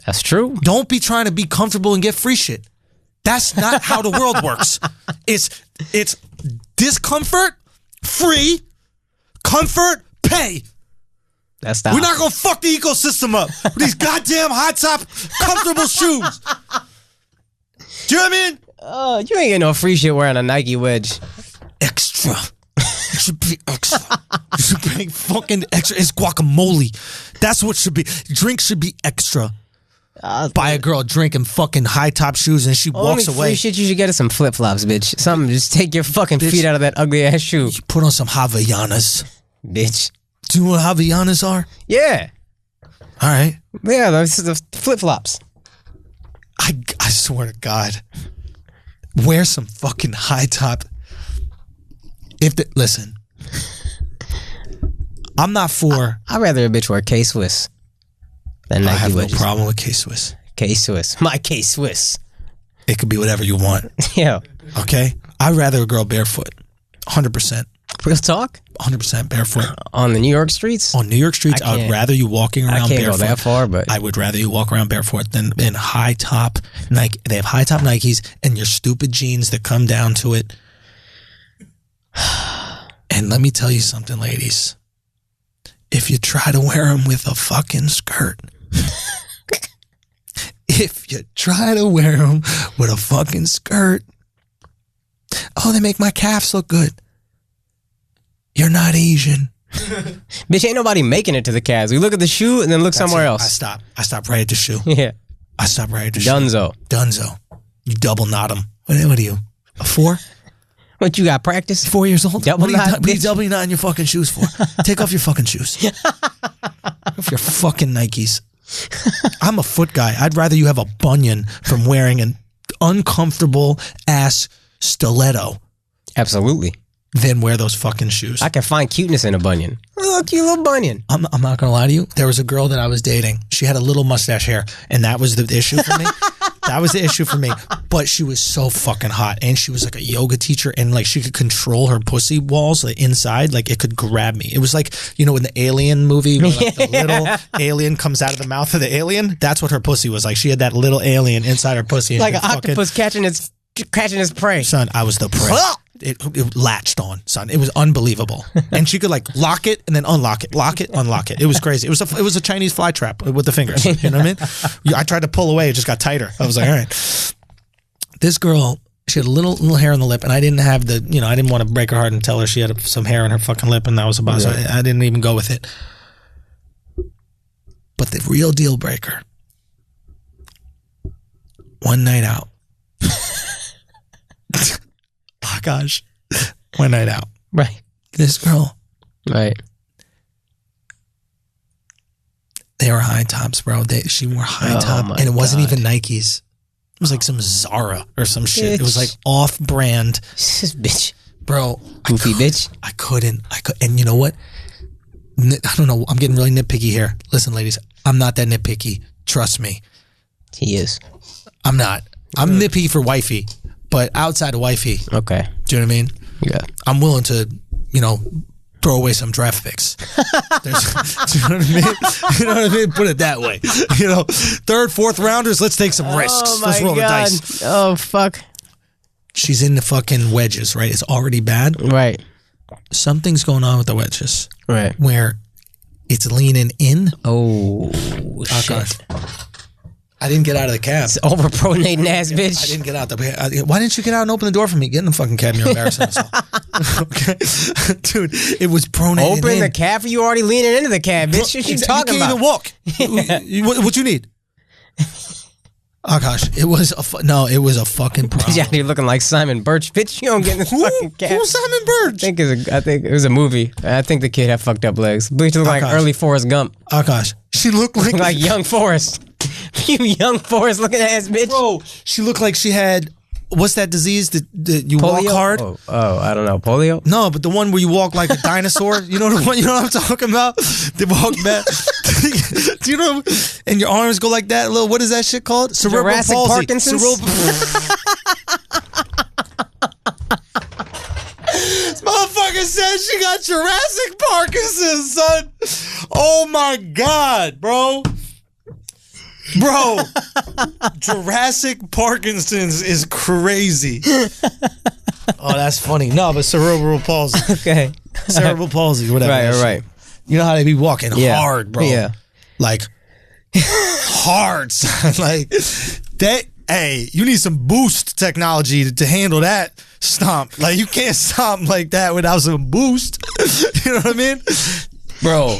That's true. Don't be trying to be comfortable and get free shit. That's not how the world works. It's discomfort, free, comfort, pay. That's that. We're not going to fuck the ecosystem up with these goddamn high top comfortable shoes. Do you know what I mean? You ain't getting no free shit wearing a Nike wedge. Extra. It should be extra. You should be fucking extra. It's guacamole. That's what should be. Drink should be extra. Buy a girl a drink and fucking high top shoes and she walks away. Free shit you should get is some flip flops, bitch. Something. Just take your fucking feet out of that ugly ass shoe. You put on some Havaianas. Bitch. Do you know what Havaianas are? Yeah. All right. Yeah, those are the flip flops. I swear to God, wear some fucking high top. Listen, I'm not for. I'd rather a bitch wear K-Swiss than Nike I have wedges. no problem with K-Swiss. K-Swiss. My K-Swiss. It could be whatever you want. Yeah. Okay? I'd rather a girl barefoot. 100%. Real talk? 100% barefoot. On the New York streets? On New York streets, I would rather you walking around barefoot. I can't go that far, but I would rather you walk around barefoot than in high top Nike. They have high top Nikes and your stupid jeans that come down to it. And let me tell you something, ladies. If you try to wear them with a fucking skirt, if you try to wear them with a fucking skirt, oh, they make my calves look good. You're not Asian. Bitch, ain't nobody making it to the calves. We look at the shoe and then look somewhere else. I stop right at the shoe. Yeah. I stop right at the shoe. Dunzo. You double knot them. What are you? A 4? What, you got practice? 4 years old? Double knot, what are you double knotting your fucking shoes for? Take off your fucking shoes. Take off your fucking Nikes. I'm a foot guy. I'd rather you have a bunion from wearing an uncomfortable ass stiletto. Absolutely. Than wear those fucking shoes. I can find cuteness in a bunion. Oh, cute little bunion. I'm not going to lie to you. There was a girl that I was dating. She had a little mustache hair, and that was the issue for me. That was the issue for me. But she was so fucking hot, and she was like a yoga teacher, and like she could control her pussy walls like inside. Like it could grab me. It was like, you know, in the Alien movie where like the little alien comes out of the mouth of the alien. That's what her pussy was like. She had that little alien inside her pussy. Like an octopus catching its prey. Son, I was the prey. It latched on, son. It was unbelievable. And she could like lock it and then unlock it, lock it, unlock it. It was crazy. It was a Chinese fly trap with the fingers. You know what I mean? I tried to pull away. It just got tighter. I was like, all right. This girl She had a little hair on the lip, and I didn't have I didn't want to break her heart and tell her she had some hair on her fucking lip, and that was about. So I didn't even go with it. But the real deal breaker, one night out. Oh gosh, one night out. Right. This girl. Right. They were high tops, bro. She wore high top, and it wasn't even Nikes. It was like some Zara or some shit. Bitch. It was like off-brand. This bitch. Bro. Goofy bitch. I couldn't. And you know what? I don't know. I'm getting really nitpicky here. Listen, ladies, I'm not that nitpicky. Trust me. He is. I'm not. I'm nitpicky for wifey, but outside of wifey. Okay. Do you know what I mean? Yeah. I'm willing to, throw away some draft picks. Do you know what I mean? You know what I mean? Put it that way. Third, fourth rounders, let's take some risks. Let's roll the dice. Oh, fuck. She's in the fucking wedges, right? It's already bad. Right. Something's going on with the wedges. Right. Where it's leaning in. Oh, shit. Gosh. I didn't get out of the cab. It's overpronating ass bitch. I didn't get out. Why didn't you get out and open the door for me? Get in the fucking cab. You're embarrassing yourself. Okay? Dude, it was pronating Open in. the cab for you already leaning into the cab, bitch. What you talking about? You can't even walk. What you need? Oh gosh, it was a fucking problem. Yeah, you're looking like Simon Birch, bitch. You don't get in this fucking cab. Who's Simon Birch? I think it was a movie. I think the kid had fucked up legs. Bitch looked like early Forrest Gump. Oh gosh, she looked like young Forrest. You young Forrest looking ass bitch. Bro, she looked like she had. What's that disease that you polio? walk hard? Oh, I don't know. Polio? No, but the one where you walk like a dinosaur. You know the one. You know what I'm talking about? They walk back. Do you know? And your arms go like that. What is that shit called? Cerebral Jurassic palsy. Parkinson's? This motherfucker said she got Jurassic Parkinson's, son. Oh my god, bro. Bro, Jurassic Parkinson's is crazy. Oh, that's funny. No, but cerebral palsy. Okay. Cerebral palsy, whatever. Right. You know how they be walking hard, bro. Yeah. Like, hard, son. Like, that, hey, you need some boost technology to handle that stomp. Like, you can't stomp like that without some boost. You know what I mean? Bro,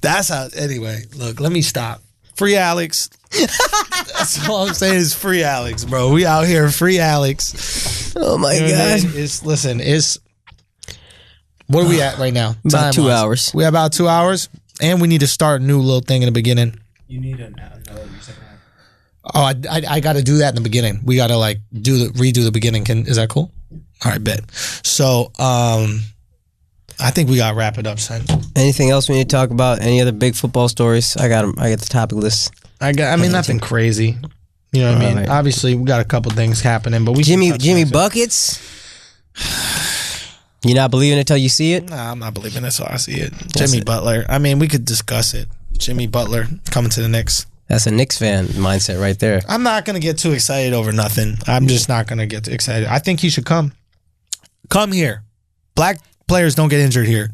that's how, anyway, look, let me stop. Free Alexx. That's all I'm saying is free Alexx, bro. We out here, free Alexx. Oh my god! What are we at right now? About 2 hours. We have about 2 hours, and we need to start a new little thing in the beginning. You need another second half. Oh, I got to do that in the beginning. We got to like redo the beginning. Is that cool? All right, bet. So, I think we got to wrap it up, son. Anything else we need to talk about? Any other big football stories? I got the topic list. I mean, nothing crazy. You know what I mean? Right. Obviously, we got a couple things happening, but we Jimmy Buckets. You not believing it till you see it? Nah, I'm not believing it till I see it. Jimmy Butler. I mean, we could discuss it. Jimmy Butler coming to the Knicks. That's a Knicks fan mindset right there. I'm not gonna get too excited over nothing. I'm just not gonna get too excited. I think he should come. Come here. Black players don't get injured here.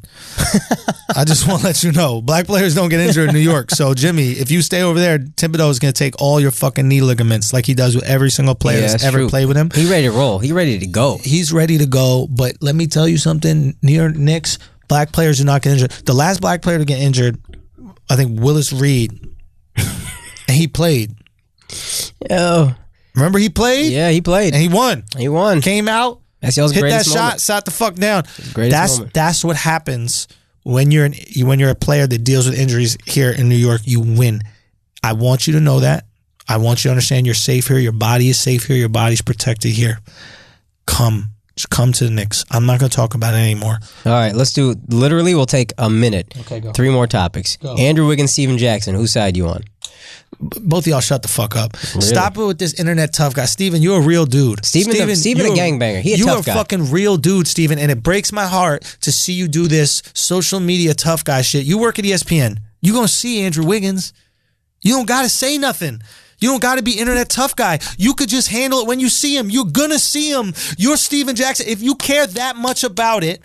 I just want to let you know. Black players don't get injured in New York. So, Jimmy, if you stay over there, Thibodeau is going to take all your fucking knee ligaments like he does with every single player that's ever played with him. He ready to roll. He ready to go. He's ready to go. But let me tell you something. New York Knicks, black players do not get injured. The last black player to get injured, I think Willis Reed. And he played. Oh. Remember he played? Yeah, he played. And he won. He won. Came out. That's y'all's hit greatest that moment. shot, sat the fuck down. Moment. That's what happens when you're a player that deals with injuries here in New York. You win. I want you to know that. I want you to understand you're safe here. Your body is safe here. Your body's protected here. Just come to the Knicks. I'm not going to talk about it anymore. All right, let's do. Literally, we'll take a minute. Okay, go. 3 more topics. Go. Andrew Wiggins, Steven Jackson. Whose side you on? Both of y'all shut the fuck up. Really? Stop it with this internet tough guy. Steven, you're a real dude. Steven a gangbanger. He a tough guy. You're a fucking real dude, Steven, and it breaks my heart to see you do this social media tough guy shit. You work at ESPN. You gonna see Andrew Wiggins. You don't gotta say nothing. You don't gotta be internet tough guy. You could just handle it when you see him. You're gonna see him. You're Steven Jackson. If you care that much about it,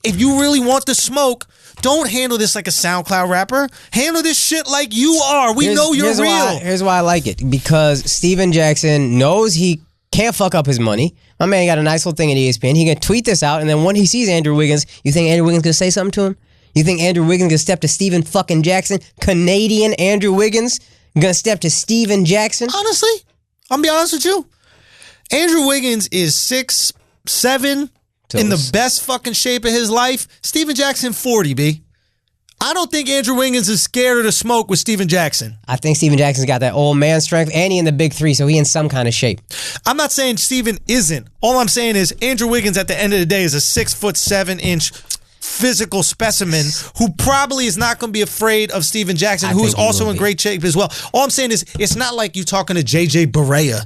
if you really want the smoke, don't handle this like a SoundCloud rapper. Handle this shit like you are. We know you're real. Here's why I like it. Because Steven Jackson knows he Can't fuck up his money. My man got a nice little thing at ESPN. He can tweet this out, and then when he sees Andrew Wiggins, you think Andrew Wiggins gonna say something to him? You think Andrew Wiggins gonna step to Steven fucking Jackson? Canadian Andrew Wiggins gonna step to Steven Jackson? Honestly, I'm gonna be honest with you. Andrew Wiggins is 6'7", in the best fucking shape of his life. Steven Jackson 40, B. I don't think Andrew Wiggins is scared of the smoke with Steven Jackson. I think Steven Jackson's got that old man strength, and he in the big three, so he in some kind of shape. I'm not saying Steven isn't. All I'm saying is Andrew Wiggins at the end of the day is a 6'7" physical specimen who probably is not going to be afraid of Steven Jackson, who's also in great shape as well. All I'm saying is it's not like you're talking to JJ Barea.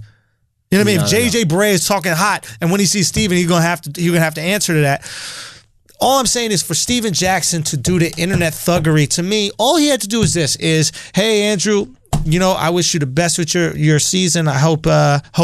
You know what I mean? If JJ Barea is talking hot, and when he sees Steven, you're gonna have to answer to that. All I'm saying is for Steven Jackson to do the internet thuggery, to me, all he had to do is, hey, Andrew, you know, I wish you the best with your season. I hope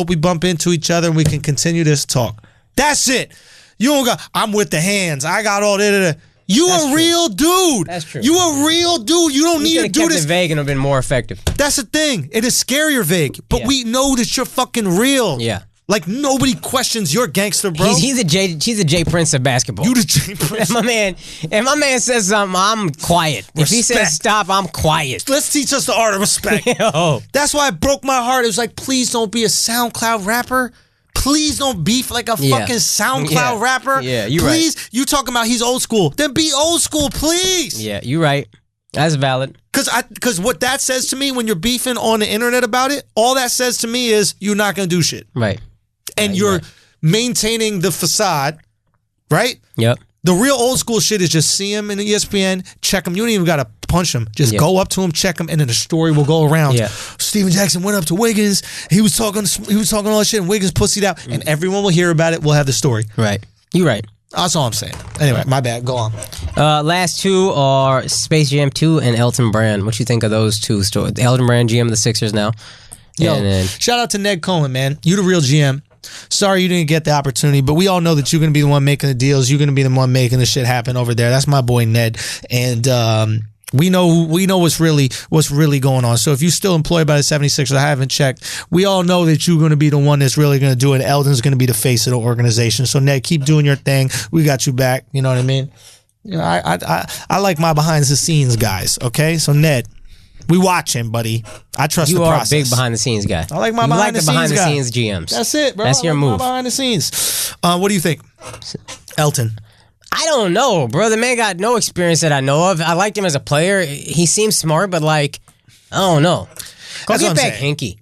we bump into each other and we can continue this talk. That's it. You don't got, I'm with the hands. I got all that. You a real dude. That's true. You a real dude. You don't need to do this. It vague and have been more effective. That's the thing. It is scarier vague, but we know that you're fucking real. Yeah. Like, nobody questions your gangster, bro. He's the Jay Prince of basketball. You the Jay Prince. If my man says something, I'm quiet. If he says stop, I'm quiet. Let's teach us the art of respect. That's why it broke my heart. It was like, please don't be a SoundCloud rapper. Please don't beef like a fucking SoundCloud rapper. Yeah, you please, right. You talking about he's old school. Then be old school, please. Yeah, you right. That's valid. Because what that says to me when you're beefing on the internet about it, all that says to me is you're not going to do shit. Right. And you're maintaining the facade, right? Yep. The real old school shit is just see him in the ESPN, check him. You don't even got to punch him. Just go up to him, check him, and then the story will go around. Yeah. Steven Jackson went up to Wiggins. He was talking all that shit, and Wiggins pussied out, and everyone will hear about it. We'll have the story. Right. You right. That's all I'm saying. Anyway, my bad. Go on. Last two are Space Jam 2 and Elton Brand. What you think of those two stories? Elton Brand, GM of the Sixers now. Yo, shout out to Ned Cohen, man. You the real GM. Sorry you didn't get the opportunity, but we all know that you're going to be the one making the deals. You're going to be the one making the shit happen over there. That's my boy Ned, and we know what's really going on. So if you're still employed by the 76ers, I haven't checked. We all know that you're going to be the one that's really going to do it. Eldon's going to be the face of the organization. So Ned, keep doing your thing. We got you back. You know what I mean? You know, I like my behind the scenes guys. Okay, so Ned. We watch him, buddy. I trust the process. You are a big behind-the-scenes guy. I like my behind-the-scenes GMs. That's it, bro. That's your move. Behind the scenes. What do you think? Elton. I don't know, bro. The man got no experience that I know of. I liked him as a player. He seems smart, but like, I don't know. Go get back Hinkie.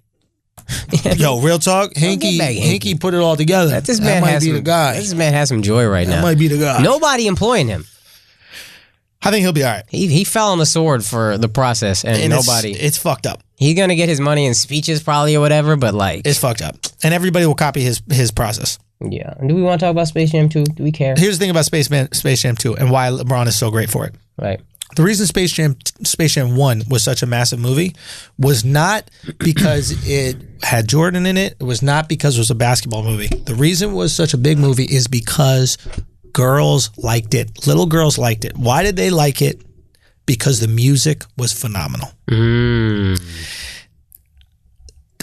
Yo, real talk. Hinkie put it all together. This man might be the guy. This man has some joy right now. That might be the guy. Nobody employing him. I think he'll be all right. He fell on the sword for the process, and nobody. It's fucked up. He's gonna get his money in speeches probably or whatever, but like it's fucked up, and everybody will copy his process. Yeah. Do we want to talk about Space Jam 2? Do we care? Here's the thing about Space Jam 2 and why LeBron is so great for it. Right. The reason Space Jam 1 was such a massive movie was not because it had Jordan in it. It was not because it was a basketball movie. The reason it was such a big movie is because girls liked it. Little girls liked it. Why did they like it? Because the music was phenomenal.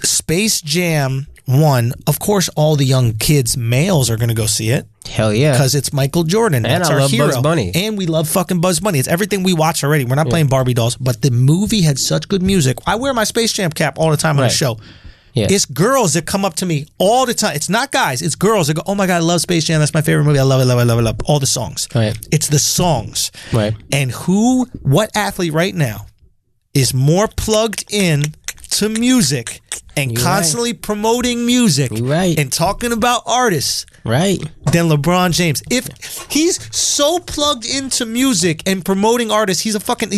Space Jam 1, of course, all the young kids, males, are going to go see it. Hell yeah. Because it's Michael Jordan. And That's I our love hero. Bugs Bunny. And we love fucking Bugs Bunny. It's everything we watch already. We're not playing Barbie dolls, but the movie had such good music. I wear my Space Jam cap all the time on the show. Yeah. It's girls that come up to me all the time. It's not guys. It's girls that go, oh my God, I love Space Jam. That's my favorite movie. I love it, love it, love it, love it. All the songs. Right. It's the songs. Right. And what athlete right now is more plugged in to music and constantly promoting music and talking about artists than LeBron James? If he's so plugged into music and promoting artists, he's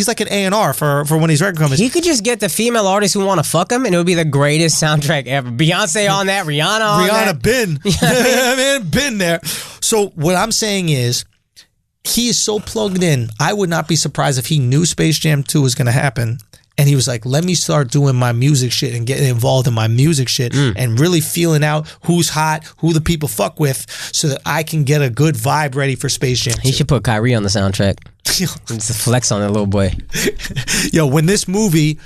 like an A&R for one of these record companies. He could just get the female artists who want to fuck him, and it would be the greatest soundtrack ever. Beyonce on that, Rihanna on that. Rihanna been there. So what I'm saying is, he is so plugged in. I would not be surprised if he knew Space Jam 2 was going to happen. And he was like, let me start doing my music shit and getting involved in my music shit and really feeling out who's hot, who the people fuck with, so that I can get a good vibe ready for Space Jam 2. He should put Kyrie on the soundtrack. It's a flex on that little boy. Yo, when this movie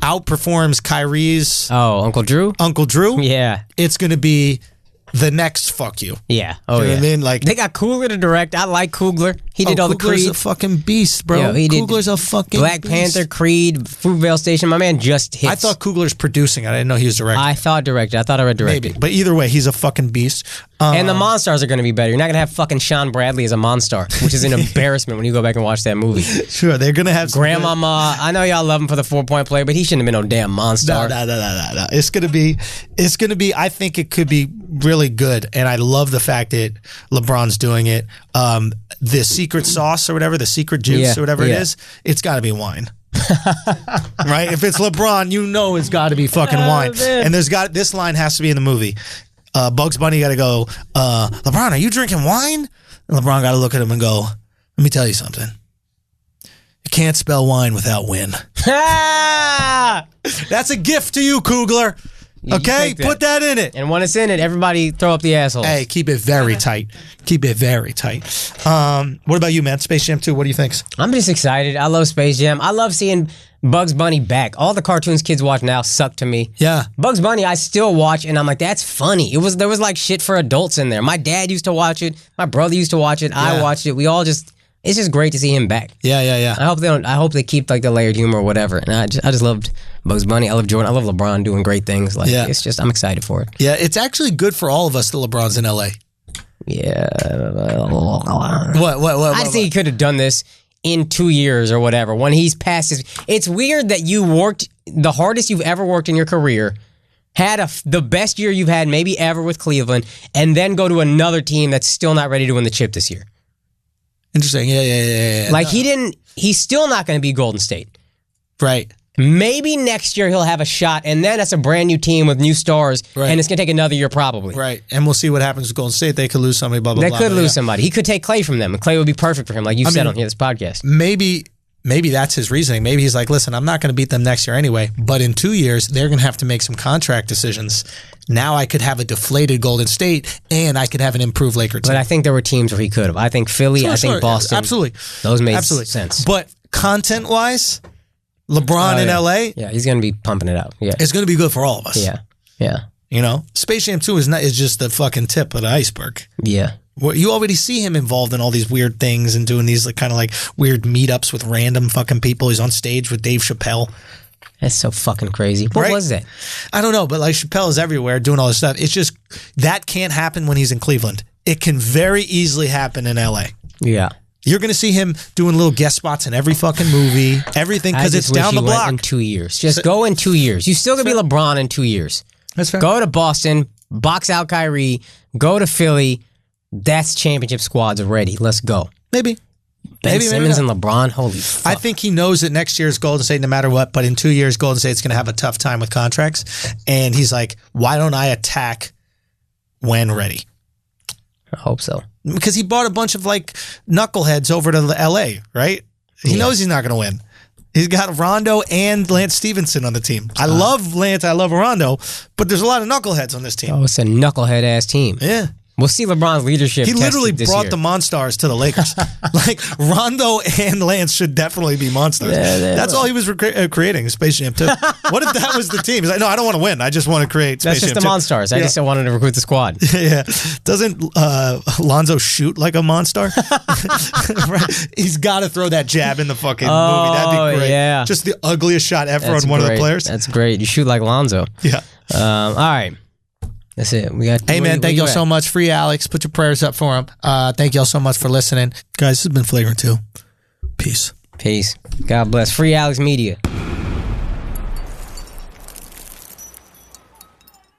outperforms Kyrie's Uncle Drew? Uncle Drew, Yeah. it's going to be the next fuck you. Yeah. Oh, You know yeah. what I mean? Like, They got Coogler to direct. I like Coogler. He did all the Coogler's Creed. a fucking beast, bro. Yo, he did Coogler's a fucking Black beast. Panther, Creed, Fruitvale Station. My man just hits. I thought Coogler's producing it. I didn't know he was directing. I thought directed. I thought I read directed. Maybe. But either way, he's a fucking beast. And the Monstars are going to be better. You're not going to have fucking Sean Bradley as a Monstar, which is an embarrassment when you go back and watch that movie. Sure, they're going to have some Grandmama, I know y'all love him for the 4-point play, but he shouldn't have been no damn Monstar. No. It's gonna be. I think it could be really good, and I love the fact that LeBron's doing it. The secret sauce or whatever, the secret juice or whatever it is, it's got to be wine. Right? If it's LeBron, you know it's got to be fucking wine. Man. And this line has to be in the movie. Bugs Bunny got to go, LeBron, are you drinking wine? And LeBron got to look at him and go, let me tell you something. You can't spell wine without win. That's a gift to you, Coogler. Okay, put that in it. And when it's in it, everybody throw up the assholes. Hey, keep it very tight. Keep it very tight. What about you, man? Space Jam 2, what do you think? I'm just excited. I love Space Jam. I love seeing Bugs Bunny back. All the cartoons kids watch now suck to me. Yeah. Bugs Bunny, I still watch, and I'm like, that's funny. There was like shit for adults in there. My dad used to watch it. My brother used to watch it. I watched it. We all just. It's just great to see him back. Yeah. I hope they keep like the layered humor or whatever. And I just loved Bugs Bunny. I love Jordan. I love LeBron doing great things. Like it's just I'm excited for it. Yeah, it's actually good for all of us that LeBron's in LA. Yeah. What? I think he could have done this in 2 years or whatever. When he's past his, it's weird that you worked the hardest you've ever worked in your career, had the best year you've had maybe ever with Cleveland, and then go to another team that's still not ready to win the chip this year. Interesting. Yeah. Like he's still not going to be Golden State. Right. Maybe next year he'll have a shot, and then that's a brand new team with new stars, and it's going to take another year probably. Right. And we'll see what happens with Golden State. They could lose somebody, blah, blah, They blah. could lose somebody. He could take Clay from them, and Clay would be perfect for him, like you said on this podcast. Maybe that's his reasoning. Maybe he's like, listen, I'm not going to beat them next year anyway, but in 2 years, they're going to have to make some contract decisions. Now I could have a deflated Golden State, and I could have an improved Laker team. But I think there were teams where he could have. I think Philly, think Boston. Absolutely. Those made sense. But content-wise, LeBron in LA, yeah, he's going to be pumping it out. Yeah, it's going to be good for all of us. Yeah. You know, Space Jam 2 is just the fucking tip of the iceberg. Yeah. You already see him involved in all these weird things and doing these kind of like weird meetups with random fucking people. He's on stage with Dave Chappelle. That's so fucking crazy. What was that? I don't know, but like Chappelle is everywhere doing all this stuff. It's just that can't happen when he's in Cleveland. It can very easily happen in LA. Yeah. You're going to see him doing little guest spots in every fucking movie, everything, because it's down the block. In 2 years. Just go in 2 years. You still going to be LeBron in 2 years. That's fair. Go to Boston, box out Kyrie, go to Philly. That's championship squads already. Let's go. Maybe. Ben Simmons and LeBron, holy fuck. I think he knows that next year's Golden State, no matter what, but in 2 years, Golden State's going to have a tough time with contracts. And he's like, why don't I attack when ready? I hope so. Because he bought a bunch of like knuckleheads over to LA, right? He knows he's not going to win. He's got Rondo and Lance Stevenson on the team. I love Lance, I love Rondo, but there's a lot of knuckleheads on this team. Oh, it's a knucklehead ass team. Yeah. We'll see LeBron's leadership. He literally brought year. the Monstars to the Lakers. Like Rondo and Lance should definitely be Monstars. That's all he was creating, Space Jam 2. What if that was the team? He's like, no, I don't want to win. I just want to create Space Jam 2. That's just the Monstars. I just wanted to recruit the squad. Yeah. Doesn't Lonzo shoot like a Monstar? Right. He's got to throw that jab in the fucking movie. That'd be great. Yeah. Just the ugliest shot ever on one of the players. That's great. You shoot like Lonzo. Yeah. All right. That's it. Hey, man, thank y'all so much. Free Alexx. Put your prayers up for him. Thank y'all so much for listening. Guys, this has been Flagrant 2. Peace. God bless. Free Alexx Media.